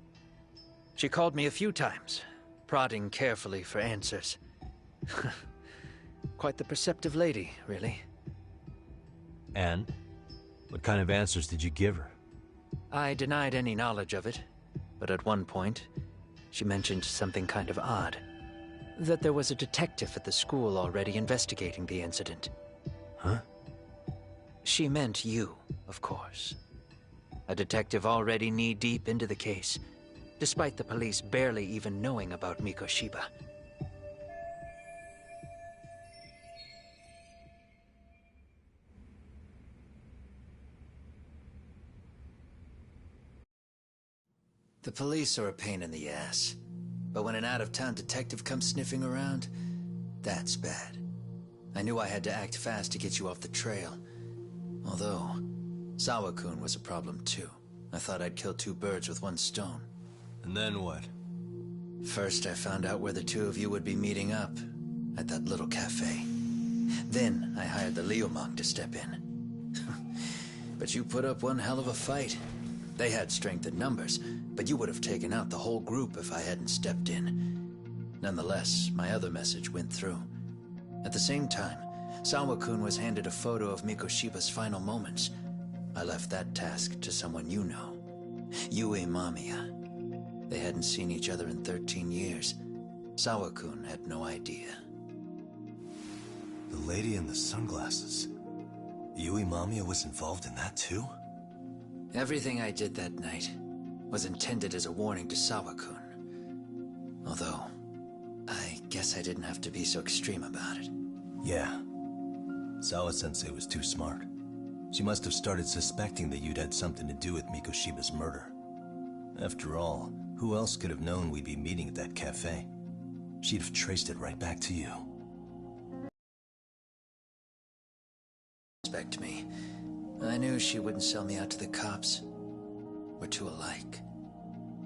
Speaker 5: She called me a few times, prodding carefully for answers. Quite the perceptive lady, really.
Speaker 2: And? What kind of answers did you give her?
Speaker 5: I denied any knowledge of it, but at one point, she mentioned something kind of odd. That there was a detective at the school already investigating the incident.
Speaker 2: Huh?
Speaker 5: She meant you, of course. A detective already knee-deep into the case, despite the police barely even knowing about Mikoshiba. The police are a pain in the ass, but when an out-of-town detective comes sniffing around, that's bad. I knew I had to act fast to get you off the trail. Although, Sawa-kun was a problem too. I thought I'd kill two birds with one stone.
Speaker 2: And then what?
Speaker 5: First, I found out where the two of you would be meeting up, at that little cafe. Then, I hired the Liumang to step in. But you put up one hell of a fight. They had strength in numbers, but you would have taken out the whole group if I hadn't stepped in. Nonetheless, my other message went through. At the same time, Sawa-kun was handed a photo of Mikoshiba's final moments. I left that task to someone you know. Yue Mamiya. They hadn't seen each other in 13 years. Sawa-kun had no idea.
Speaker 2: The lady in the sunglasses. Yue Mamiya was involved in that too?
Speaker 5: Everything I did that night was intended as a warning to Sawa-kun. Although, I guess I didn't have to be so extreme about it.
Speaker 2: Yeah. Sawa-sensei was too smart. She must have started suspecting that you'd had something to do with Mikoshiba's murder. After all, who else could have known we'd be meeting at that cafe? She'd have traced it right back to you.
Speaker 5: Respect me. I knew she wouldn't sell me out to the cops. We're too alike.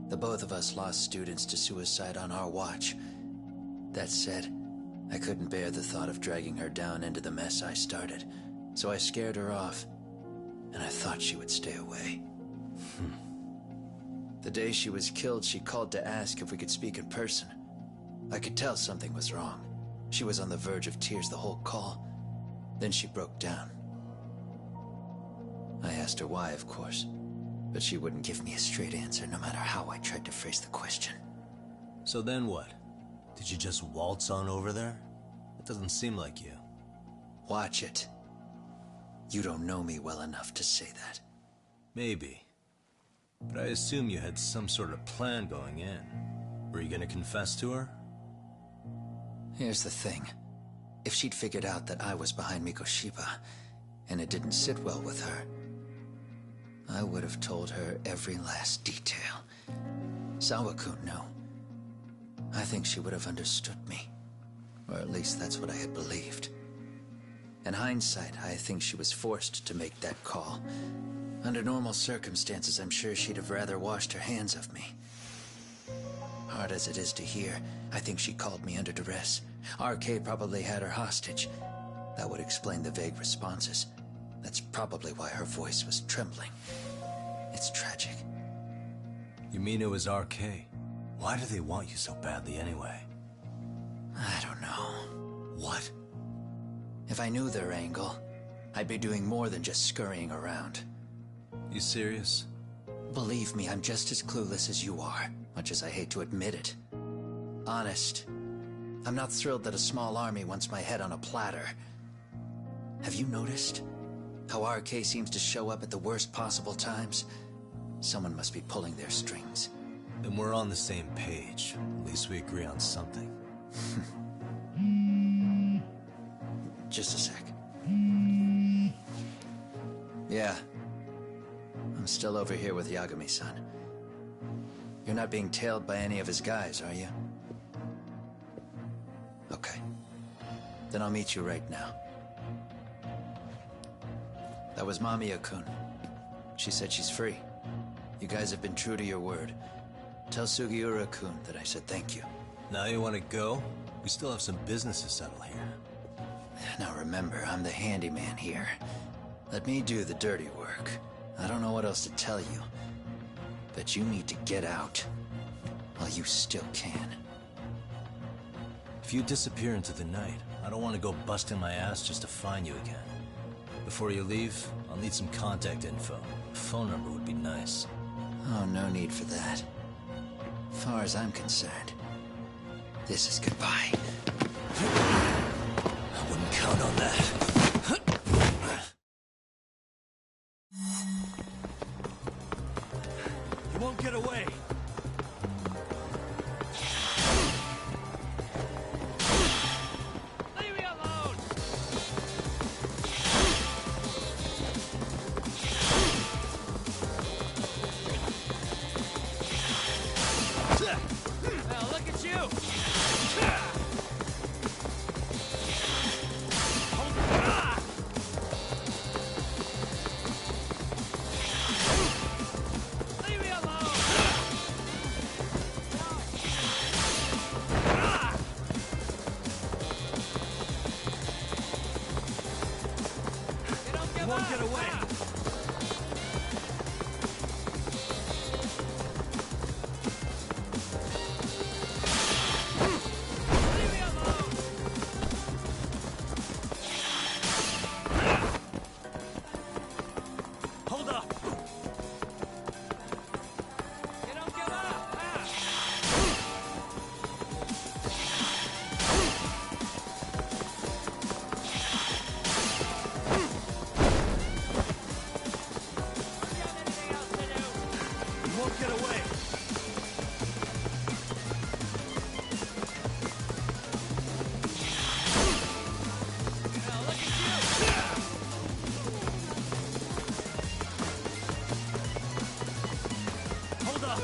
Speaker 5: The both of us lost students to suicide on our watch. That said, I couldn't bear the thought of dragging her down into the mess I started, so I scared her off, and I thought she would stay away. The day she was killed, she called to ask if we could speak in person. I could tell something was wrong. She was on the verge of tears the whole call. Then she broke down. I asked her why, of course, but she wouldn't give me a straight answer no matter how I tried to phrase the question.
Speaker 2: So then what? Did you just waltz on over there? It doesn't seem like you.
Speaker 5: Watch it. You don't know me well enough to say that.
Speaker 2: Maybe. But I assume you had some sort of plan going in. Were you gonna confess to her?
Speaker 5: Here's the thing. If she'd figured out that I was behind Mikoshiba, and it didn't sit well with her, I would have told her every last detail. Sawa-kun, no. I think she would have understood me. Or at least that's what I had believed. In hindsight, I think she was forced to make that call. Under normal circumstances, I'm sure she'd have rather washed her hands of me. Hard as it is to hear, I think she called me under duress. RK probably had her hostage. That would explain the vague responses. That's probably why her voice was trembling. It's tragic.
Speaker 2: You mean it was RK? Why do they want you so badly anyway?
Speaker 5: I don't know.
Speaker 2: What?
Speaker 5: If I knew their angle, I'd be doing more than just scurrying around.
Speaker 2: You serious?
Speaker 5: Believe me, I'm just as clueless as you are, much as I hate to admit it. Honest, I'm not thrilled that a small army wants my head on a platter. Have you noticed how RK seems to show up at the worst possible times? Someone must be pulling their strings.
Speaker 2: Then we're on the same page. At least we agree on something.
Speaker 5: Just a sec. Yeah. I'm still over here with Yagami-san. You're not being tailed by any of his guys, are you? Okay. Then I'll meet you right now. That was Mamiya-kun. She said she's free. You guys have been true to your word. Tell Sugiura-kun that I said thank you.
Speaker 2: Now you want to go? We still have some business to settle here.
Speaker 5: Now remember, I'm the handyman here. Let me do the dirty work. I don't know what else to tell you. But you need to get out. While you still can.
Speaker 2: If you disappear into the night, I don't want to go busting my ass just to find you again. Before you leave, I'll need some contact info. A phone number would be nice.
Speaker 5: Oh, no need for that. As far as I'm concerned, this is goodbye.
Speaker 2: I wouldn't count on that. You won't get away.
Speaker 12: Leave me alone! Well, look at you! Leave me alone!
Speaker 2: You won't get away. Hold up.
Speaker 12: You don't give up!
Speaker 2: You won't get away. Hold up.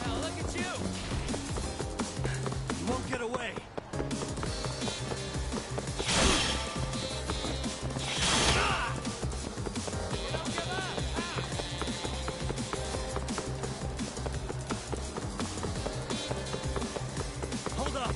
Speaker 12: Now look at you!
Speaker 2: You won't get away. Hold up.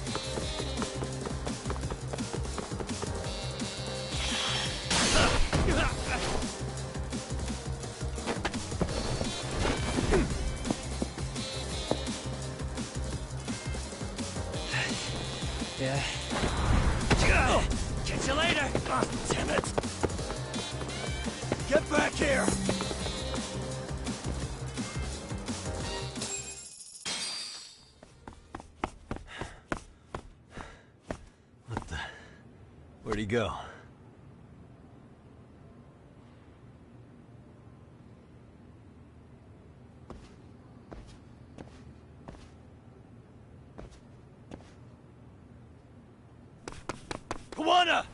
Speaker 12: Yeah. Catch you later! Damn it!
Speaker 2: Get back here. What the? Where'd he go? Kawana!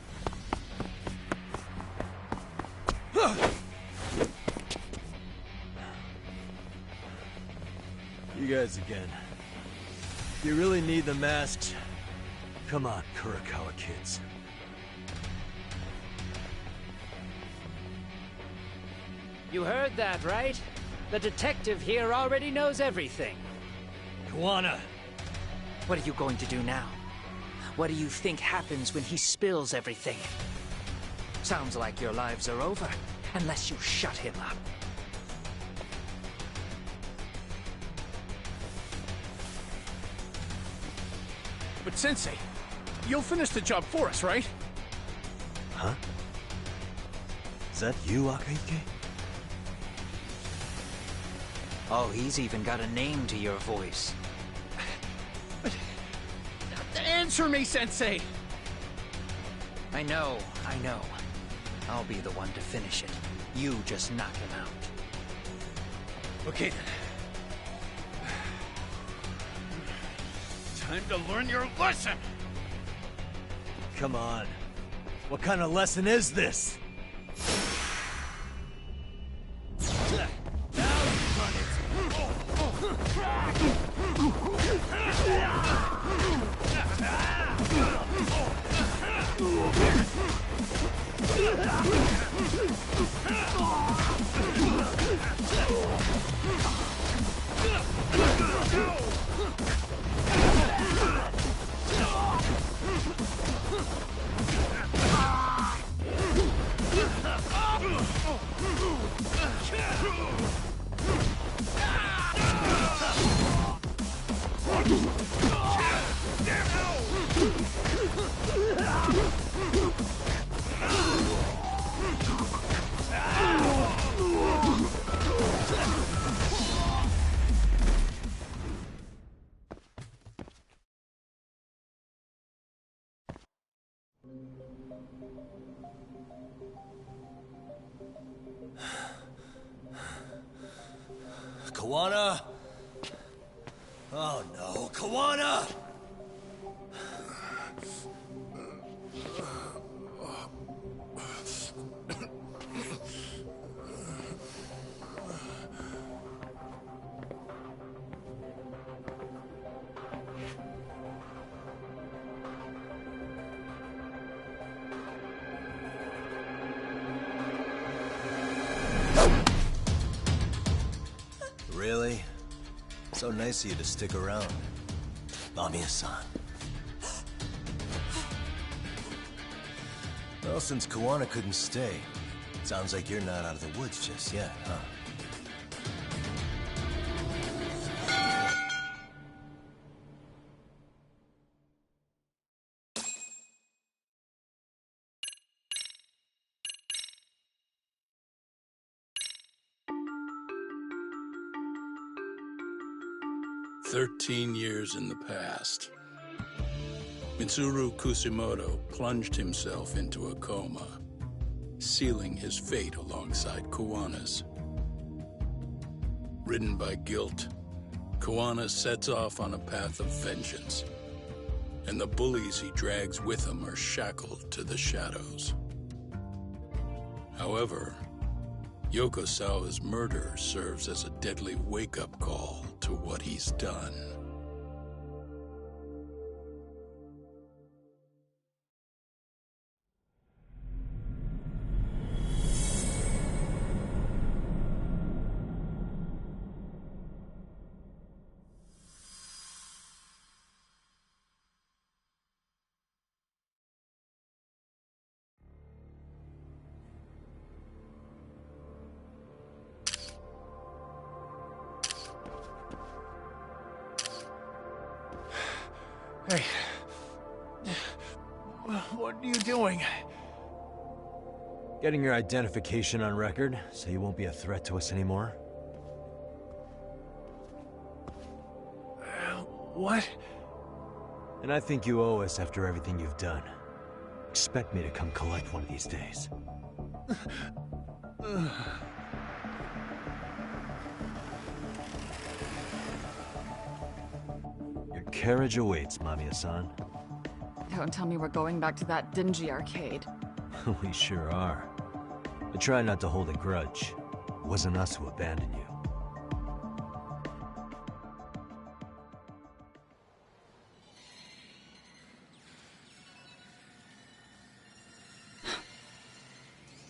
Speaker 2: You guys again. You really need the masks? Come on, Kurakawa kids.
Speaker 7: You heard that, right? The detective here already knows everything.
Speaker 2: Kawana!
Speaker 1: What are you going to do now? What do you think happens when he spills everything? Sounds like your lives are over, unless you shut him up.
Speaker 6: But Sensei, you'll finish the job for us, right?
Speaker 2: Huh? Is that you, Akahike?
Speaker 1: Oh, he's even got a name to your voice.
Speaker 6: Answer me, Sensei!
Speaker 1: I know. I'll be the one to finish it. You just knock him out.
Speaker 6: Okay then. Time to learn your lesson!
Speaker 2: Come on. What kind of lesson is this? Now you run it! Kawana? Oh no, Kawana! Really? So nice of you to stick around. Mamiya-san. Well, since Kawana couldn't stay, sounds like you're not out of the woods just yet, huh?
Speaker 13: 13 years in the past. Mitsuru Kusimoto plunged himself into a coma, sealing his fate alongside Kawana's. Ridden by guilt, Kawana sets off on a path of vengeance, and the bullies he drags with him are shackled to the shadows. However, Yokosawa's murder serves as a deadly wake-up call to what he's done.
Speaker 6: Hey. What are you doing?
Speaker 2: Getting your identification on record, so you won't be a threat to us anymore?
Speaker 6: What?
Speaker 2: And I think you owe us after everything you've done. Expect me to come collect one of these days. Your carriage awaits, Mamiya-san.
Speaker 19: Don't tell me we're going back to that dingy arcade.
Speaker 2: We sure are. But try not to hold a grudge. It wasn't us who abandoned you.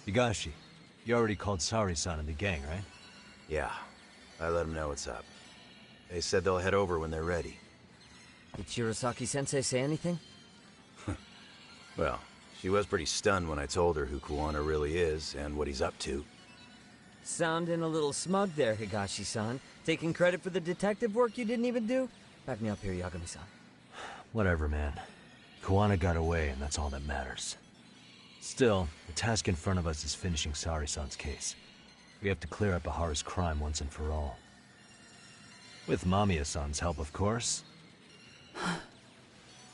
Speaker 2: Higashi, you already called Sari-san and the gang, right?
Speaker 20: Yeah, I let them know what's up. They said they'll head over when they're ready.
Speaker 8: Did Shirosaki-sensei say anything?
Speaker 20: Well, she was pretty stunned when I told her who Kawana really is and what he's up to.
Speaker 8: Sounding a little smug there, Higashi-san. Taking credit for the detective work you didn't even do? Back me up here, Yagami-san.
Speaker 2: Whatever, man. Kawana got away, and that's all that matters. Still, the task in front of us is finishing Sari-san's case. We have to clear up Ahara's crime once and for all. With Mamiya-san's help, of course.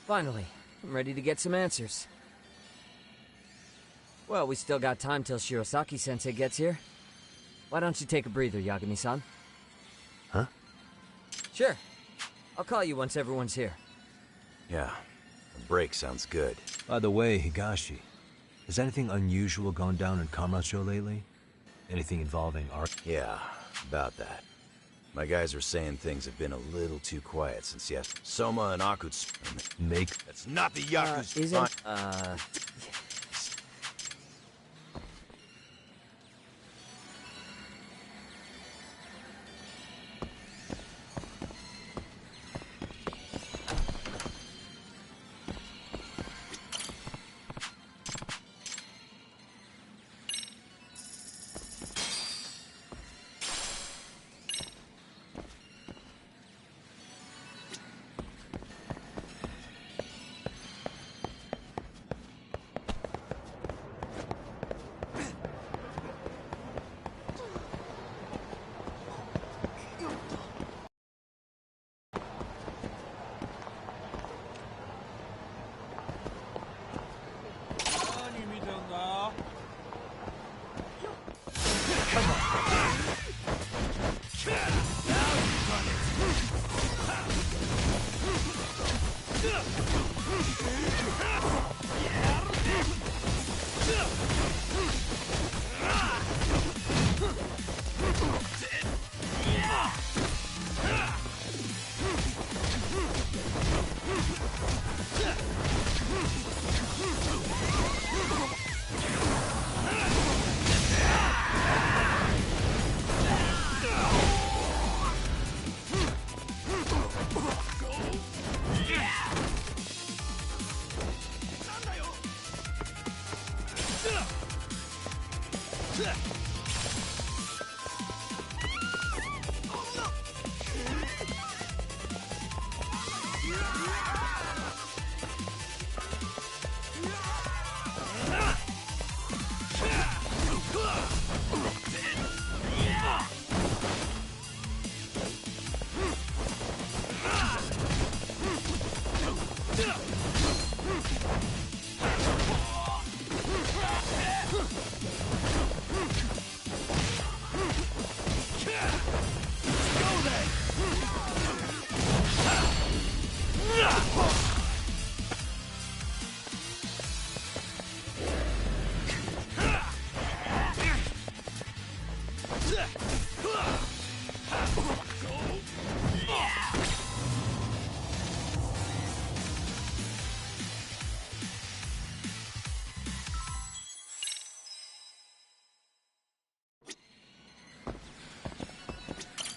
Speaker 8: Finally, I'm ready to get some answers. Well, we still got time till Shirosaki-sensei gets here. Why don't you take a breather, Yagami-san?
Speaker 2: Huh?
Speaker 8: Sure. I'll call you once everyone's here.
Speaker 20: Yeah, a break sounds good.
Speaker 2: By the way, Higashi, has anything unusual gone down in Kamacho lately? Anything involving art?
Speaker 20: Yeah, about that. My guys are saying things have been a little too quiet since Soma and Akutsu make... That's not the Yakuza...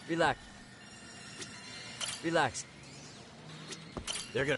Speaker 8: Relax. Relax.
Speaker 20: They're gonna...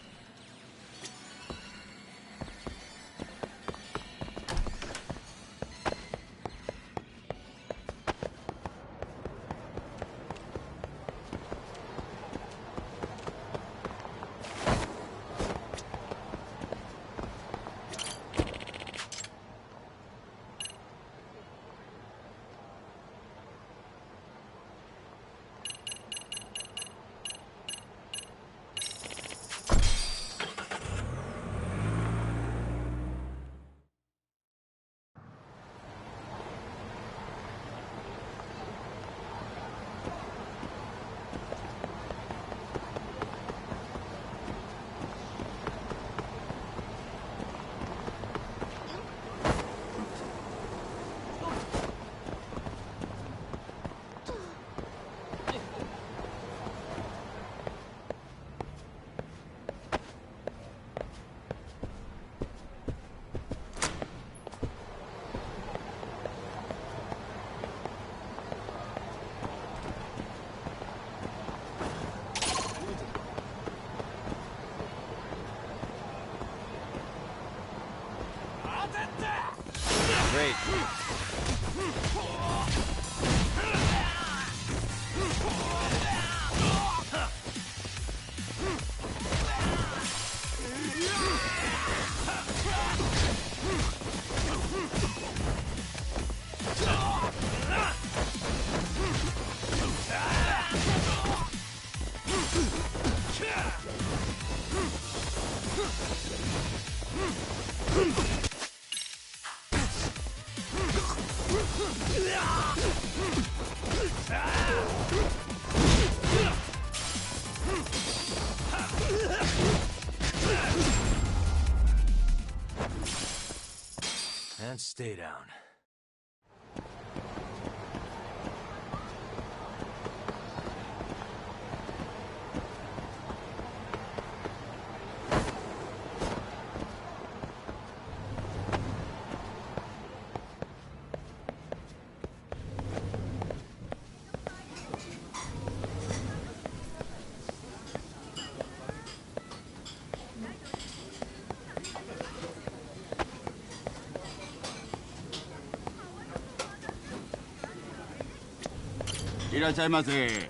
Speaker 20: Great.
Speaker 2: And stay down.
Speaker 4: いらっしゃいませ。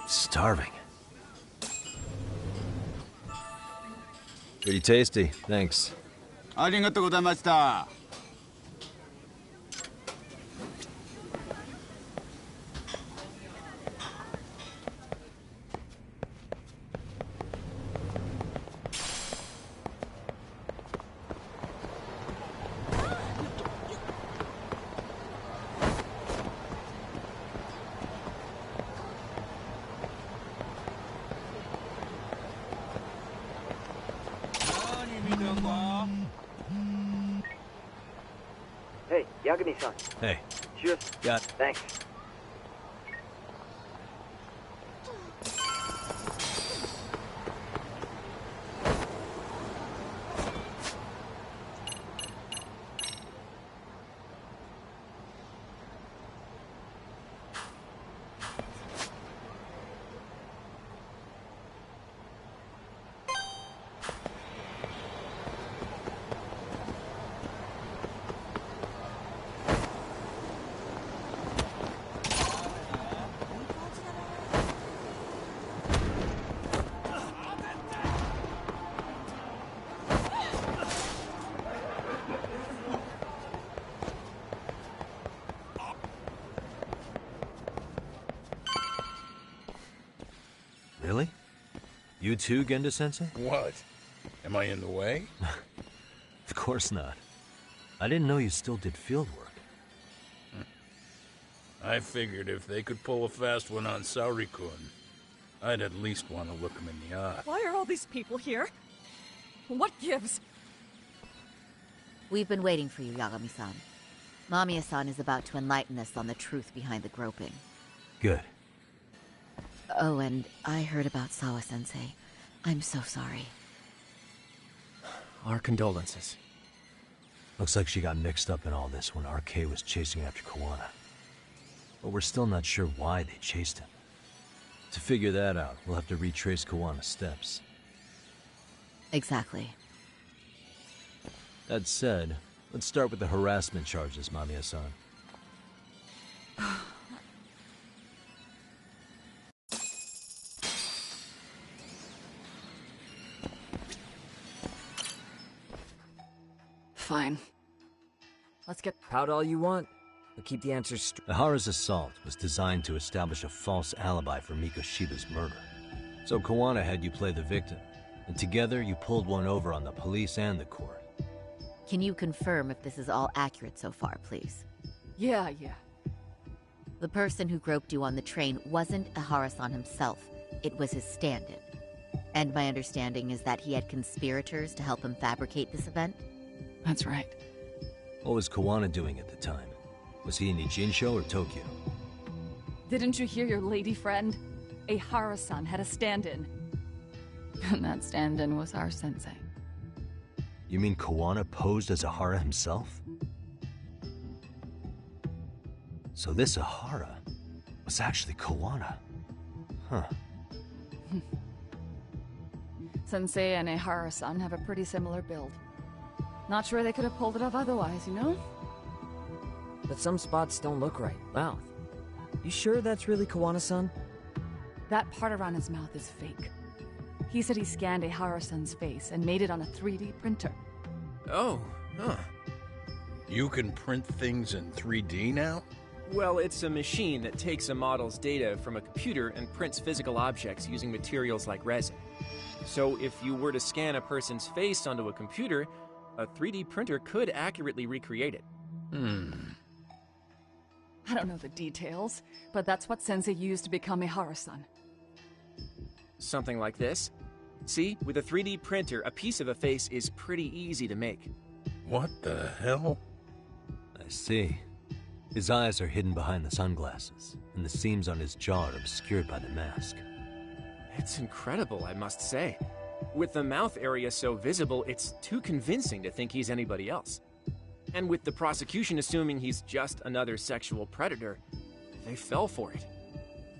Speaker 2: Starving. Pretty tasty, thanks.
Speaker 4: ありがとうございました。
Speaker 21: Hey, Yagami-san.
Speaker 2: Hey.
Speaker 21: Cheers.
Speaker 2: Got
Speaker 21: Thanks.
Speaker 2: Really? You too, Genda-sensei?
Speaker 13: What? Am I in the way?
Speaker 2: Of course not. I didn't know you still did field work.
Speaker 13: I figured if they could pull a fast one on Saori-kun, I'd at least want to look him in the eye.
Speaker 19: Why are all these people here? What gives?
Speaker 22: We've been waiting for you, Yagami-san. Mamiya-san is about to enlighten us on the truth behind the groping.
Speaker 2: Good.
Speaker 22: Oh, and I heard about Sawa-sensei. I'm so sorry.
Speaker 23: Our condolences.
Speaker 2: Looks like she got mixed up in all this when RK was chasing after Kawana. But we're still not sure why they chased him. To figure that out, we'll have to retrace Kawana's steps.
Speaker 22: Exactly.
Speaker 2: That said, let's start with the harassment charges, Mamiya-san.
Speaker 19: Fine. Let's get...
Speaker 8: Pout all you want, but keep the answers straight.
Speaker 2: Ahara's assault was designed to establish a false alibi for Mikoshiba's murder. So Kawana had you play the victim, and together you pulled one over on the police and the court.
Speaker 22: Can you confirm if this is all accurate so far, please?
Speaker 19: Yeah.
Speaker 22: The person who groped you on the train wasn't Ahara-san himself. It was his stand-in. And my understanding is that he had conspirators to help him fabricate this event?
Speaker 19: That's right.
Speaker 2: What was Kawana doing at the time? Was he in Ijinsho or Tokyo?
Speaker 19: Didn't you hear your lady friend? Ahara-san had a stand-in. And that stand-in was our sensei.
Speaker 2: You mean Kawana posed as Ahara himself? So this Ahara was actually Kawana. Huh.
Speaker 19: Sensei and Ahara-san have a pretty similar build. Not sure they could have pulled it off otherwise, you know?
Speaker 8: But some spots don't look right. Mouth. You sure that's really Kawana-san?
Speaker 19: That part around his mouth is fake. He said he scanned Ahara-san's face and made it on a 3D printer.
Speaker 13: Oh, huh. You can print things in 3D now?
Speaker 23: Well, it's a machine that takes a model's data from a computer and prints physical objects using materials like resin. So if you were to scan a person's face onto a computer, a 3D printer could accurately recreate it.
Speaker 19: I don't know the details, but that's what Sensei used to become Ahara-san.
Speaker 23: Something like this. See, with a 3D printer, a piece of a face is pretty easy to make.
Speaker 13: What the hell?
Speaker 2: I see. His eyes are hidden behind the sunglasses, and the seams on his jaw are obscured by the mask.
Speaker 23: It's incredible, I must say. With the mouth area so visible, it's too convincing to think he's anybody else. And with the prosecution assuming he's just another sexual predator, they fell for it.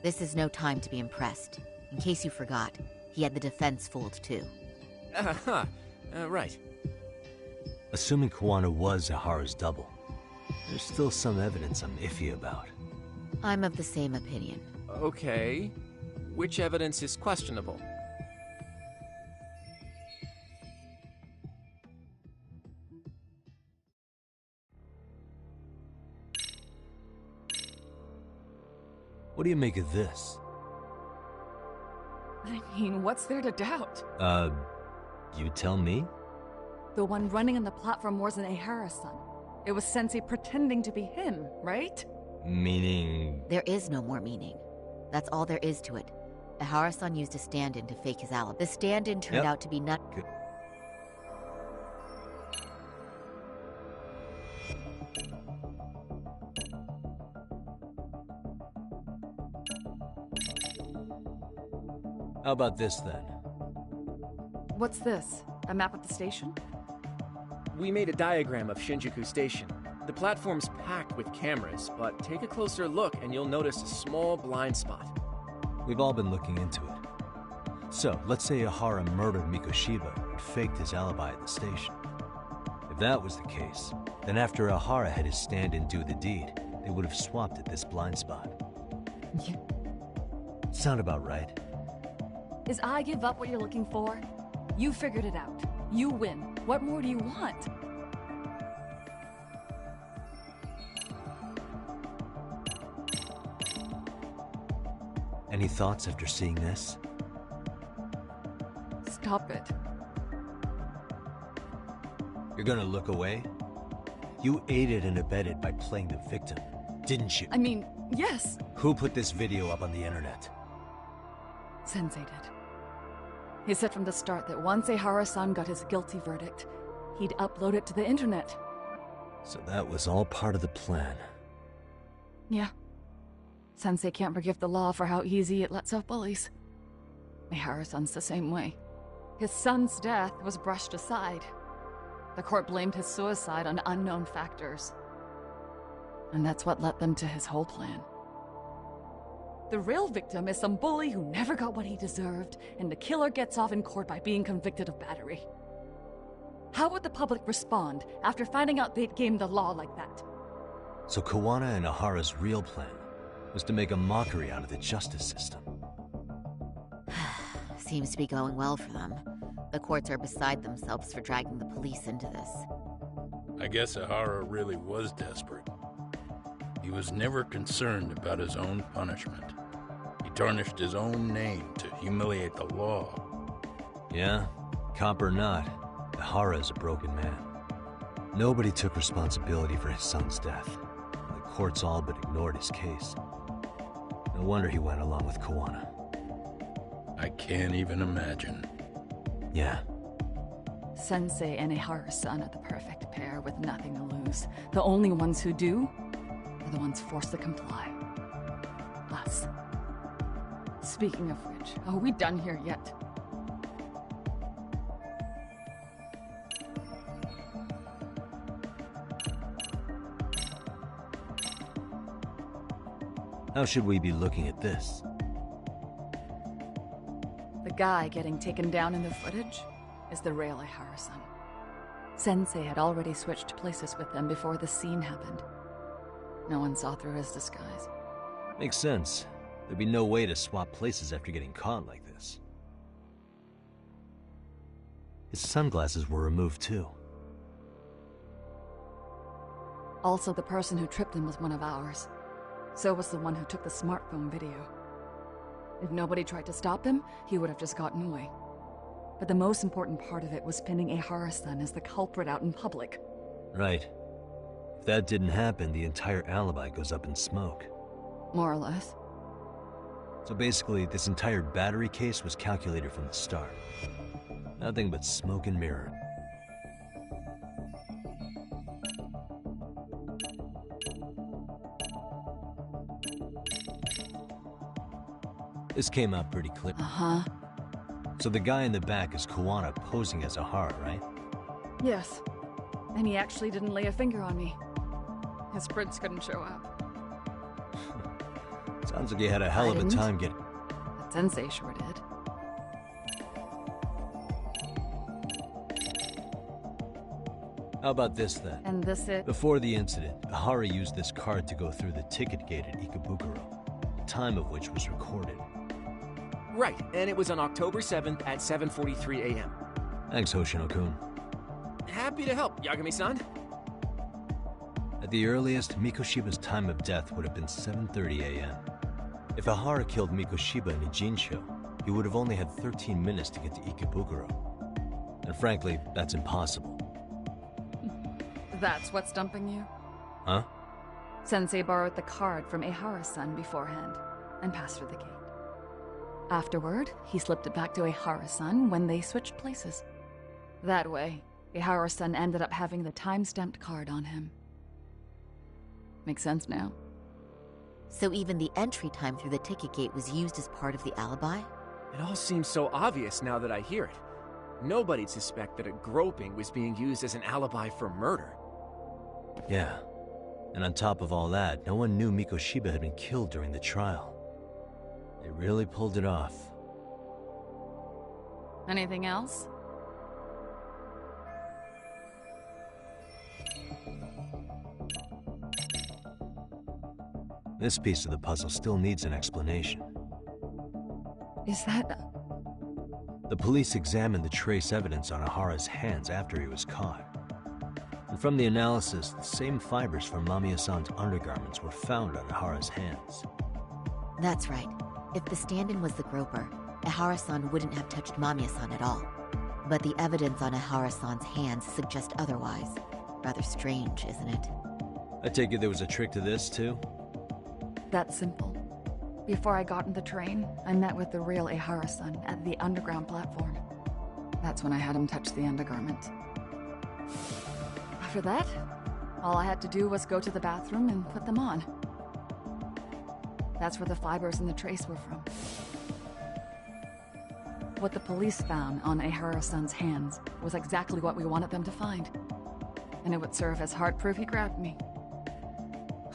Speaker 22: This is no time to be impressed. In case you forgot, he had the defense fooled too.
Speaker 23: Right.
Speaker 2: Assuming Kuwana was Ahara's double, there's still some evidence I'm iffy about.
Speaker 22: I'm of the same opinion.
Speaker 23: Okay. Which evidence is questionable?
Speaker 2: What do you make of this?
Speaker 19: I mean, what's there to doubt?
Speaker 2: You tell me?
Speaker 19: The one running on the platform wasn't Ahara-san. It was Sensei pretending to be him, right?
Speaker 2: Meaning...
Speaker 22: There is no more meaning. That's all there is to it. Ahara-san used a stand-in to fake his alibi. The stand-in turned out to be not...
Speaker 2: Good. How about this, then?
Speaker 19: What's this? A map of the station?
Speaker 23: We made a diagram of Shinjuku Station. The platform's packed with cameras, but take a closer look and you'll notice a small blind spot.
Speaker 2: We've all been looking into it. So, let's say Ahara murdered Mikoshiba and faked his alibi at the station. If that was the case, then after Ahara had his stand-in do the deed, they would have swapped at this blind spot.
Speaker 19: Yeah.
Speaker 2: Sound about right?
Speaker 19: Is I give up what you're looking for? You figured it out. You win. What more do you want?
Speaker 2: Any thoughts after seeing this?
Speaker 19: Stop it.
Speaker 2: You're gonna look away? You aided and abetted by playing the victim, didn't you?
Speaker 19: I mean, yes.
Speaker 2: Who put this video up on the internet?
Speaker 19: Sensei did. He said from the start that once Ahara-san got his guilty verdict, he'd upload it to the internet.
Speaker 2: So that was all part of the plan.
Speaker 19: Yeah. Sensei can't forgive the law for how easy it lets off bullies. Ahara-san's the same way. His son's death was brushed aside. The court blamed his suicide on unknown factors. And that's what led them to his whole plan. The real victim is some bully who never got what he deserved, and the killer gets off in court by being convicted of battery. How would the public respond after finding out they'd gamed the law like that?
Speaker 2: So Kuwana and Ahara's real plan was to make a mockery out of the justice system.
Speaker 22: Seems to be going well for them. The courts are beside themselves for dragging the police into this.
Speaker 13: I guess Ahara really was desperate. He was never concerned about his own punishment. He tarnished his own name to humiliate the law.
Speaker 2: Yeah, cop or not, Ahara is a broken man. Nobody took responsibility for his son's death. The courts all but ignored his case. No wonder he went along with Kuwana.
Speaker 13: I can't even imagine.
Speaker 2: Yeah.
Speaker 19: Sensei and Ahara-san are the perfect pair with nothing to lose. The only ones who do are the ones forced to comply. Us. Speaking of which, are we done here yet?
Speaker 2: How should we be looking at this?
Speaker 19: The guy getting taken down in the footage is the real Ahara-san. Sensei had already switched places with them before the scene happened. No one saw through his disguise.
Speaker 2: Makes sense. There'd be no way to swap places after getting caught like this. His sunglasses were removed too.
Speaker 19: Also, the person who tripped him was one of ours. So was the one who took the smartphone video. If nobody tried to stop him, he would have just gotten away. But the most important part of it was pinning Ahara-san as the culprit out in public.
Speaker 2: Right. If that didn't happen, the entire alibi goes up in smoke.
Speaker 19: More or less.
Speaker 2: So basically, this entire battery case was calculated from the start. Nothing but smoke and mirror. This came out pretty clear.
Speaker 19: Uh-huh.
Speaker 2: So the guy in the back is Kuwana posing as Ahara, right?
Speaker 19: Yes. And he actually didn't lay a finger on me. His prince couldn't show up.
Speaker 2: Sounds like you had a hell of a time getting...
Speaker 19: But Sensei sure did.
Speaker 2: How about this, then?
Speaker 19: And this it?
Speaker 2: Before the incident, Ahara used this card to go through the ticket gate at Ikebukuro, the time of which was recorded.
Speaker 23: Right, and it was on October 7th at 7:43 a.m.
Speaker 2: Thanks, Hoshino-kun.
Speaker 23: Happy to help, Yagami-san.
Speaker 2: At the earliest, Mikoshiba's time of death would have been 7:30 a.m. If Ahara killed Mikoshiba in Ijincho, he would have only had 13 minutes to get to Ikebukuro. And frankly, that's impossible.
Speaker 19: That's what's stumping you?
Speaker 2: Huh?
Speaker 19: Sensei borrowed the card from Ehara-san beforehand and passed through the gate. Afterward, he slipped it back to Ehara-san when they switched places. That way, Ehara-san ended up having the time-stamped card on him. Makes sense now.
Speaker 22: So even the entry time through the ticket gate was used as part of the alibi?
Speaker 23: It all seems so obvious now that I hear it. Nobody'd suspect that a groping was being used as an alibi for murder.
Speaker 2: Yeah. And on top of all that, no one knew Mikoshiba had been killed during the trial. They really pulled it off.
Speaker 19: Anything else?
Speaker 2: This piece of the puzzle still needs an explanation.
Speaker 19: Is that...
Speaker 2: The police examined the trace evidence on Ahara's hands after he was caught. And from the analysis, the same fibers from Mamiya-san's undergarments were found on Ahara's hands.
Speaker 22: That's right. If the stand-in was the groper, Ehara-san wouldn't have touched Mamiya-san at all. But the evidence on Ehara-san's hands suggests otherwise. Rather strange, isn't it?
Speaker 2: I take it there was a trick to this, too?
Speaker 19: That's simple. Before I got in the train, I met with the real Ehara-san at the underground platform. That's when I had him touch the undergarment. After that, all I had to do was go to the bathroom and put them on. That's where the fibers in the trace were from. What the police found on Ehara-san's hands was exactly what we wanted them to find. And it would serve as hard proof he grabbed me.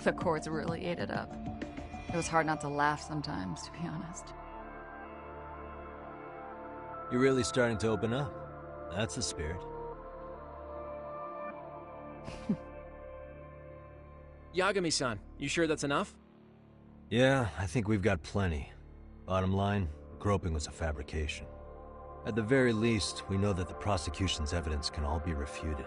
Speaker 19: The courts really ate it up. It was hard not to laugh sometimes, to be honest.
Speaker 2: You're really starting to open up. That's the spirit.
Speaker 23: Yagami-san, you sure that's enough?
Speaker 2: Yeah, I think we've got plenty. Bottom line, groping was a fabrication. At the very least, we know that the prosecution's evidence can all be refuted.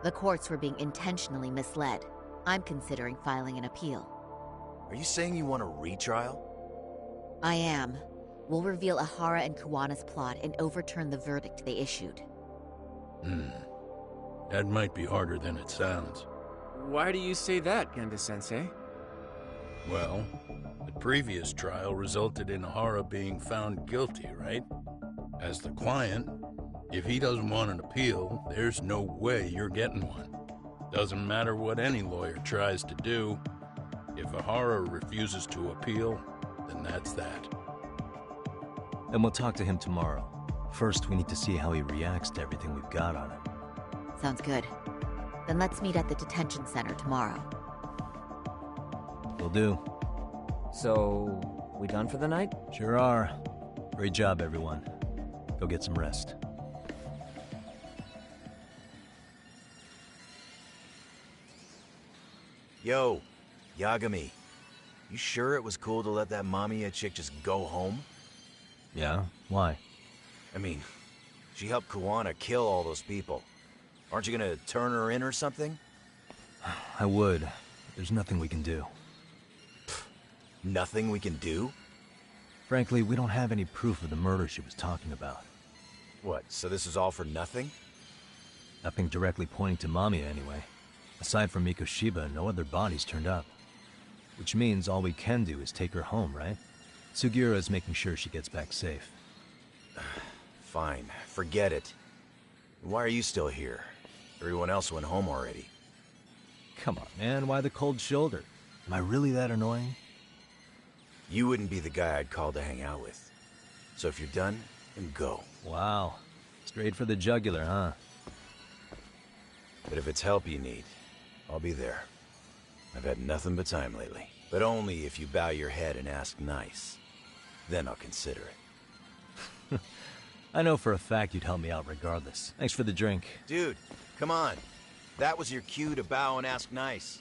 Speaker 22: The courts were being intentionally misled. I'm considering filing an appeal.
Speaker 20: Are you saying you want a retrial?
Speaker 22: I am. We'll reveal Ahara and Kuwana's plot and overturn the verdict they issued.
Speaker 13: That might be harder than it sounds.
Speaker 23: Why do you say that, Genda-sensei?
Speaker 13: Well, the previous trial resulted in Ahara being found guilty, right? As the client, if he doesn't want an appeal, there's no way you're getting one. Doesn't matter what any lawyer tries to do. If Ahara refuses to appeal, then that's that.
Speaker 2: Then we'll talk to him tomorrow. First, we need to see how he reacts to everything we've got on him.
Speaker 22: Sounds good. Then let's meet at the detention center tomorrow.
Speaker 2: Will do.
Speaker 8: So, we done for the night?
Speaker 2: Sure are. Great job, everyone. Go get some rest.
Speaker 20: Yo, Yagami. You sure it was cool to let that Mamiya chick just go home?
Speaker 2: Yeah? Why?
Speaker 20: I mean, she helped Kuwana kill all those people. Aren't you gonna turn her in or something?
Speaker 2: I would. But there's nothing we can do.
Speaker 20: Nothing we can do?
Speaker 2: Frankly, we don't have any proof of the murder she was talking about.
Speaker 20: What, so this is all for nothing?
Speaker 2: Nothing directly pointing to Mamiya, anyway. Aside from Mikoshiba, no other bodies turned up. Which means all we can do is take her home, right? Sugiura is making sure she gets back safe.
Speaker 20: Fine, forget it. Why are you still here? Everyone else went home already.
Speaker 2: Come on, man, why the cold shoulder? Am I really that annoying?
Speaker 20: You wouldn't be the guy I'd call to hang out with. So if you're done, then go.
Speaker 2: Wow. Straight for the jugular, huh?
Speaker 20: But if it's help you need, I'll be there. I've had nothing but time lately. But only if you bow your head and ask nice. Then I'll consider it.
Speaker 2: I know for a fact you'd help me out regardless. Thanks for the drink.
Speaker 20: Dude, come on. That was your cue to bow and ask nice.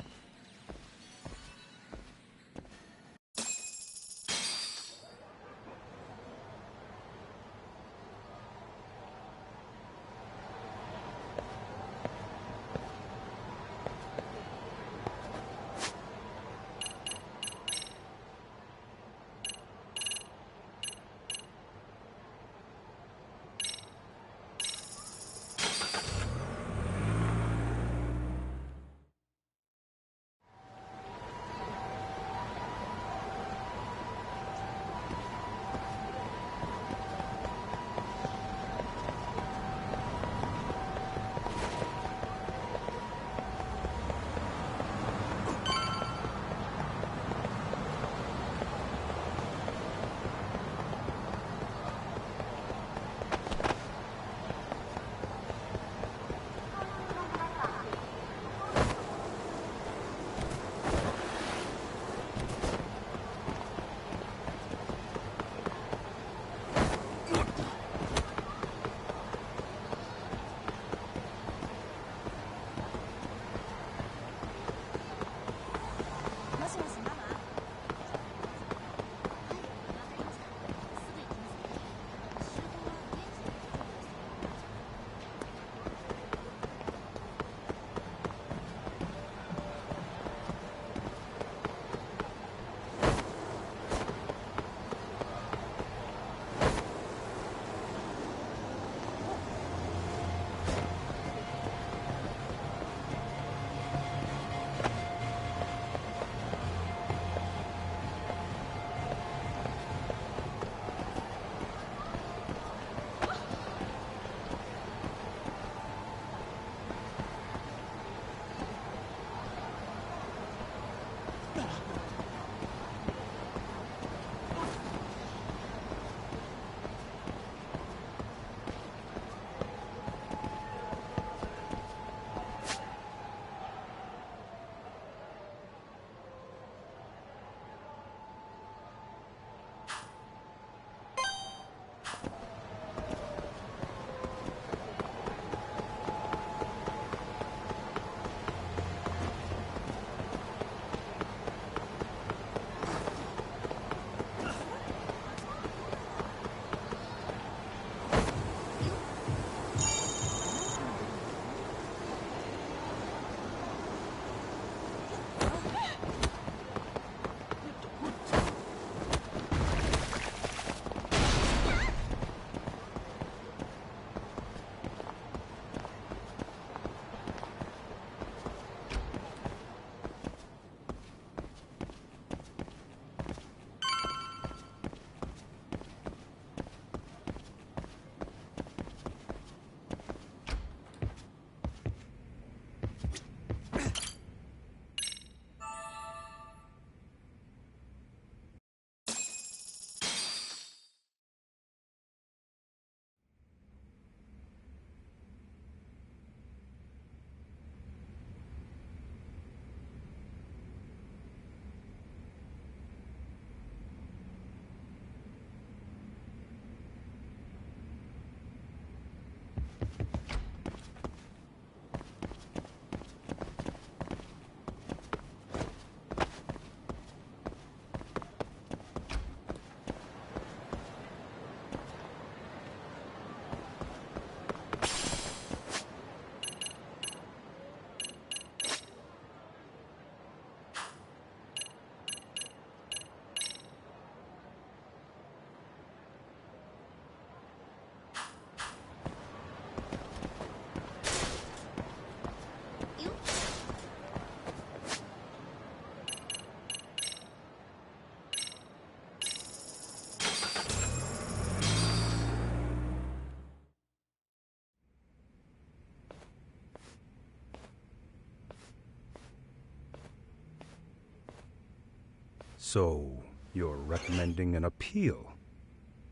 Speaker 6: So, you're recommending an appeal?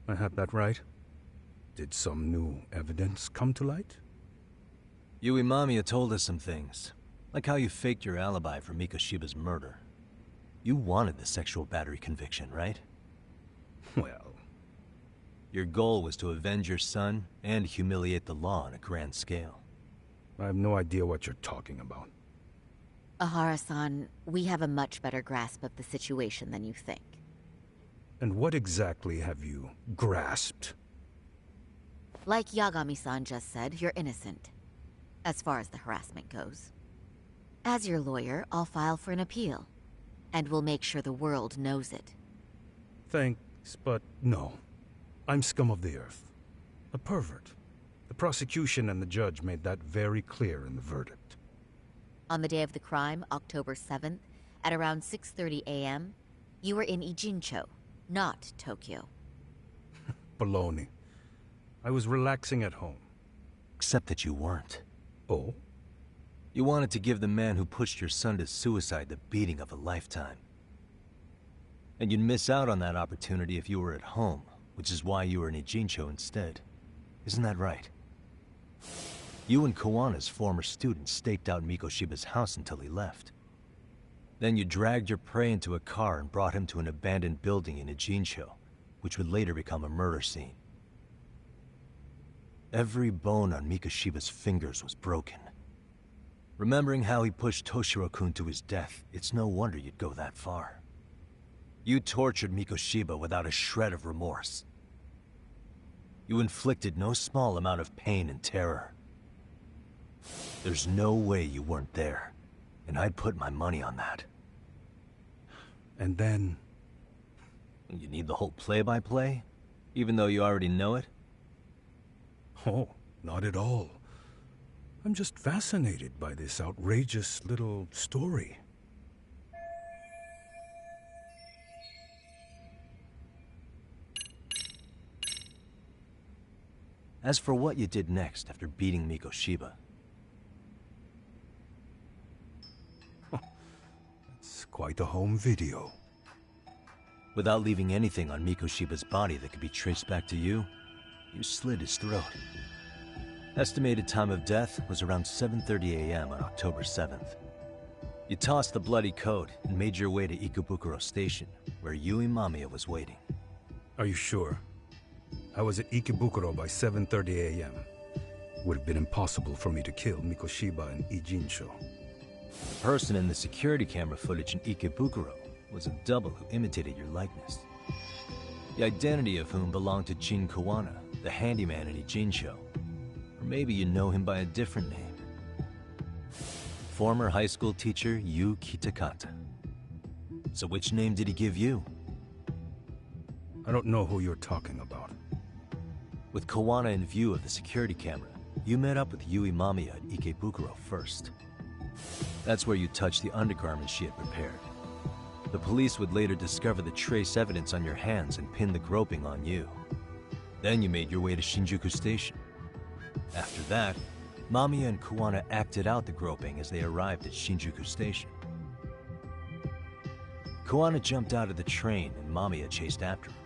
Speaker 6: I have that right? Did some new evidence come to light?
Speaker 2: Yui Mamiya told us some things, like how you faked your alibi for Mikoshiba's murder. You wanted the sexual battery conviction, right?
Speaker 13: Well...
Speaker 2: Your goal was to avenge your son and humiliate the law on a grand scale.
Speaker 13: I have no idea what you're talking about.
Speaker 22: Ahara-san, we have a much better grasp of the situation than you think.
Speaker 13: And what exactly have you grasped?
Speaker 22: Like Yagami-san just said, you're innocent, as far as the harassment goes. As your lawyer, I'll file for an appeal, and we'll make sure the world knows it.
Speaker 13: Thanks, but no. I'm scum of the earth. A pervert. The prosecution and the judge made that very clear in the verdict.
Speaker 22: On the day of the crime, October 7th, at around 6:30 a.m., you were in Ijincho, not Tokyo.
Speaker 13: Baloney. I was relaxing at home.
Speaker 2: Except that you weren't.
Speaker 13: Oh?
Speaker 2: You wanted to give the man who pushed your son to suicide the beating of a lifetime. And you'd miss out on that opportunity if you were at home, which is why you were in Ijincho instead. Isn't that right? You and Kawana's former student staked out Mikoshiba's house until he left. Then you dragged your prey into a car and brought him to an abandoned building in Ijincho, which would later become a murder scene. Every bone on Mikoshiba's fingers was broken. Remembering how he pushed Toshiro-kun to his death, it's no wonder you'd go that far. You tortured Mikoshiba without a shred of remorse. You inflicted no small amount of pain and terror. There's no way you weren't there, and I'd put my money on that.
Speaker 13: And then...
Speaker 2: You need the whole play-by-play, even though you already know it?
Speaker 13: Oh, not at all. I'm just fascinated by this outrageous little story.
Speaker 2: As for what you did next after beating Mikoshiba...
Speaker 13: It's quite a home video.
Speaker 2: Without leaving anything on Mikoshiba's body that could be traced back to you, you slit his throat. Estimated time of death was around 7:30 a.m. on October 7th. You tossed the bloody coat and made your way to Ikebukuro Station, where Yui Mamiya was waiting.
Speaker 13: Are you sure? I was at Ikebukuro by 7:30 a.m. Would have been impossible for me to kill Mikoshiba in Ijincho.
Speaker 2: The person in the security camera footage in Ikebukuro was a double who imitated your likeness. The identity of whom belonged to Jin Kawana, the handyman in Ijincho. Or maybe you know him by a different name. Former high school teacher Yu Kitakata. So which name did he give you?
Speaker 13: I don't know who you're talking about.
Speaker 2: With Kawana in view of the security camera, you met up with Yui Mamiya at Ikebukuro first. That's where you touched the undergarments she had prepared. The police would later discover the trace evidence on your hands and pin the groping on you. Then you made your way to Shinjuku Station. After that, Mamiya and Kawana acted out the groping as they arrived at Shinjuku Station. Kawana jumped out of the train and Mamiya chased after him.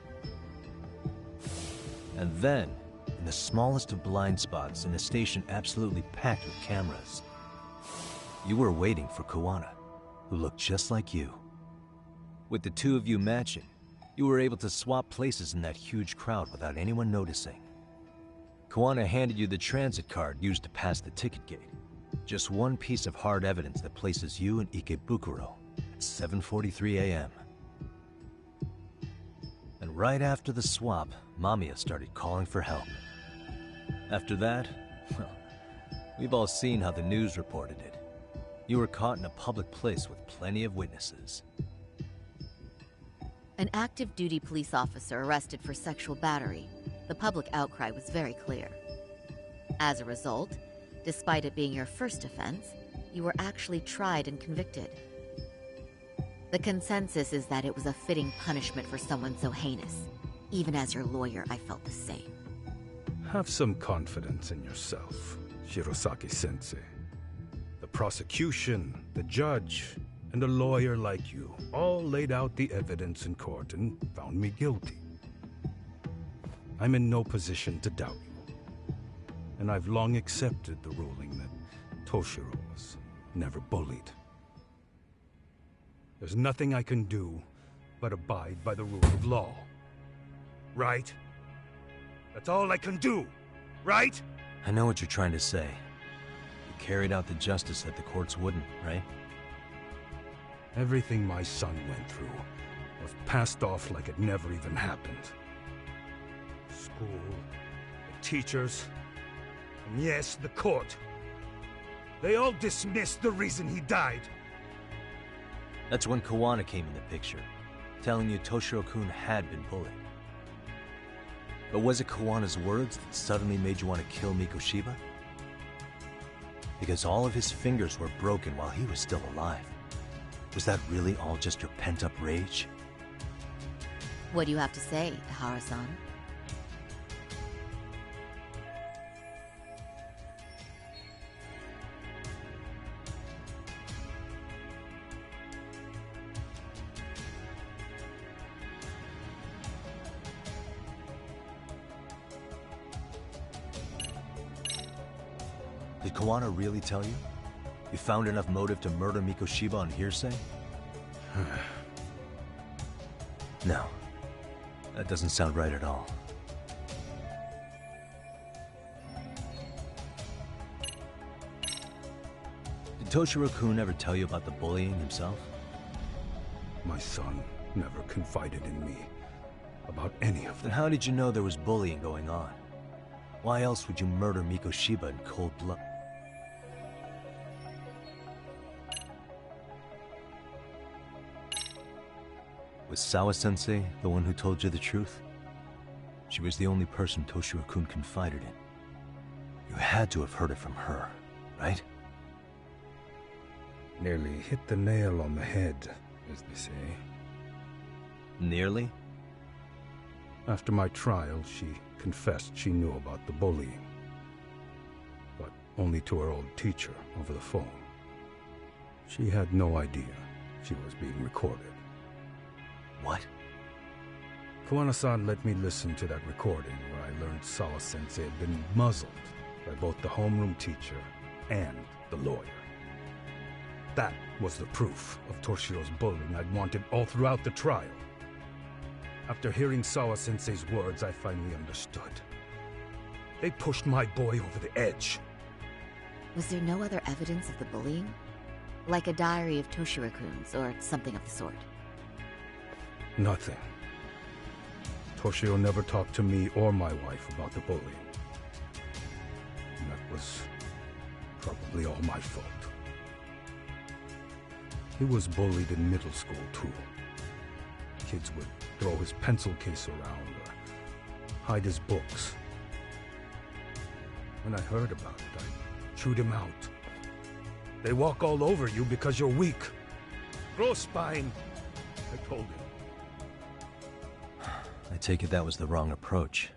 Speaker 2: And then, in the smallest of blind spots in a station absolutely packed with cameras, you were waiting for Kawana, who looked just like you. With the two of you matching, you were able to swap places in that huge crowd without anyone noticing. Kawana handed you the transit card used to pass the ticket gate. Just one piece of hard evidence that places you in Ikebukuro at 7:43 a.m. And right after the swap, Mamiya started calling for help. After that, well, we've all seen how the news reported it. You were caught in a public place with plenty of witnesses.
Speaker 22: An active duty police officer arrested for sexual battery. The public outcry was very clear. As a result, despite it being your first offense, you were actually tried and convicted. The consensus is that it was a fitting punishment for someone so heinous. Even as your lawyer, I felt the same.
Speaker 13: Have some confidence in yourself, Shirosaki-sensei. The prosecution, the judge, and a lawyer like you all laid out the evidence in court and found me guilty. I'm in no position to doubt you. And I've long accepted the ruling that
Speaker 3: Toshiro was never bullied. There's nothing I can do but abide by the rule of law. Right? That's all I can do, right?
Speaker 2: I know what you're trying to say. You carried out the justice that the courts wouldn't, right?
Speaker 3: Everything my son went through was passed off like it never even happened. School, the teachers, and yes, the court. They all dismissed the reason he died.
Speaker 2: That's when Kawana came in the picture, telling you Toshiro-kun had been bullied. But was it Kawana's words that suddenly made you want to kill Mikoshiba? Because all of his fingers were broken while he was still alive. Was that really all just your pent-up rage?
Speaker 22: What do you have to say, Ihara-san?
Speaker 2: Did Kawana really tell you? You found enough motive to murder Mikoshiba on hearsay? No. That doesn't sound right at all. Did Toshiro-kun ever tell you about the bullying himself?
Speaker 3: My son never confided in me about any of
Speaker 2: Then
Speaker 3: that.
Speaker 2: how did you know there was bullying going on? Why else would you murder Mikoshiba in cold blood? Was Sawa-sensei the one who told you the truth? She was the only person Toshiro-kun confided in. You had to have heard it from her, right?
Speaker 3: Nearly hit the nail on the head, as they say.
Speaker 2: Nearly?
Speaker 3: After my trial, she confessed she knew about the bullying. But only to her old teacher over the phone. She had no idea she was being recorded.
Speaker 2: What?
Speaker 3: Kawana-san let me listen to that recording where I learned Sawa-sensei had been muzzled by both the homeroom teacher and the lawyer. That was the proof of Toshiro's bullying I'd wanted all throughout the trial. After hearing Sawa-sensei's words, I finally understood. They pushed my boy over the edge.
Speaker 22: Was there no other evidence of the bullying? Like a diary of Toshiro-kun's or something of the sort?
Speaker 3: Nothing. Toshiro never talked to me or my wife about the bullying. And that was probably all my fault. He was bullied in middle school, too. Kids would throw his pencil case around or hide his books. When I heard about it, I chewed him out. They walk all over you because you're weak. Grow spine, I told him.
Speaker 2: I take it that was the wrong approach.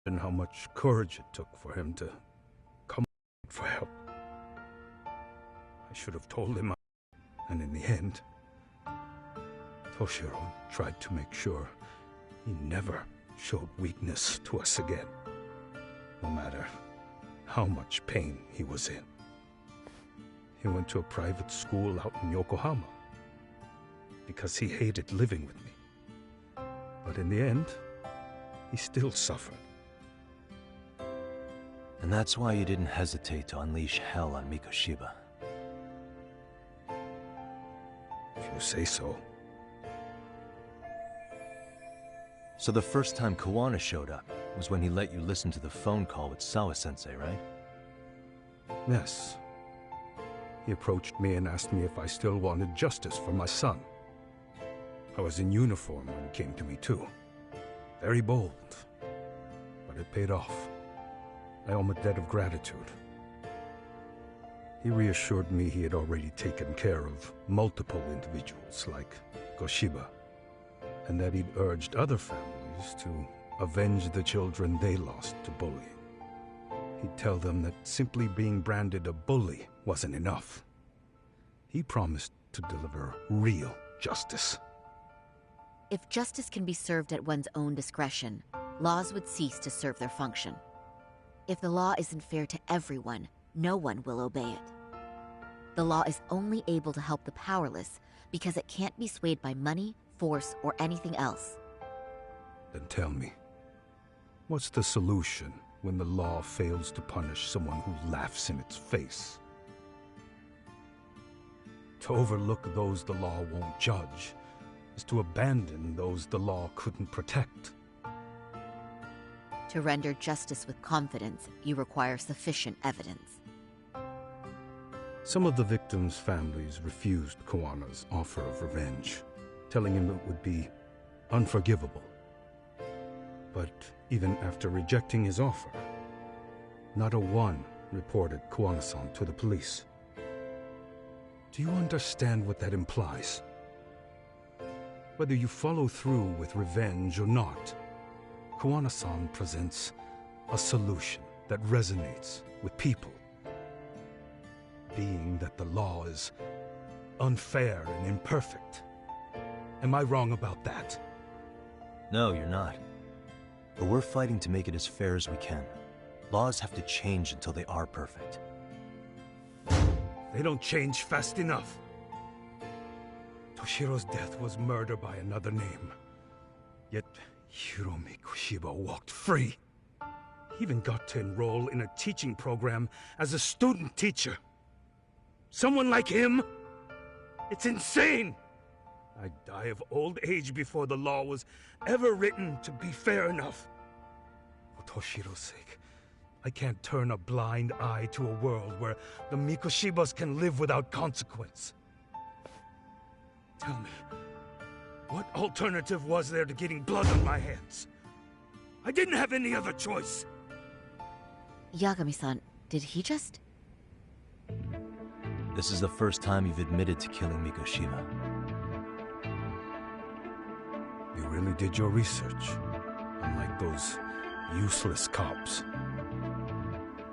Speaker 3: And how much courage it took for him to come for help. I should have told him, and in the end, Toshiro tried to make sure he never showed weakness to us again, no matter how much pain he was in. He went to a private school out in Yokohama because he hated living with me. But in the end, he still suffered.
Speaker 2: And that's why you didn't hesitate to unleash hell on Mikoshiba.
Speaker 3: If you say so.
Speaker 2: So the first time Kawana showed up was when he let you listen to the phone call with Sawa-sensei, right?
Speaker 3: Yes. He approached me and asked me if I still wanted justice for my son. I was in uniform when he came to me too. Very bold. But it paid off. I owe him a debt of gratitude. He reassured me he had already taken care of multiple individuals like Goshiba, and that he'd urged other families to avenge the children they lost to bullying. He'd tell them that simply being branded a bully wasn't enough. He promised to deliver real justice.
Speaker 22: If justice can be served at one's own discretion, laws would cease to serve their function. If the law isn't fair to everyone, no one will obey it. The law is only able to help the powerless because it can't be swayed by money, force, or anything else.
Speaker 3: Then tell me, what's the solution when the law fails to punish someone who laughs in its face? To overlook those the law won't judge is to abandon those the law couldn't protect.
Speaker 22: To render justice with confidence, you require sufficient evidence.
Speaker 3: Some of the victims' families refused Kuwana's offer of revenge, telling him it would be unforgivable. But even after rejecting his offer, not a one reported Kuwana-san to the police. Do you understand what that implies? Whether you follow through with revenge or not, Kuwana-san presents a solution that resonates with people. Being that the law is unfair and imperfect. Am I wrong about that?
Speaker 2: No, you're not. But we're fighting to make it as fair as we can. Laws have to change until they are perfect.
Speaker 3: They don't change fast enough. Toshiro's death was murder by another name. Yet Hiromi Kushiba walked free. He even got to enroll in a teaching program as a student teacher. Someone like him? It's insane! I'd die of old age before the law was ever written to be fair enough. For Toshiro's sake, I can't turn a blind eye to a world where the Mikoshibas can live without consequence. Tell me, what alternative was there to getting blood on my hands? I didn't have any other choice.
Speaker 22: Yagami-san, did he just...
Speaker 2: This is the first time you've admitted to killing Mikoshiba.
Speaker 3: You really did your research, unlike those useless cops.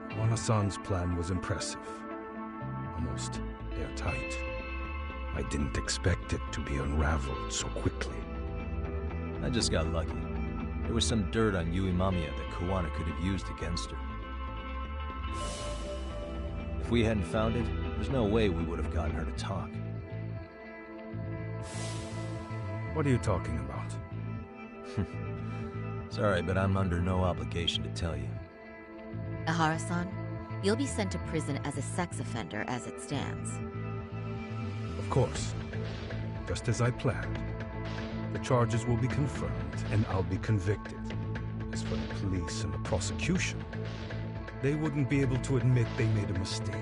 Speaker 3: Kuwana-san's plan was impressive, almost airtight. I didn't expect it to be unraveled so quickly.
Speaker 2: I just got lucky. There was some dirt on Yui Mamiya that Kuwana could have used against her. If we hadn't found it, there's no way we would have gotten her to talk.
Speaker 3: What are you talking about?
Speaker 2: Sorry, but I'm under no obligation to tell you.
Speaker 22: Ihara-san, you'll be sent to prison as a sex offender as it stands.
Speaker 3: Of course. Just as I planned. The charges will be confirmed, and I'll be convicted. As for the police and the prosecution, they wouldn't be able to admit they made a mistake.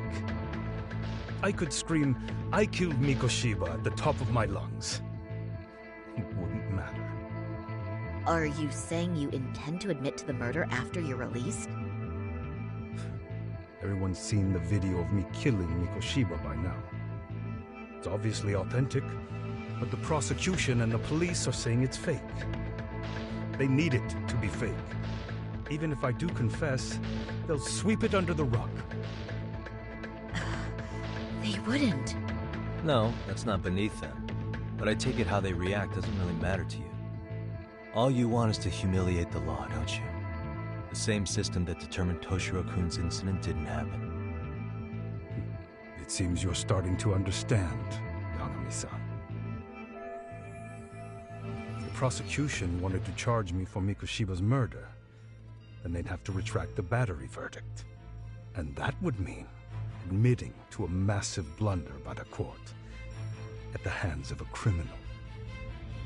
Speaker 3: I could scream, "I killed Mikoshiba" at the top of my lungs. It wouldn't matter.
Speaker 22: Are you saying you intend to admit to the murder after you're released?
Speaker 3: Everyone's seen the video of me killing Mikoshiba by now. It's obviously authentic, but the prosecution and the police are saying it's fake. They need it to be fake. Even if I do confess, they'll sweep it under the rug.
Speaker 22: They wouldn't.
Speaker 2: No, that's not beneath them. But I take it how they react doesn't really matter to you. All you want is to humiliate the law, don't you? The same system that determined Toshiro-kun's incident didn't happen.
Speaker 3: It seems you're starting to understand, Yagami-san. If the prosecution wanted to charge me for Mikoshiba's murder, then they'd have to retract the battery verdict. And that would mean admitting to a massive blunder by the court at the hands of a criminal.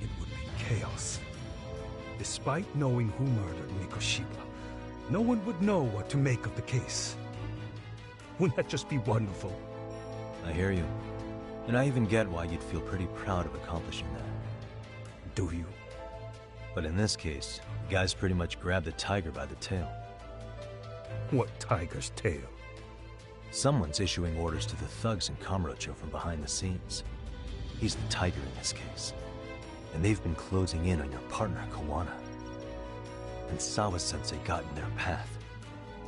Speaker 3: It would be chaos. Despite knowing who murdered Mikoshiba, no one would know what to make of the case. Wouldn't that just be wonderful?
Speaker 2: I hear you. And I even get why you'd feel pretty proud of accomplishing that.
Speaker 3: Do you?
Speaker 2: But in this case, the guy's pretty much grabbed the tiger by the tail.
Speaker 3: What tiger's tail?
Speaker 2: Someone's issuing orders to the thugs in Kamurocho from behind the scenes. He's the tiger in this case. And they've been closing in on your partner, Kuwana. And Sawa-sensei got in their path.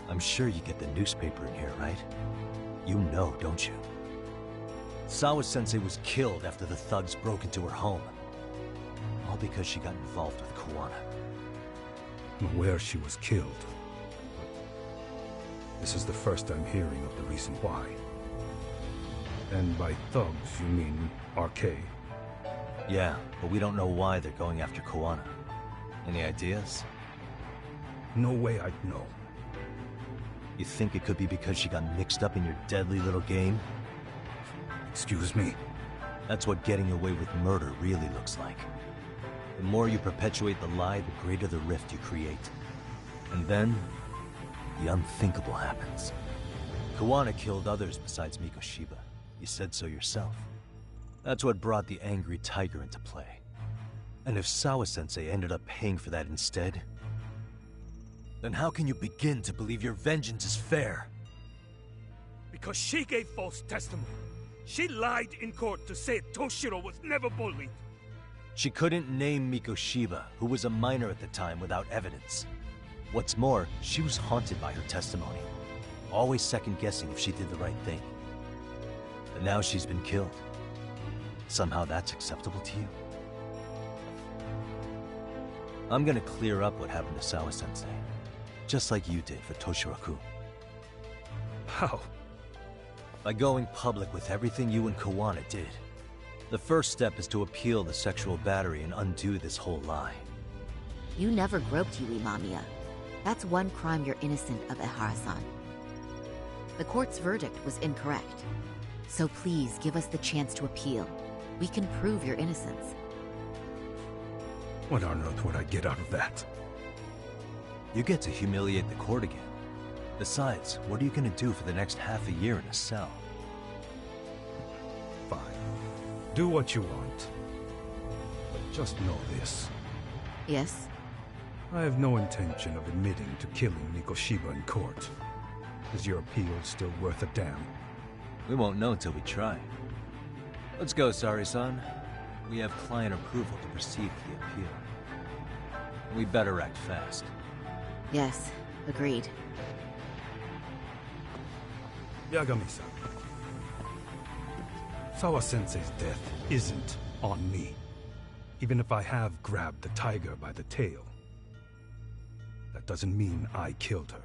Speaker 2: I'm sure you get the newspaper in here, right? You know, don't you? Sawa-sensei was killed after the thugs broke into her home. All because she got involved with Kuwana.
Speaker 3: I'm aware she was killed. This is the first I'm hearing of the reason why. And by thugs, you mean RK?
Speaker 2: Yeah, but we don't know why they're going after Koana. Any ideas?
Speaker 3: No way I'd know.
Speaker 2: You think it could be because she got mixed up in your deadly little game?
Speaker 3: Excuse me?
Speaker 2: That's what getting away with murder really looks like. The more you perpetuate the lie, the greater the rift you create. And then, the unthinkable happens. Koana killed others besides Mikoshiba. You said so yourself. That's what brought the angry tiger into play. And if Sawa-sensei ended up paying for that instead, then how can you begin to believe your vengeance is fair?
Speaker 9: Because she gave false testimony. She lied in court to say Toshiro was never bullied.
Speaker 2: She couldn't name Mikoshiba, who was a minor at the time, without evidence. What's more, she was haunted by her testimony, always second-guessing if she did the right thing. But now she's been killed. Somehow that's acceptable to you? I'm gonna clear up what happened to Sawa-sensei, just like you did for Toshiro-kun.
Speaker 3: How?
Speaker 2: By going public with everything you and Koana did. The first step is to appeal the sexual battery and undo this whole lie.
Speaker 22: You never groped Yui Mamiya. That's one crime you're innocent of, Ehara-san. The court's verdict was incorrect. So please give us the chance to appeal. We can prove your innocence.
Speaker 3: What on earth would I get out of that?
Speaker 2: You get to humiliate the court again. Besides, what are you gonna do for the next half a year in a cell?
Speaker 3: Fine. Do what you want. But just know this.
Speaker 22: Yes?
Speaker 3: I have no intention of admitting to killing Mikoshiba in court. Is your appeal still worth a damn?
Speaker 2: We won't know until we try. Let's go, Sari-san. We have client approval to proceed with the appeal. We better act fast.
Speaker 22: Yes, agreed.
Speaker 3: Yagami-san. Sawa-sensei's death isn't on me. Even if I have grabbed the tiger by the tail. That doesn't mean I killed her.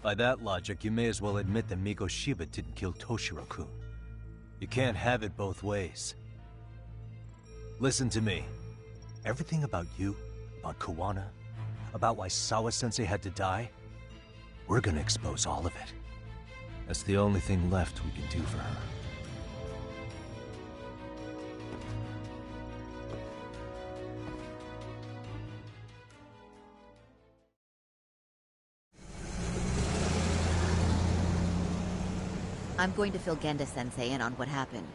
Speaker 2: By that logic, you may as well admit that Mikoshiba didn't kill Toshiro-kun. You can't have it both ways. Listen to me. Everything about you, about Koana, about why Sawa-sensei had to die, we're gonna expose all of it. That's the only thing left we can do for her.
Speaker 22: I'm going to fill Genda-sensei in on what happened.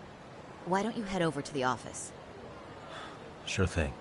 Speaker 22: Why don't you head over to the office?
Speaker 2: Sure thing.